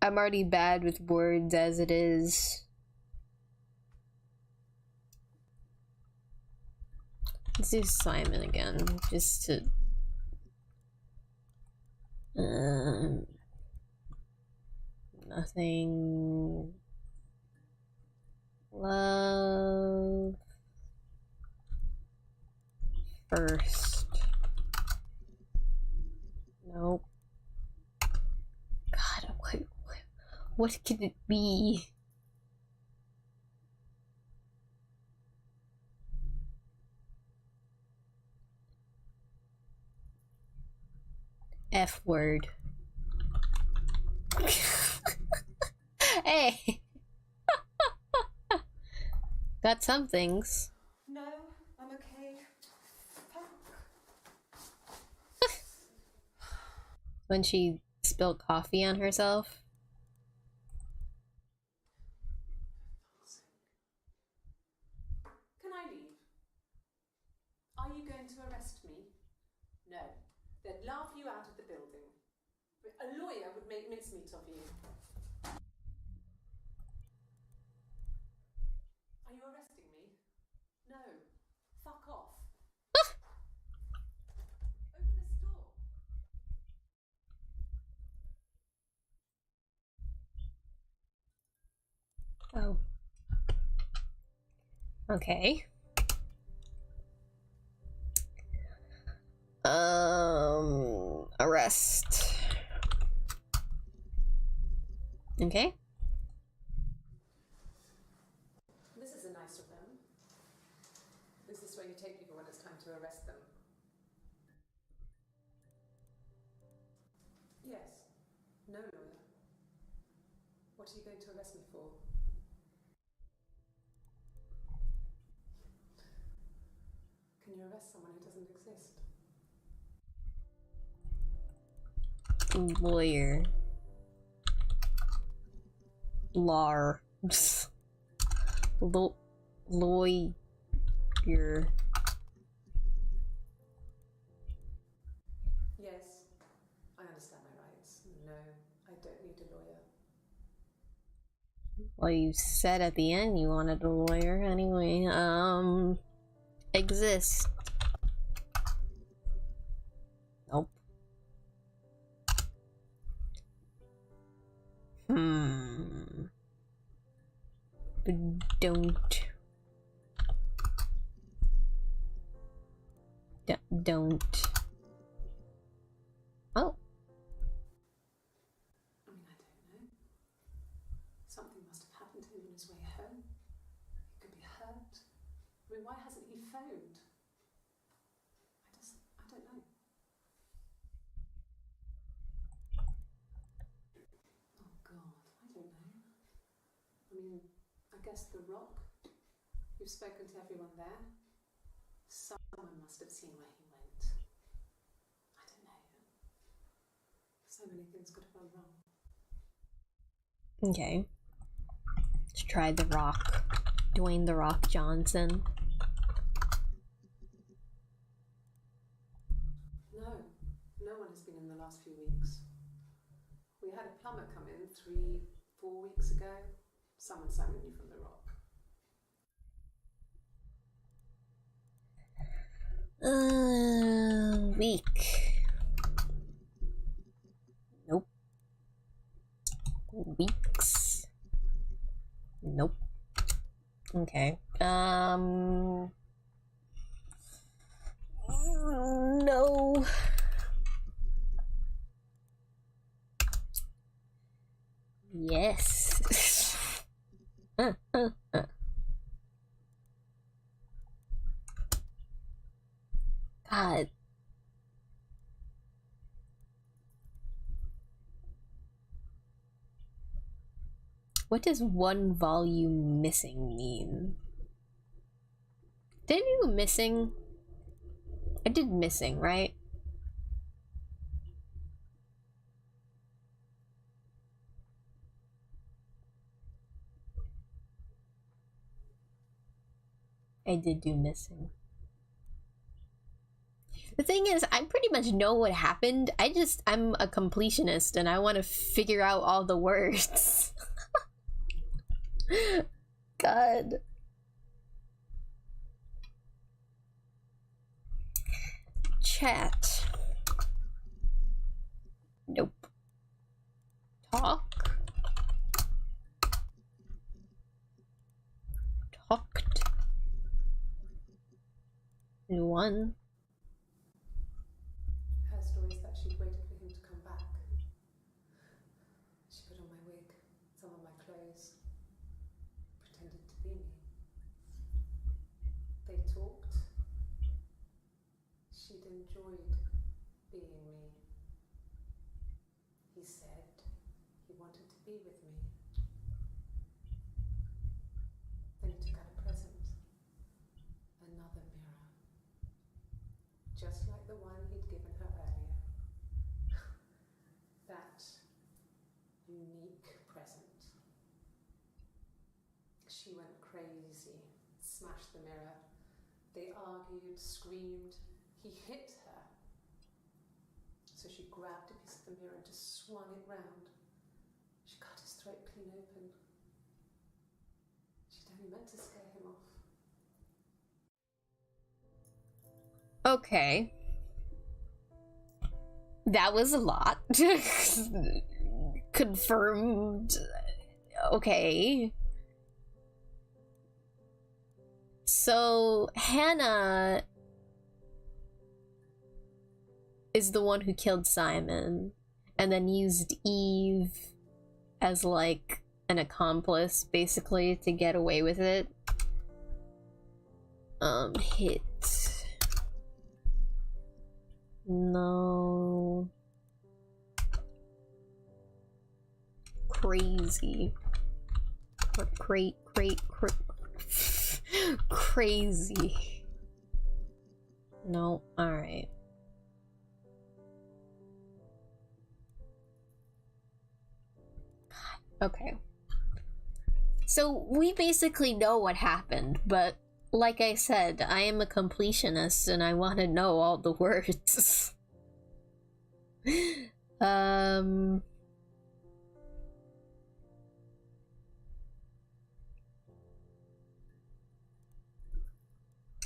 I'm already bad with words as it is. Let's do Simon again, just to nothing. Love first. Nope. God, what could it be? F word. Hey! Got some things. No, I'm okay. When she spilled coffee on herself. Can I leave? Are you going to arrest me? No. They'd laugh you out of the building. A lawyer would make mincemeat of you. Are you arresting me? No. Fuck off. Open this door. Oh. Okay. Arrest. Okay. This is a nice of them. Is this where you take people when it's time to arrest them? Yes. No lawyer. What are you going to arrest me for? arrest someone who doesn't exist. Lawyer. Lar. Lawyer. Yes, I understand my rights. No, I don't need a lawyer. Well, you said at the end you wanted a lawyer anyway. Exist. Nope. But don't. Don't. Oh. I mean, I don't know. Something must have happened to him on his way home. He could be hurt. I mean, why hasn't he phoned? I don't know. Oh God, I don't know. I mean, I guess The Rock. You've spoken to everyone there. Someone must have seen where he went. I don't know. So many things could have gone wrong. Okay. Let's try The Rock. Dwayne The Rock Johnson. No one has been in the last few weeks. We had a plumber come in 3-4 weeks ago. Someone sang with you from The Rock. Week. Nope. Weeks. Nope. Okay. No. Yes. God. What does one volume missing mean? Did I do missing? I did missing, right? I did do missing. The thing is, I pretty much know what happened. I'm a completionist and I want to figure out all the words. God. Chat. Nope. Talk. Talked. One. Her story is that she'd waited for him to come back. She put on my wig, some of my clothes, pretended to be me. They talked. She'd enjoyed being me. He said he wanted to be with me. Then he took out a present. Another mirror. Just like the one he'd given her earlier. That unique present. She went crazy, smashed the mirror. They argued, screamed. He hit her. So she grabbed a piece of the mirror and just swung it round. She cut his throat clean open. She'd only meant to scare him off. Okay. That was a lot. Confirmed. Okay. So, Hannah is the one who killed Simon and then used Eve as like an accomplice basically to get away with it. Hit. No. Crazy. Crazy. No, alright. Okay. So we basically know what happened, but like I said, I am a completionist and I want to know all the words.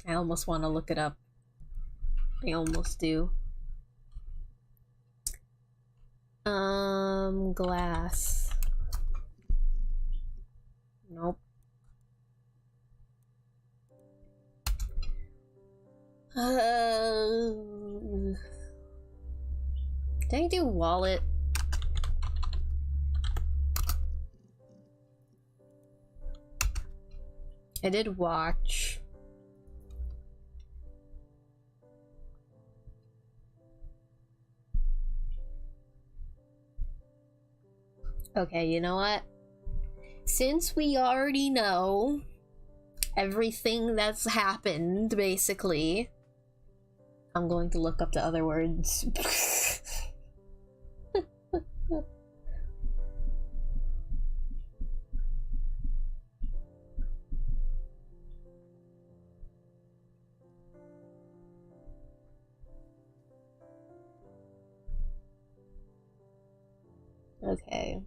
I almost want to look it up. I almost do. Glass. Nope. Did I do wallet? I did watch. Okay, you know what? Since we already know everything that's happened, basically, I'm going to look up the other words. Okay.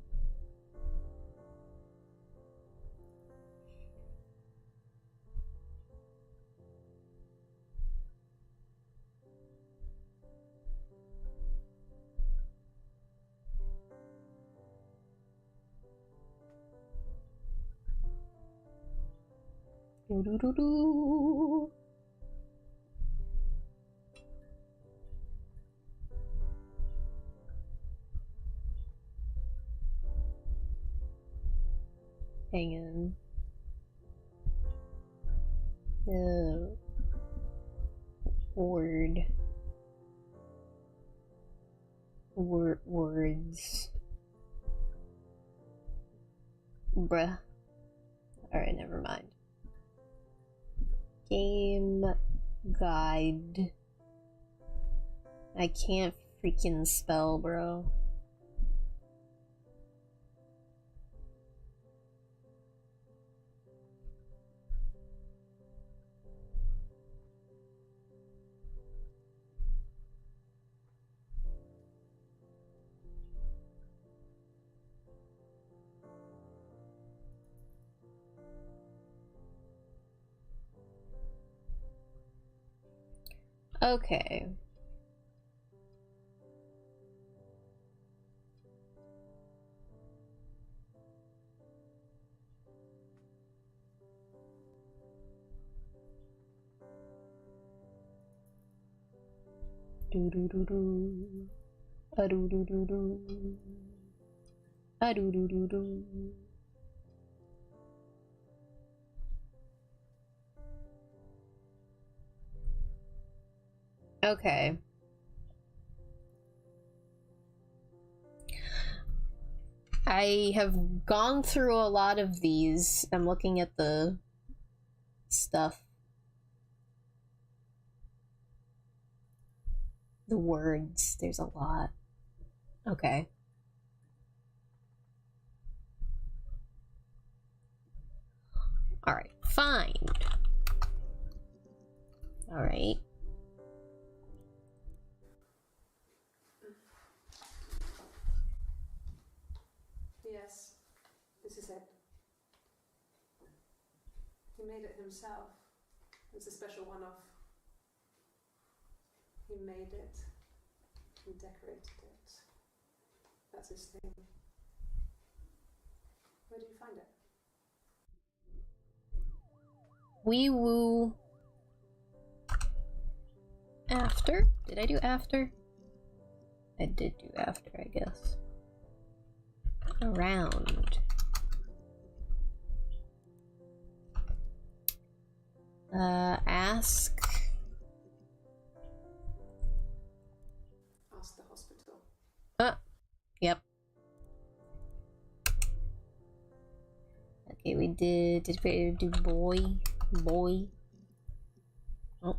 Doo-doo-doo-doo. Hang on. Words. Bruh. Alright, never mind. Game guide. I can't freaking spell, bro. Okay. Do do do do. A do do do do. A do do do do. Okay. I have gone through a lot of these. I'm looking at the stuff. The words. There's a lot. Okay. Alright. Find. Alright. Yes, this is it. He made it himself. It's a special one-off. He made it. He decorated it. That's his thing. Where did you find it? Wee woo. After? Did I do after? I did do after, I guess. Around. Ask. Ask the hospital. Yep. Okay, we did we do boy? Boy. Oh.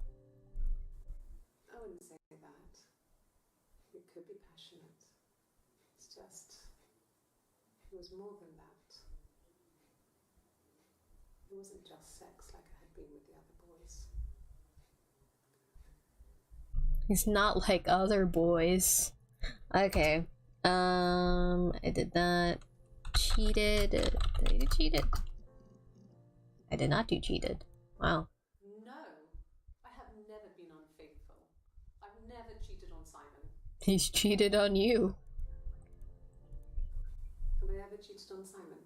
It was more than that. It wasn't just sex like I had been with the other boys. He's not like other boys. Okay. I did not cheated. Did I do cheated? I did not do cheated. Wow. No, I have never been unfaithful. I've never cheated on Simon. He's cheated on you. Have I ever cheated on Simon?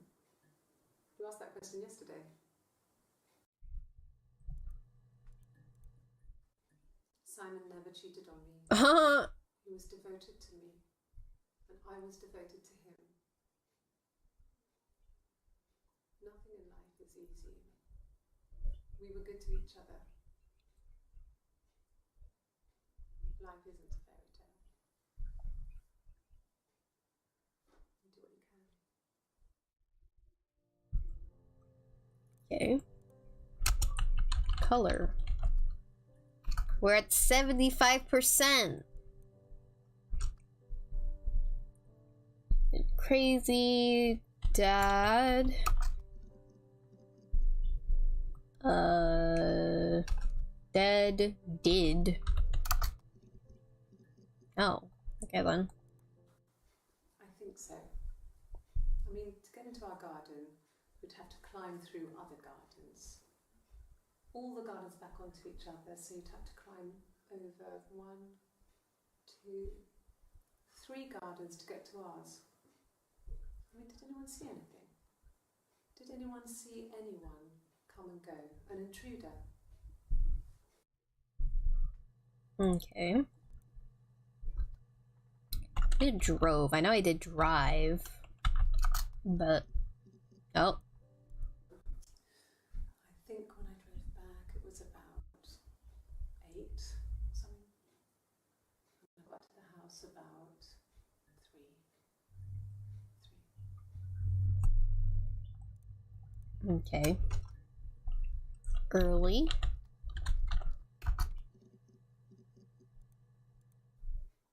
You asked that question yesterday. Simon never cheated on me. He was devoted to me, and I was devoted to him. Nothing in life is easy. We were good to each other. Life isn't a fairy tale. You do what you can. Okay. Color. We're at 75%. Crazy dad. Dead did. Oh, okay then. I think so. I mean, to get into our garden, we'd have to climb through other gardens. All the gardens back onto each other, so you'd have to climb over 1, 2, 3 gardens to get to ours. I mean, did anyone see anything? Did anyone see anyone come and go? An intruder? Okay. I did drove. I know I did drive. But... oh. I think when I drove back it was about 8 or something. And I got to the house about 3. Okay. Early.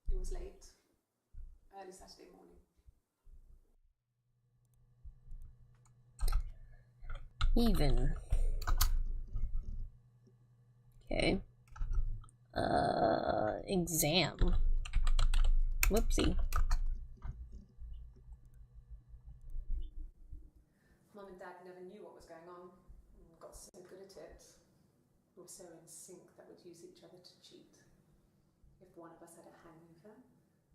It was late. Early Saturday morning. Even. Okay. Exam. Whoopsie. Mum and Dad never knew what was going on and got so good at it. We were so in sync that we'd use each other to cheat. If one of us had a hangover,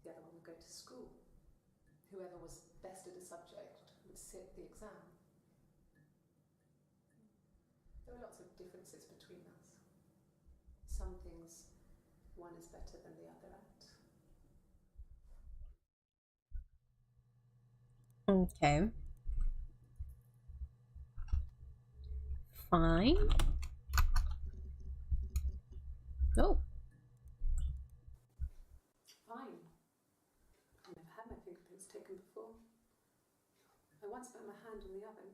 the other one would go to school. Whoever was best at a subject would sit the exam. There were lots of differences between us. Some things one is better than the other at. Okay. Fine. Oh. Fine. I've never had my fingerprints taken before. I once put my hand on the oven.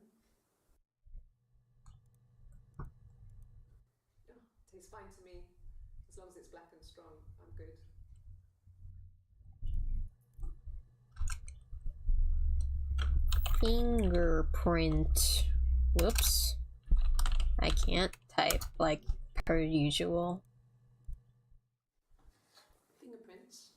Oh, tastes fine to me. As long as it's black and strong, I'm good. Fingerprint. Whoops. I can't type like per usual. Fingerprints.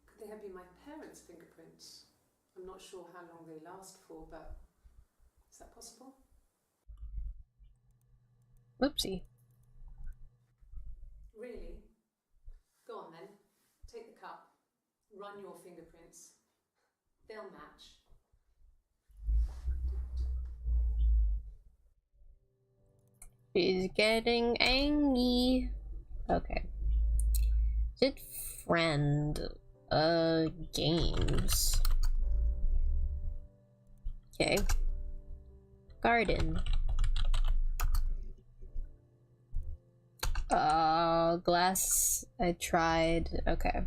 Could they have been my parents' fingerprints? I'm not sure how long they last for, but is that possible? Whoopsie. Really? Go on then. Take the cup. Run your fingerprints. They'll match. She's getting angry. Okay. Is it friend? Games. Okay. Garden. Glass. I tried. Okay.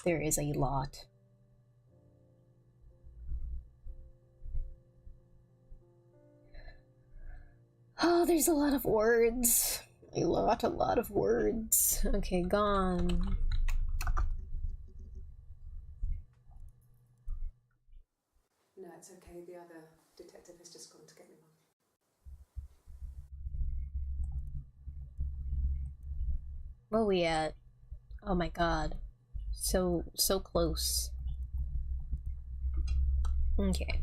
There is a lot. Oh, there's a lot of words. A lot of words. Okay, gone. No, it's okay. The other detective has just gone to get me one. Where are we at? Oh my god. So close. Okay.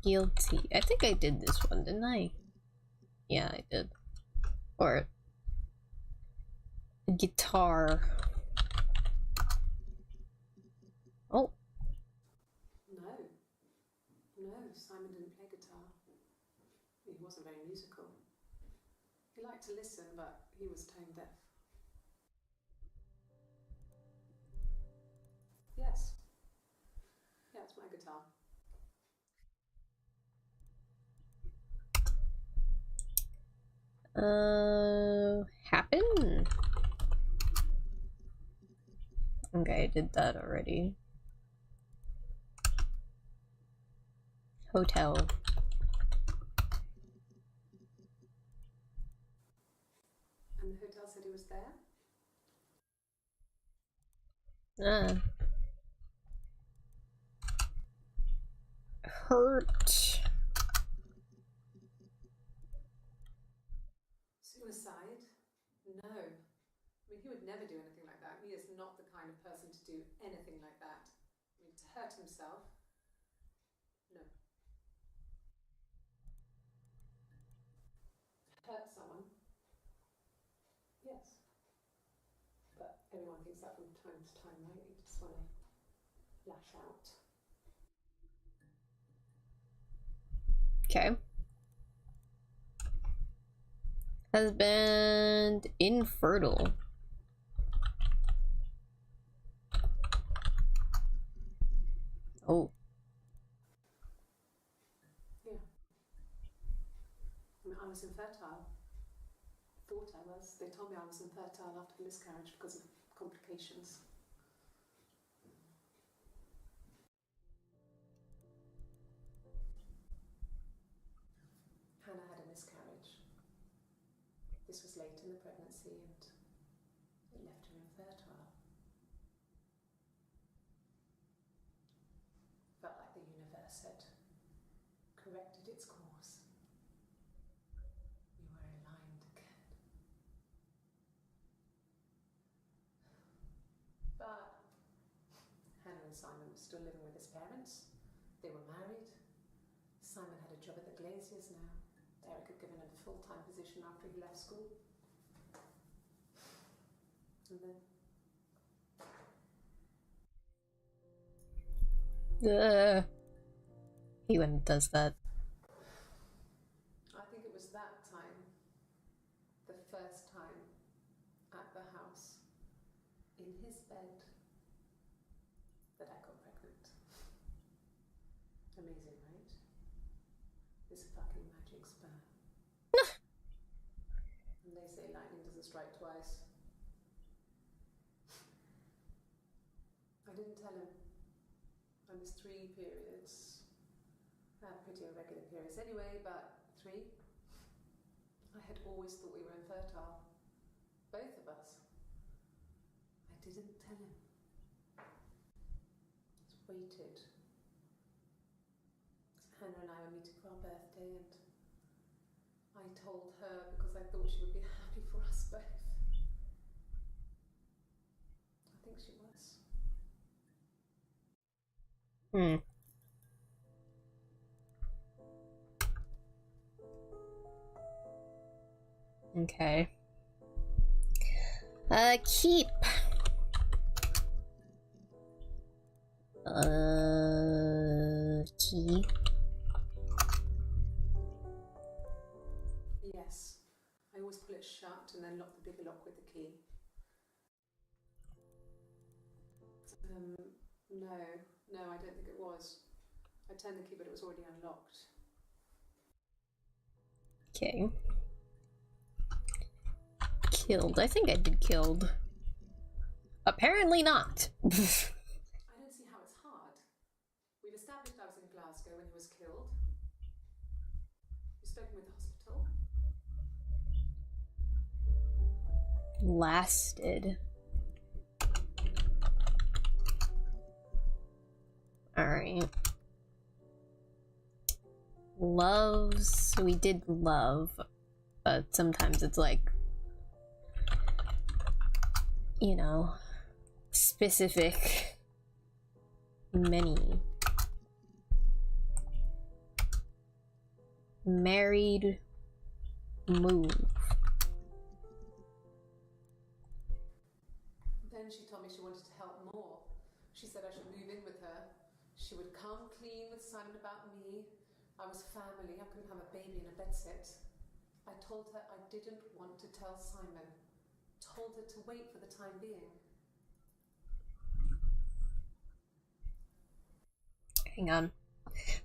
Guilty. I think I did this one, didn't I? Yeah, I did. Or guitar. Oh. No, Simon didn't play guitar. He wasn't very musical. He liked to listen, but he was tone deaf. Yes. Yeah, it's my guitar. Happen? Okay, I did that already. Hotel. And the hotel said he was there? Hurt. Suicide? No. I mean, he would never do anything like that. He is not the kind of person to do anything like that. I mean, to hurt himself? No. Hurt someone? Yes. But everyone thinks that from time to time, right? You just want to lash out. Okay. Husband infertile. Oh. Yeah. I mean, I was infertile. Thought I was. They told me I was infertile after the miscarriage because of complications. Hannah had a miscarriage. This was late in the pregnancy and it left her infertile. Felt like the universe had corrected its course. We were aligned again. But Hannah and Simon were still living with his parents. They were married. Simon had a job at the Glaziers now. Derek had given him a full-time position after he left school. And then He went and does that. I think it was that time, the first time at the house, in his bed, that I got pregnant. Amazing, right? This fucking magic sperm. And they say lightning doesn't strike twice. I didn't tell him. I missed 3 periods. I had pretty irregular periods anyway, but 3. I had always thought we were infertile. Both of us. I didn't tell him. Just waited. Hannah and I were meeting for our birthday and I told her because I thought she would be happy for us both. I think she was. Okay. Keep. Key. Yes. I always pull it shut and then lock the bigger lock with the key. No, I don't think it was. I turned the key, but it was already unlocked. Okay. Killed. I think I did killed. Apparently not. I don't see how it's hard. We've established I was in Glasgow when he was killed. You've spoken with the hospital. lasted. Alright. Loves, we did love, but sometimes it's like, you know, specific. Many. Married. Move. Then she told me she wanted to help more. She said I should move in with her. She would come clean with Simon about me. I was family. I couldn't have a baby in a bedsit. I told her I didn't want to tell Simon. Told her to wait for the time being. Hang on.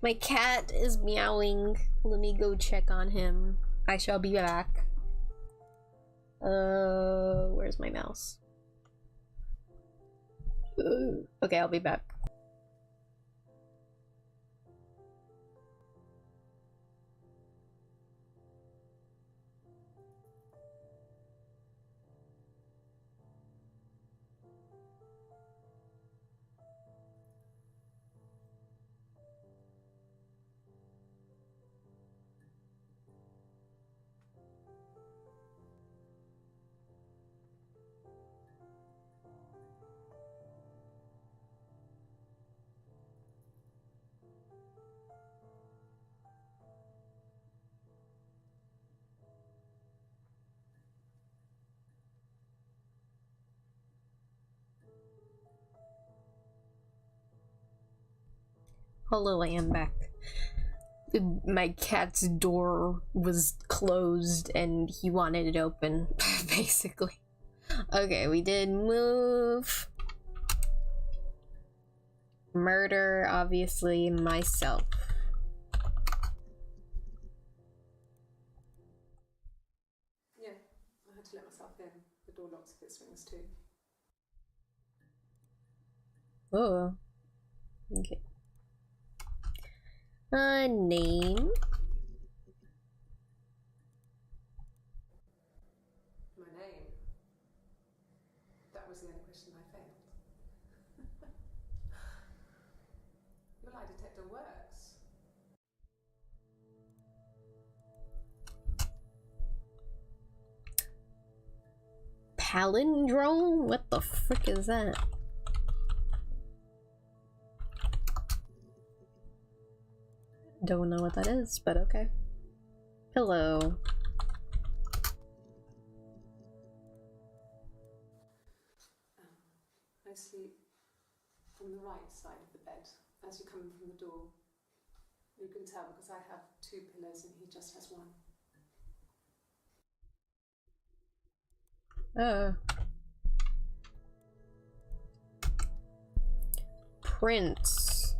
My cat is meowing. Let me go check on him. I shall be back. Where's my mouse? Okay, I'll be back. Hello, I am back. My cat's door was closed and he wanted it open, basically. Okay, we did move. Murder, obviously, myself. Yeah, I had to let myself in. The door locks if it swings too. Oh. Okay. Name. My name. That was the only question I failed. Your lie detector works. Palindrome? What the frick is that? Don't know what that is, but okay. Pillow. I sleep on the right side of the bed as you come in from the door. You can tell because I have two pillows and he just has one. Prince.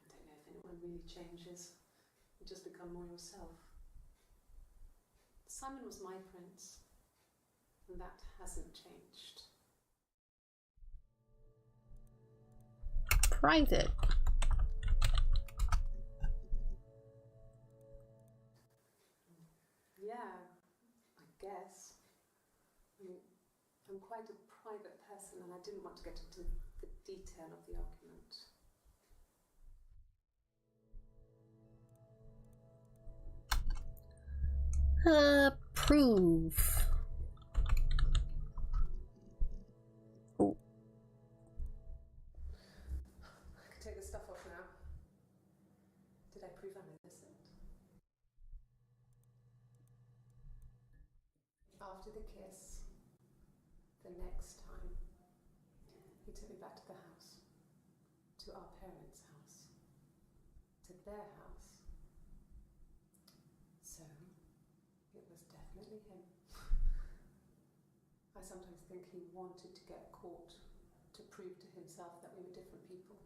I don't know if anyone really changes. You just become more yourself. Simon was my prince, and that hasn't changed. Private. Yeah, I guess. I mean, I'm quite a private person and I didn't want to get into the detail of the argument. Prove. Oh. I can take the stuff off now. Did I prove I'm innocent? After the kiss, the next time, he took me back to the house, to our parents' house, to their house. So, it was definitely him. I sometimes think he wanted to get caught to prove to himself that we were different people.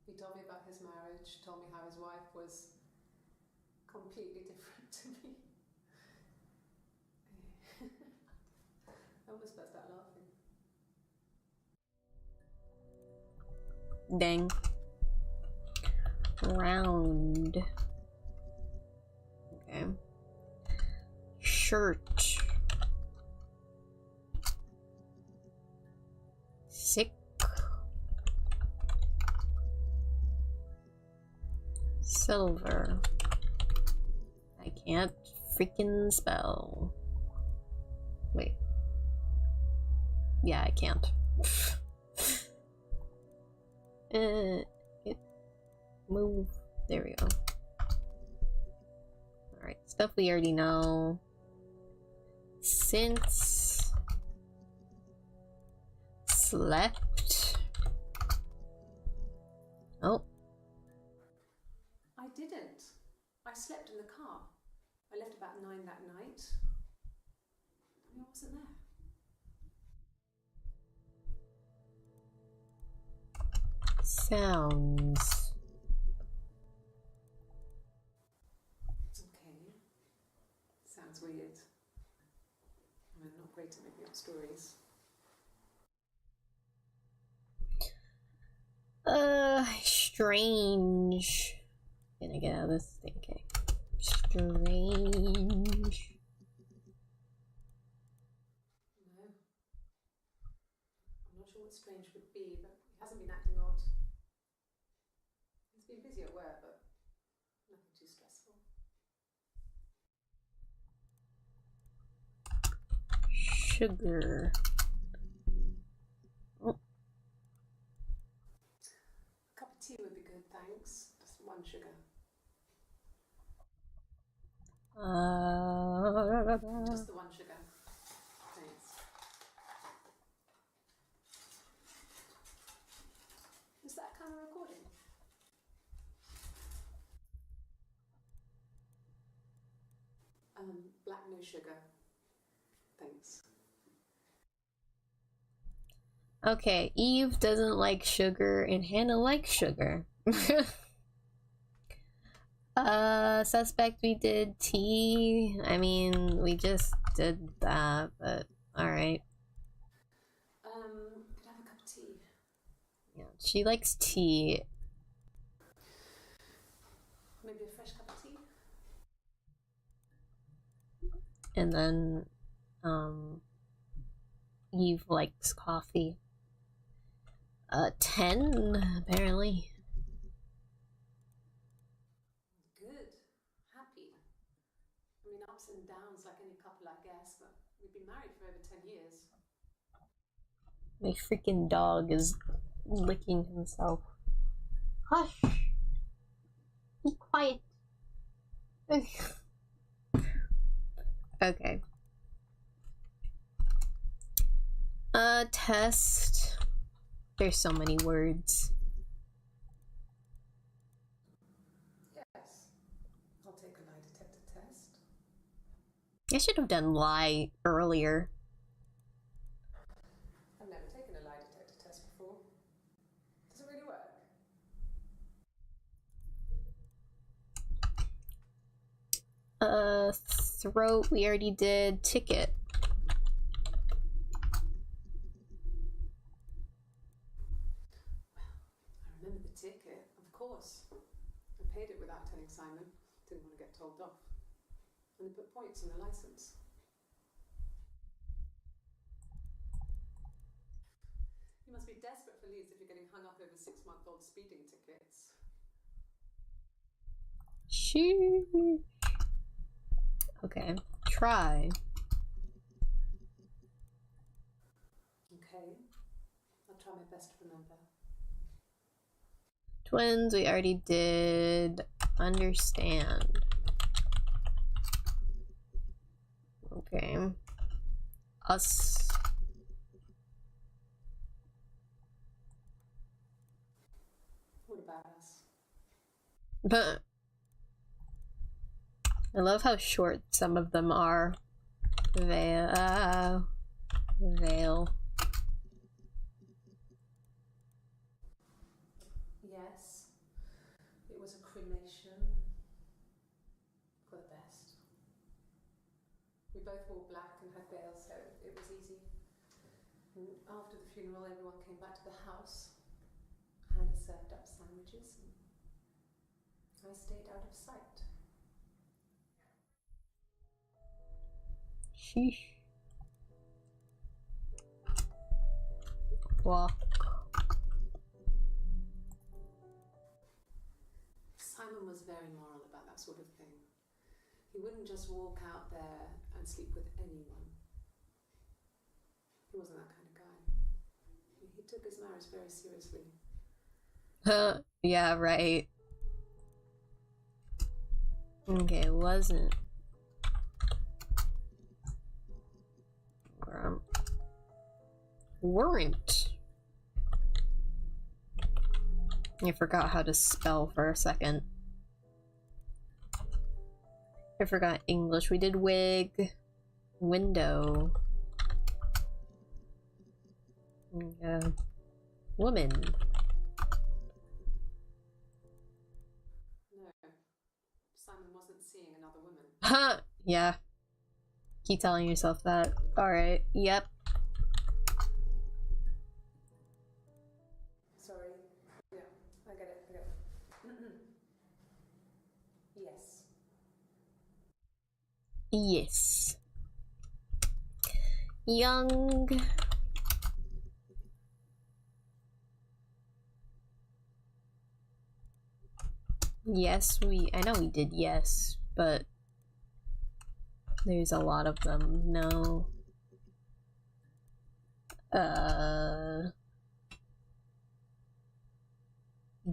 He told me about his marriage, told me how his wife was completely different to me. I almost burst out laughing. Dang. Round. Okay. shirt. Sick. Silver. I can't freaking spell. Wait. Yeah, I can't. Move. There we go. Alright, stuff we already know. Since slept. Oh. I didn't. I slept in the car. I left about 9 that night. I wasn't there. Sounds. Okay. Sounds weird. I'm not great at making up stories. Strange. Gonna get out of this thinking. Strange. No. I'm not sure what strange would be, but he hasn't been acting odd. He's been busy at work, but nothing too stressful. Sugar. Oh. A cup of tea would be good, thanks. Just 1 sugar. Just the 1 sugar. Thanks. Is that camera recording? Black no sugar. Thanks. Okay, Eve doesn't like sugar and Hannah likes sugar. Suspect we did tea. I mean, we just did that, but alright. Could I have a cup of tea? Yeah, she likes tea. Maybe a fresh cup of tea? And then, Eve likes coffee. 10, apparently. Good. Happy. I mean, ups and downs like any couple, I guess, but we've been married for over 10 years. My freaking dog is licking himself. Hush! Be quiet. Okay. Test. There's so many words. Yes. I'll take a lie detector test. I should have done lie earlier. I've never taken a lie detector test before. Does it really work? Throat, we already did. Ticket. I remember the ticket, of course. I paid it without telling Simon. Didn't want to get told off. And they put points on the license. You must be desperate for leads if you're getting hung up over 6-month-old speeding tickets. Sheesh. Okay. Try. Okay. I'll try my best to remember. Twins, we already did. Understand. Okay. Us. What about us? But I love how short some of them are. Veil. Veil. Yes. It was a cremation. For the best. We both wore black and had veils, so it was easy. And after the funeral, everyone came back to the house. Hannah served up sandwiches, and I stayed out of sight. Sheesh. Walk. Simon was very moral about that sort of thing. He wouldn't just walk out there and sleep with anyone. He wasn't that kind of guy. He took his marriage very seriously. Yeah, right. Okay, wasn't. Weren't. I forgot how to spell for a second. I forgot English. We did wig, window, woman. No, Simon wasn't seeing another woman. Huh, yeah. Keep telling yourself that. Alright, yep. Sorry. Yeah, I get it. Yes. Yes. Young. Yes, I know we did yes, but there's a lot of them. No.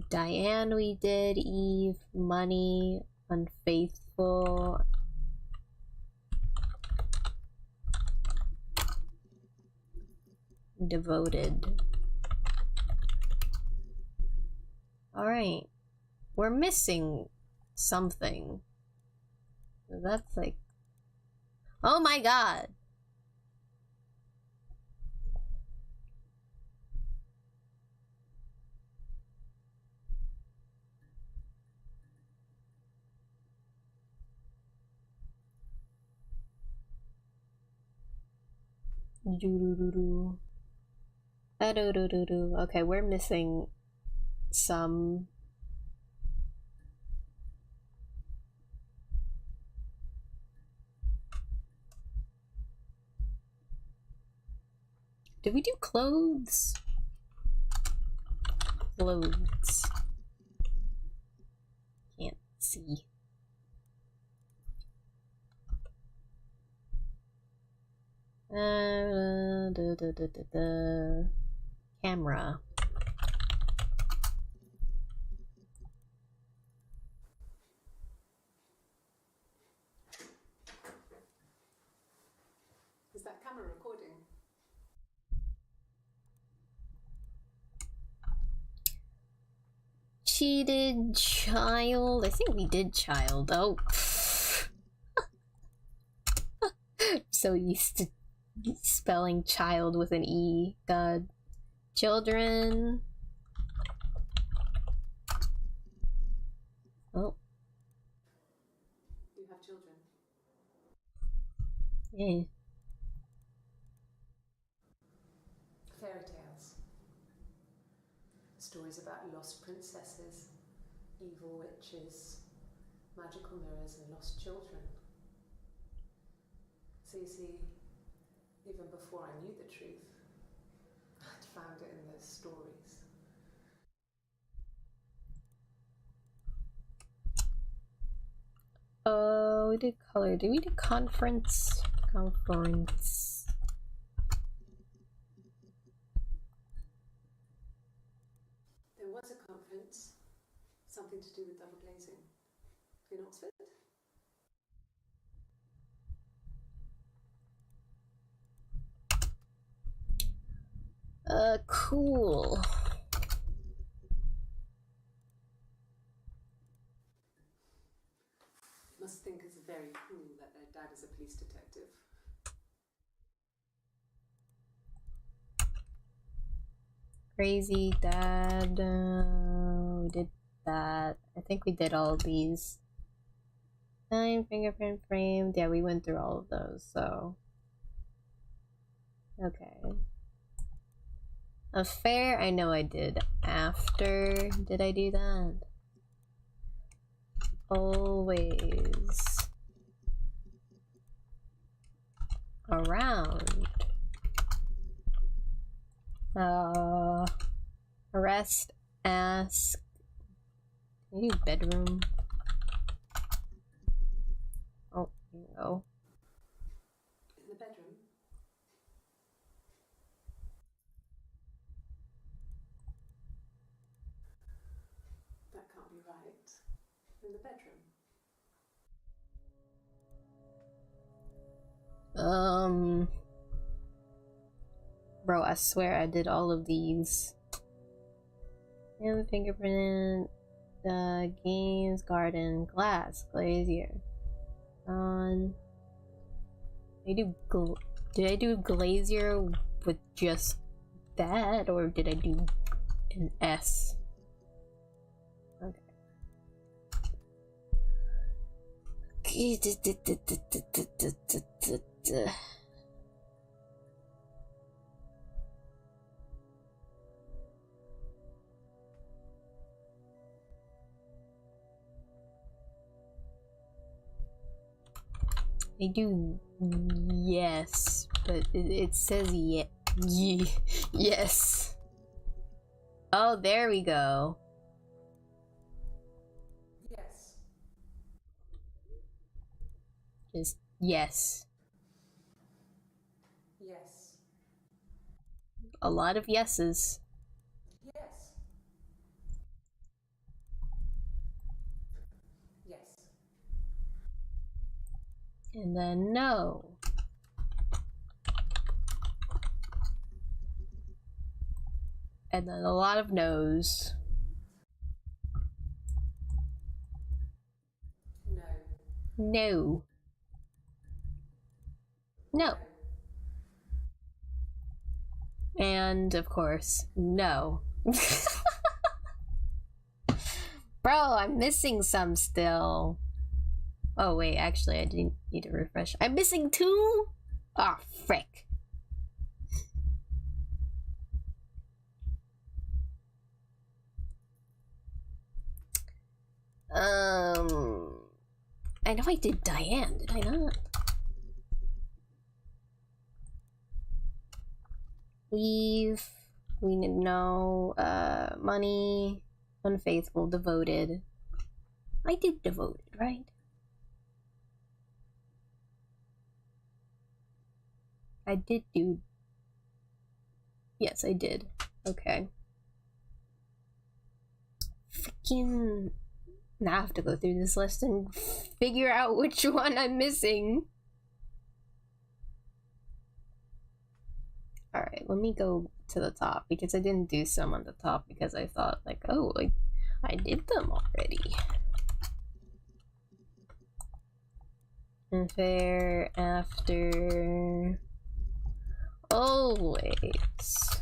Diane we did, Eve, money, unfaithful. Devoted. Alright. We're missing something. That's like... Oh my god! Okay, we're missing some. Did we do clothes? Clothes. Can't see. Camera. Is that camera recording? Cheated child. I think we did child. Oh. So used to spelling child with an E. God. Children. Oh. You have children? Yeah. Fairy tales. Stories about lost princesses, evil witches, magical mirrors, and lost children. So you see, even before I knew the truth, I'd found it in those stories. Oh, we did color. Did we do conference? Conference. There was a conference, something to do with double glazing, in Oxford. Cool. Must think it's very cool that their dad is a police detective. Crazy dad. We did that. I think we did all of these. 9 fingerprint framed. Yeah, we went through all of those, so. Okay. Affair, I know I did. After, did I do that? Always. around. Arrest, ask. Can you do bedroom? Oh, here you go. In the bedroom. That can't be right. In the bedroom. Bro, I swear I did all of these. And fingerprint, games, garden, glass, glazier. Did I do glazier with just that, or did I do an S? Okay. I do yes, but it says yes. Oh, there we go. Yes. Just yes. Yes. A lot of yeses. Yes. Yes. And then no. And then a lot of no's. No. No. No. And of course, no. Bro, I'm missing some still. Oh wait, actually I didn't need to refresh. I'm missing 2? Ah, oh, frick. I know I did Diane, did I not? Leave. We need to know. Money. Unfaithful. Devoted. I did devoted, right? I did do. Yes, I did. Okay. Freaking. Now I have to go through this list and figure out which one I'm missing. Alright, let me go to the top because I didn't do some on the top because I thought like, oh, like I did them already. Unfair, after, always,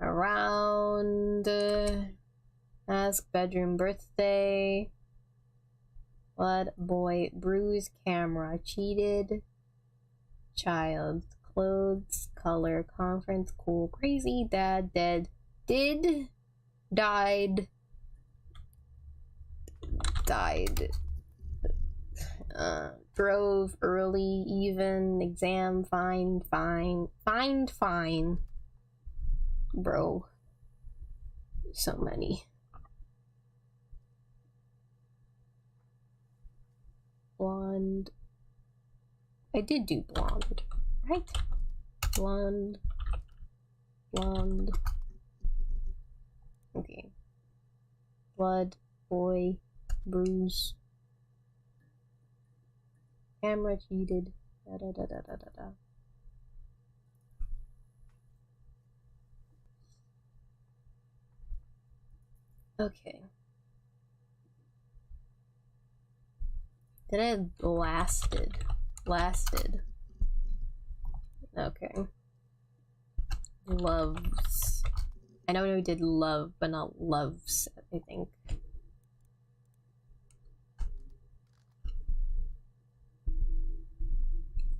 around, ask, bedroom, birthday, blood, boy, bruise, camera, cheated, child, clothes, color, conference, cool, crazy, dad, dead, did, died, drove, early, even, exam, fine, bro, so many. Blonde, I did do blonde, right? Blonde, okay, blood, boy, bruise, camera, cheated, da. Okay. Did I lasted? Okay. Loves. I know we did love, but not loves, I think.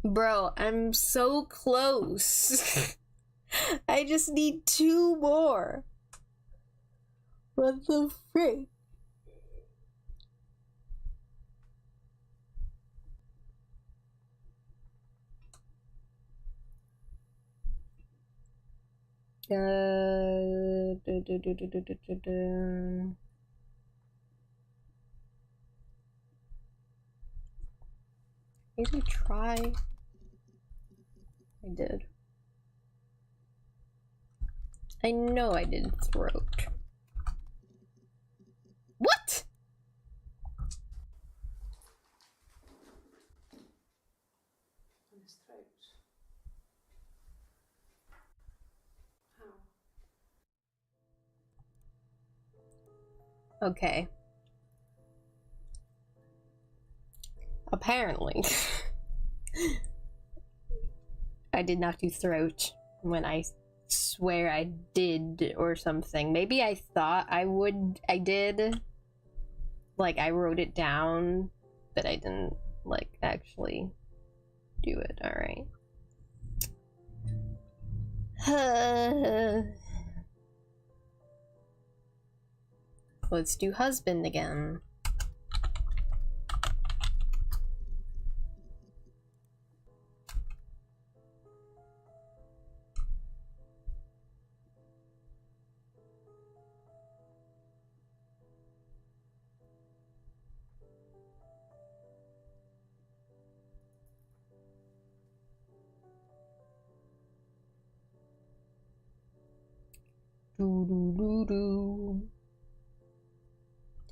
Bro, I'm so close. I just need 2 more. What the frick? Maybe try. I did. I know I did throat. What? On his throat. How? Okay. Apparently. I did not do throat when I swear I did or something. Maybe I thought I did. Like, I wrote it down, but I didn't, like, actually do it. Alright. Let's do husband again.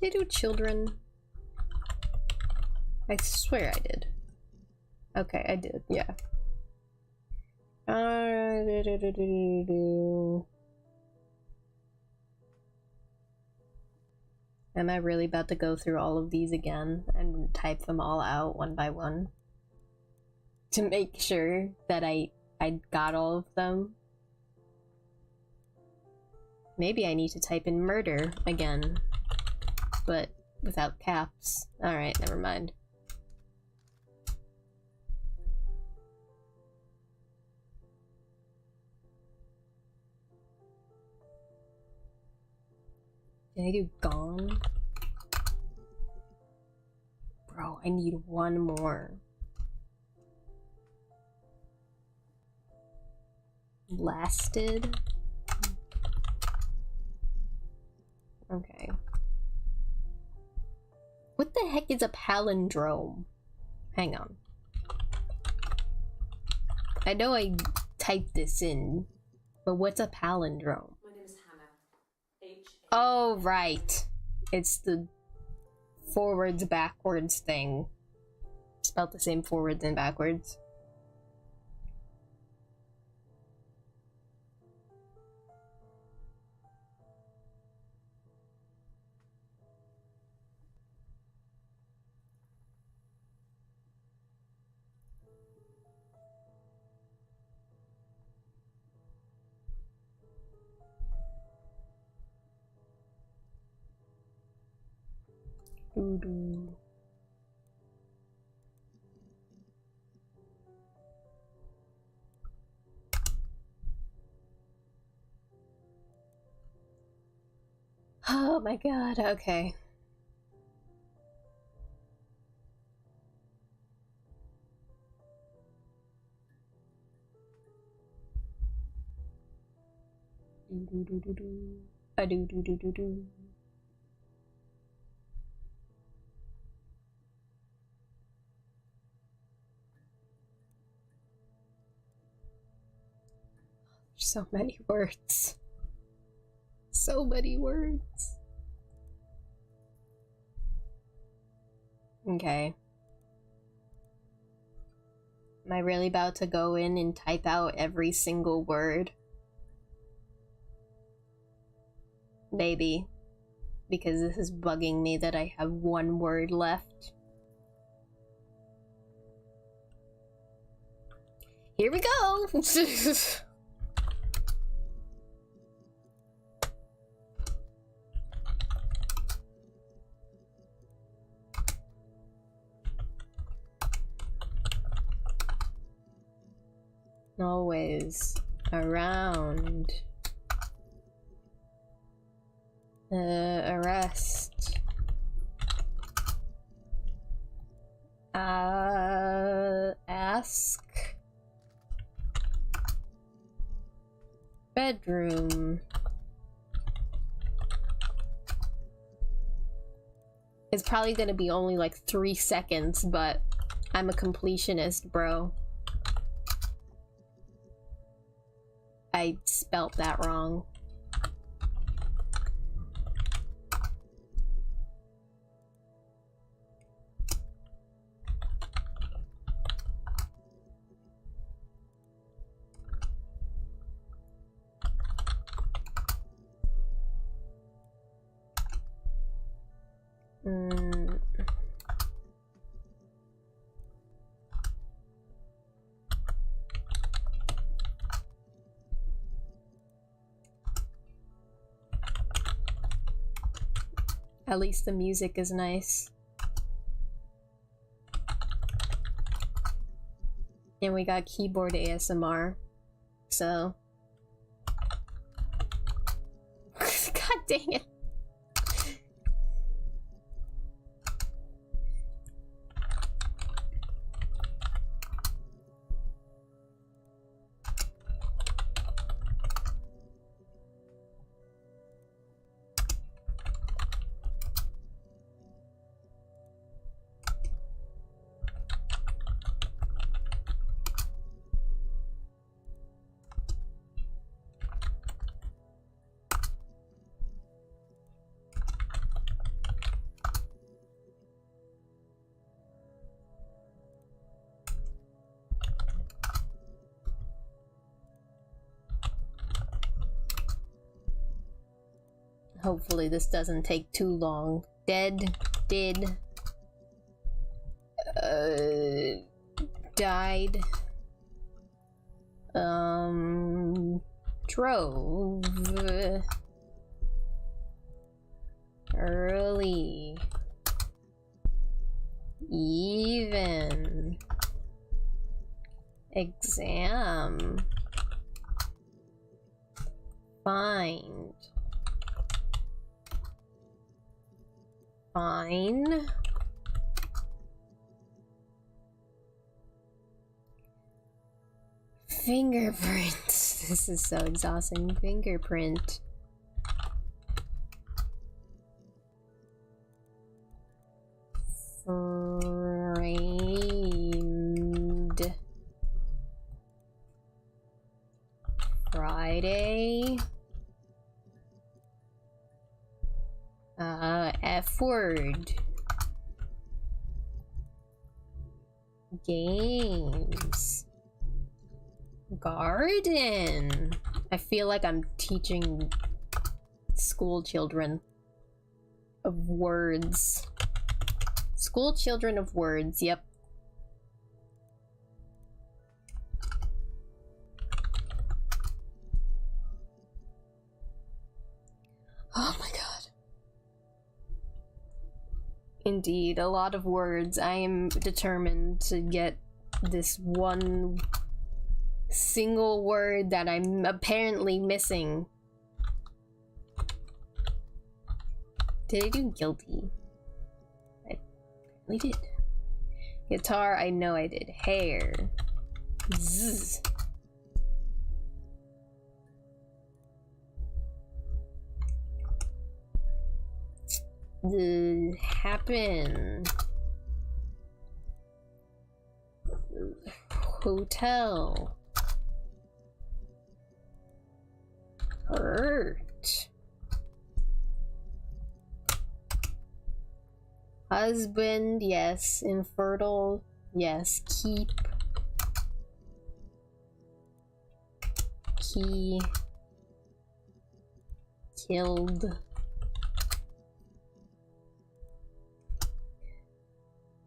Did I do children? I swear I did. Okay, I did, yeah. Am I really about to go through all of these again and type them all out one by one? To make sure that I got all of them? Maybe I need to type in murder again, but without caps. Alright, never mind. Did I do gone? Bro, I need one more. Lasted? Okay. What the heck is a palindrome? Hang on. I know I typed this in, but what's a palindrome? My name is Hannah. H-A- Oh, right. It's the forwards backwards thing. Spelled the same forwards and backwards. Doo-doo. Oh my god, okay. Do-do-do-do-do. A-do-do-do-do-do. So many words. So many words. Okay. Am I really about to go in and type out every single word? Maybe. Because this is bugging me that I have one word left. Here we go! Always around. Arrest. Ask. bedroom. It's probably gonna be only like 3 seconds, but I'm a completionist, bro. I spelt that wrong. At least the music is nice. And we got keyboard ASMR. So. God dang it. Hopefully this doesn't take too long. Dead, did, died, drove, early, even, exam, find, fine, fingerprints. This is so exhausting. Fingerprint. Framed. Friday. F word. Games. Garden. I feel like I'm teaching school children of words. School children of words, yep. Oh my god. Indeed, a lot of words. I am determined to get this one single word that I'm apparently missing. Did I do guilty? I did. Guitar, I know I did. Hair. Zzz. The happen. Hotel. Hurt. Husband, yes. Infertile, yes. Keep. Key. Killed.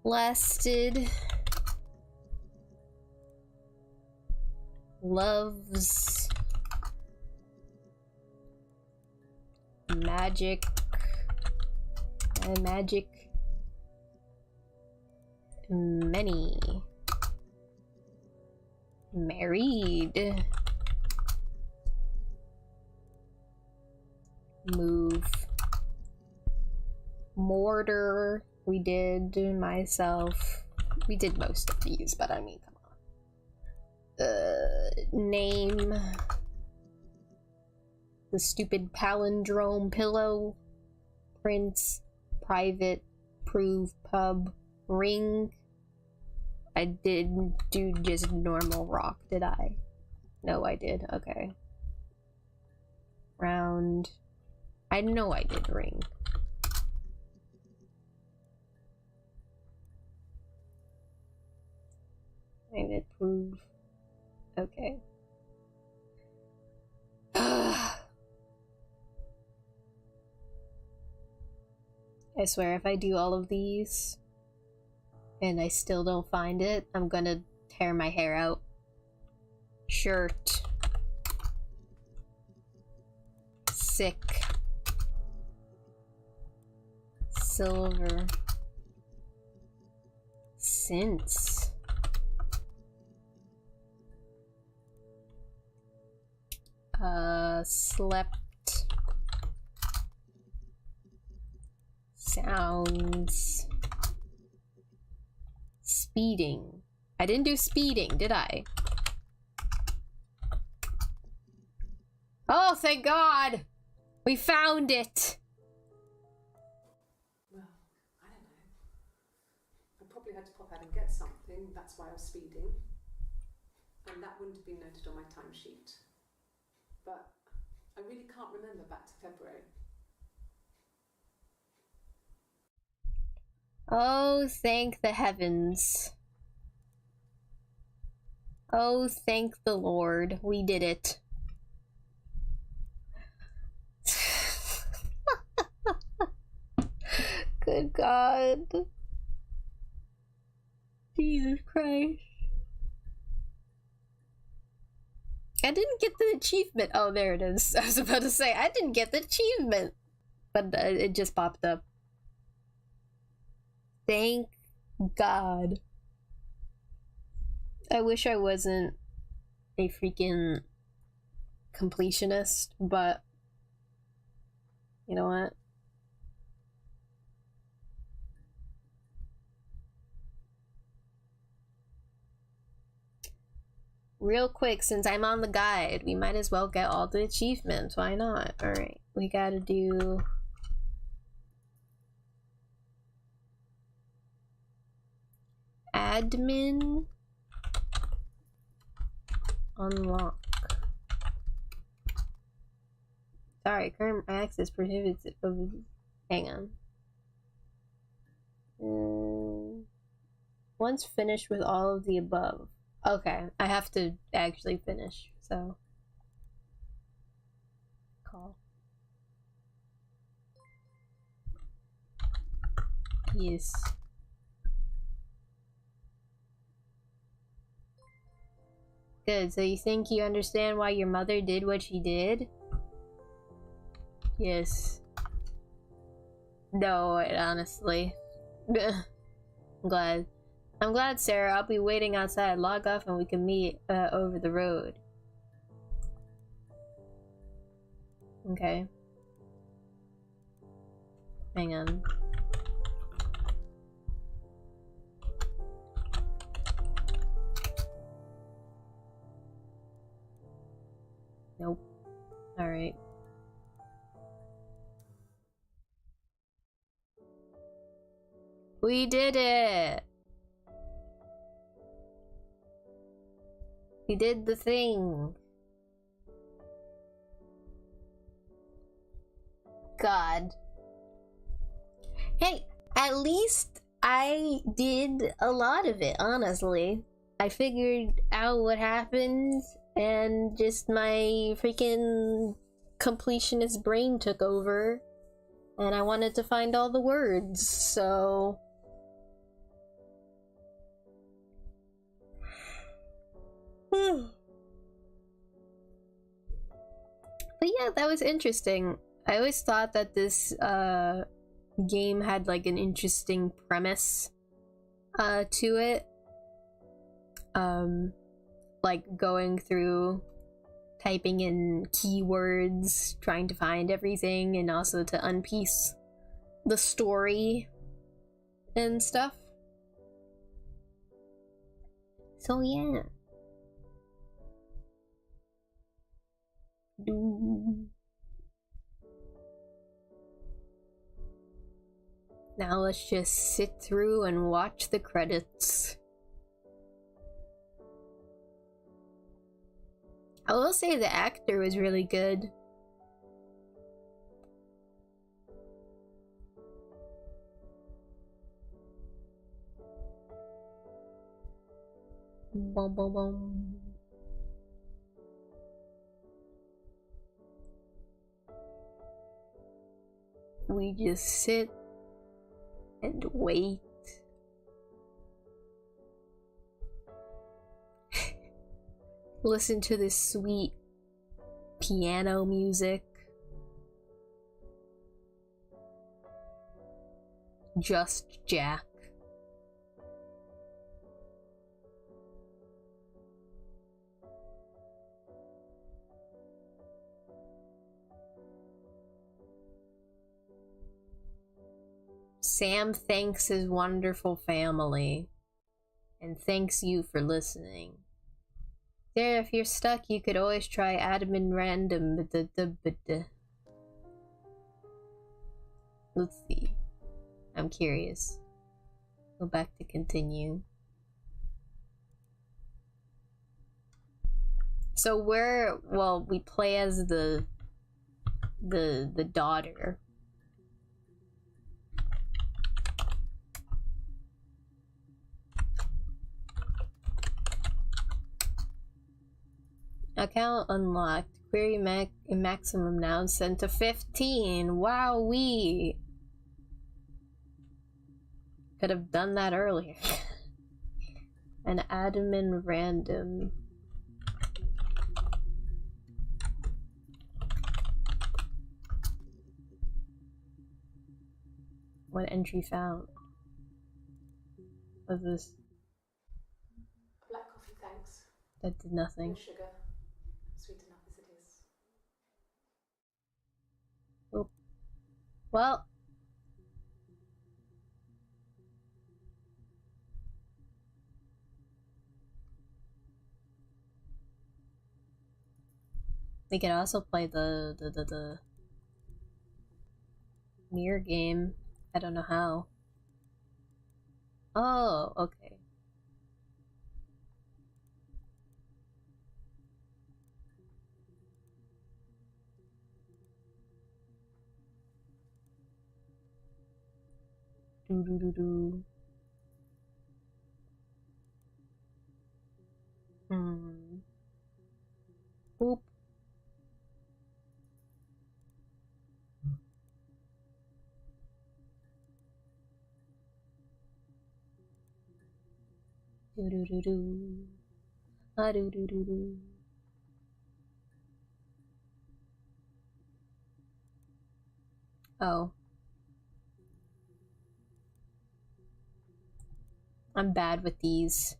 Lasted. Loves. Magic. Magic. Many. Married. Move. Mortar. We did. Myself. We did most of these, but I mean, come on. Name. the stupid palindrome pillow. Prince, private, prove, pub, ring. I didn't do just normal rock, did I? No, I did. Okay. Round. I know I did ring. Private, prove. Okay. I swear, if I do all of these and I still don't find it, I'm gonna tear my hair out. Shirt. Sick. Silver. Since. Slept. Sounds. Speeding. I didn't do speeding, did I? Oh, thank God! We found it! Well, I don't know. I probably had to pop out and get something, that's why I was speeding. And that wouldn't have been noted on my timesheet. But I really can't remember back to February. Oh, thank the heavens. Oh, thank the Lord. We did it. Good God. Jesus Christ. I didn't get the achievement. Oh, there it is. I was about to say, I didn't get the achievement. But it just popped up. Thank God. I wish I wasn't a freaking completionist, but you know what? Real quick, since I'm on the guide, we might as well get all the achievements. Why not? Alright, we gotta do... Admin... Unlock. Sorry, current access prohibits it. Hang on. Once finished with all of the above. Okay, I have to actually finish, so. Call. Yes. Good, so you think you understand why your mother did what she did? Yes. No, honestly. I'm glad. I'm glad, Sarah. I'll be waiting outside. Log off and we can meet over the road. Okay. Hang on. Nope. Alright. We did it! We did the thing. God. Hey, at least I did a lot of it, honestly. I figured out what happened and just my freaking completionist brain took over. And I wanted to find all the words, so... But yeah, that was interesting. I always thought that this game had like an interesting premise to it. Like going through typing in keywords, trying to find everything, and also to unpiece the story and stuff. So yeah. Now let's just sit through and watch the credits. I will say the actor was really good. Boom, boom, boom. We just sit and wait. Listen to this sweet piano music. Just Jack. Sam thanks his wonderful family and thanks you for listening. There, if you're stuck, you could always try admin random. Let's see. I'm curious. Go back to continue. So we play as the daughter. Account unlocked. Query maximum now sent to 15. Wowee. Could have done that earlier. An admin random. What entry found? What's this? Black coffee, thanks. That did nothing. No sugar. Sweet enough as it is. Oh. Well. We could also play the mirror game. I don't know how. Oh, okay. Do do do do. Boop. Do do do do. Ah do do do do. Oh. I'm bad with these.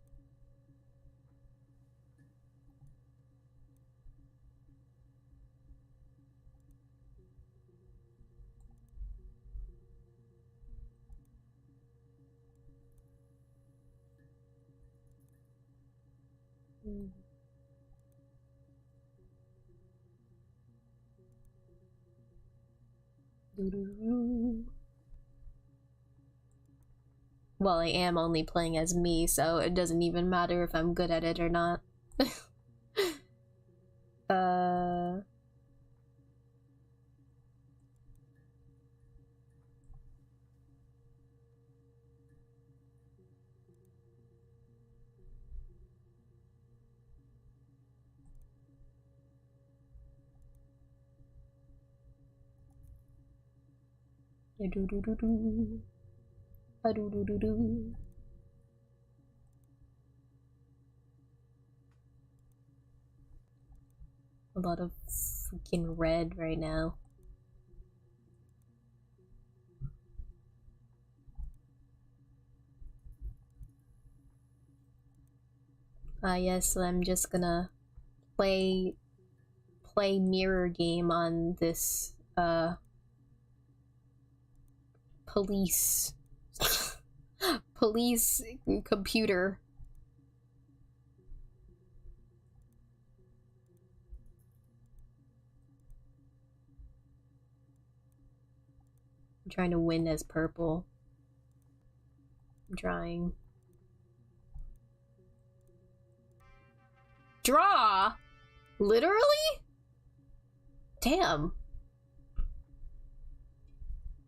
Well, I am only playing as me, so it doesn't even matter if I'm good at it or not. Do do do do. Do do do do. A lot of freaking red right now. Yes, I'm just gonna play mirror game on this police police computer. I'm trying to win as purple. Drawing. Draw? Literally? Damn.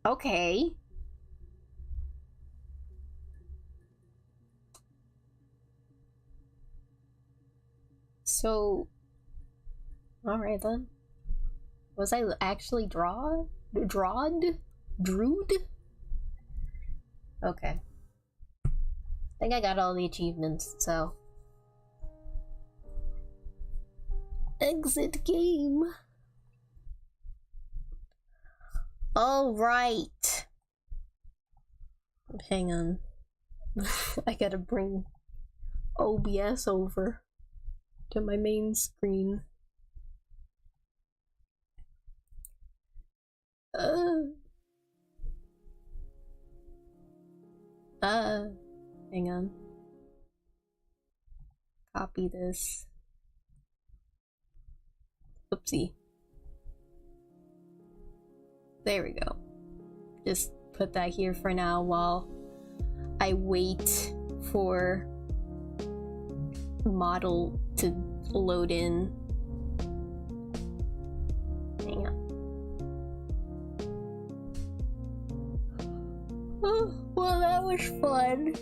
Okay. So, alright then. Was I actually drawed? Drewed? Okay. I think I got all the achievements, so. Exit game. Alright. Hang on. I gotta bring OBS over to my main screen. Hang on. Copy this. Oopsie. There we go. Just put that here for now while I wait for model to load in. Hang on. Oh, well, that was fun.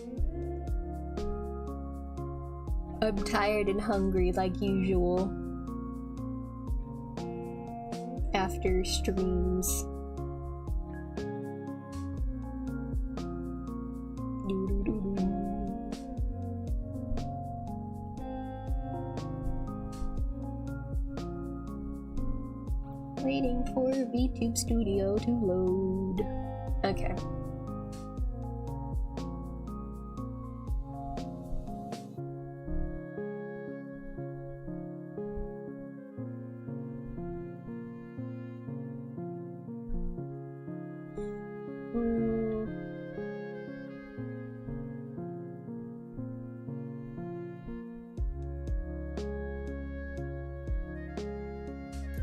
I'm tired and hungry like usual after streams. Waiting for VTube Studio to load. Okay.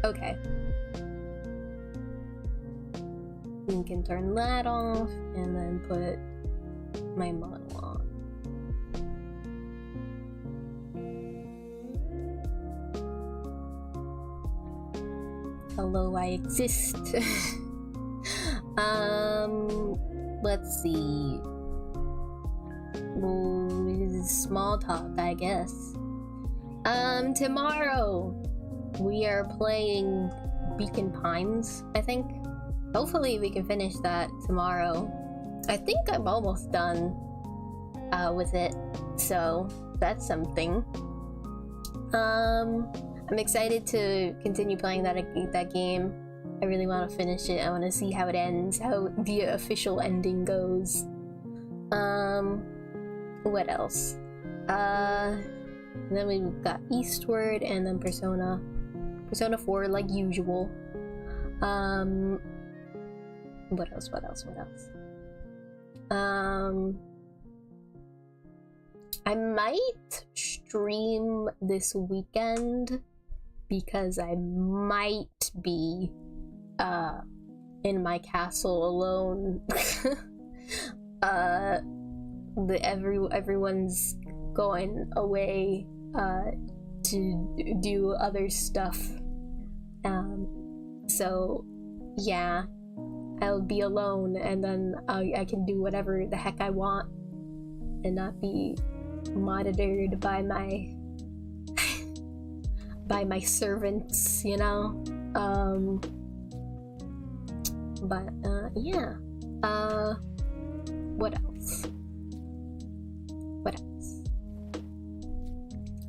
Okay. We can turn that off and then put my model on. Hello, I exist. Let's see. Small talk, I guess. Tomorrow we are playing Beacon Pines, I think. Hopefully we can finish that tomorrow. I think I'm almost done with it, so that's something. I'm excited to continue playing that game. I really want to finish it. I want to see how it ends, how the official ending goes. What else? Then we've got Eastward and then Persona 4 like usual. What else? I might stream this weekend because I might be in my castle alone. Everyone's going away to do other stuff. So yeah, I'll be alone, and then I can do whatever the heck I want and not be monitored by my by my servants, you know. But yeah. What else?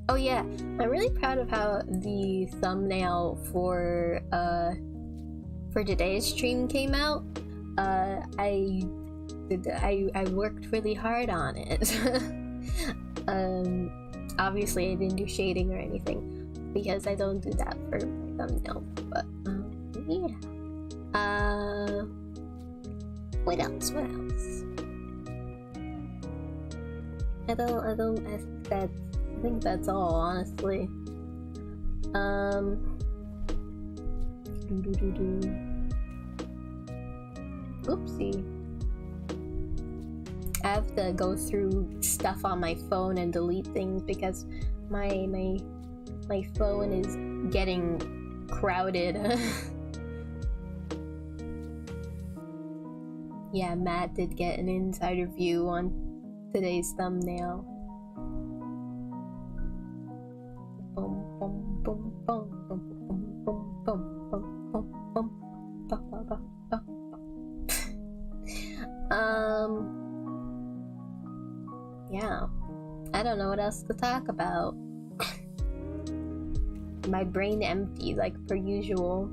Oh yeah, I'm really proud of how the thumbnail for today's stream came out. I worked really hard on it. Obviously I didn't do shading or anything because I don't do that for my thumbnail, but yeah. What else? I think that's all, honestly. Oopsie. I have to go through stuff on my phone and delete things because my phone is getting crowded. Yeah, Matt did get an insider view on today's thumbnail. Yeah, I don't know what else to talk about. My brain empty like per usual.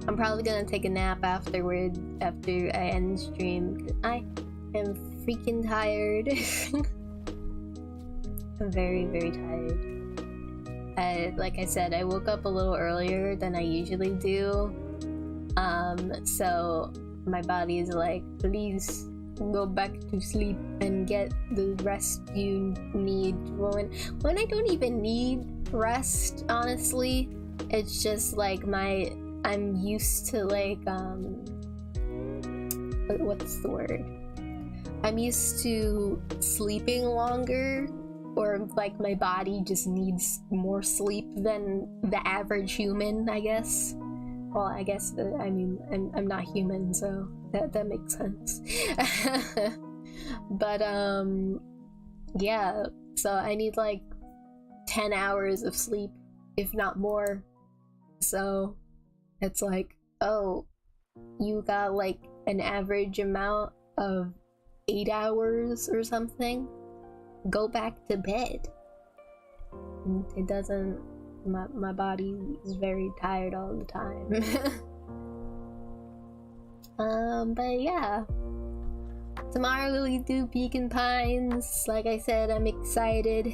I'm probably gonna take a nap afterward after I end the stream because I am freaking tired. I'm very, very tired. Like I said, I woke up a little earlier than I usually do. So my body is like, please go back to sleep and get the rest you need. When I don't even need rest, honestly, it's just like I'm used to like what's the word? I'm used to sleeping longer, or like my body just needs more sleep than the average human, I guess. Well, I guess I mean I'm not human, so that makes sense. But yeah, so I need like 10 hours of sleep, if not more. So it's like, oh, you got like an average amount of 8 hours or something? Go back to bed. It doesn't, my body is very tired all the time. But yeah, tomorrow we do Beacon Pines. Like I said, I'm excited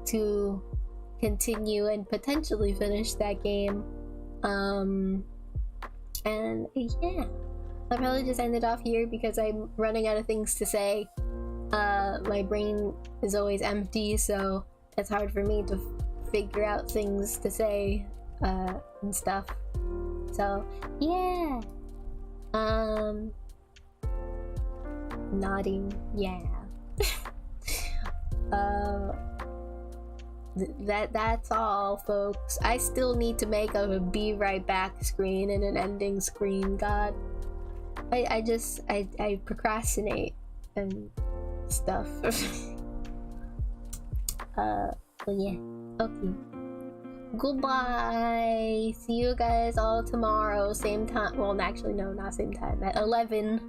to continue and potentially finish that game. And yeah, I'll probably just end it off here because I'm running out of things to say. My brain is always empty, so it's hard for me to figure out things to say and stuff. So yeah, nodding, yeah. That's all, folks. I still need to make a be right back screen and an ending screen. God, I procrastinate and stuff. But yeah, okay. Goodbye. See you guys all tomorrow, same time. Well, actually, no, not same time. At 11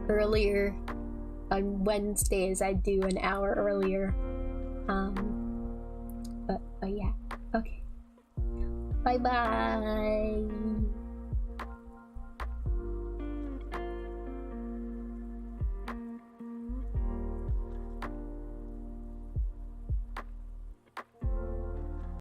earlier on Wednesdays. I do an hour earlier. But yeah, okay. Bye bye.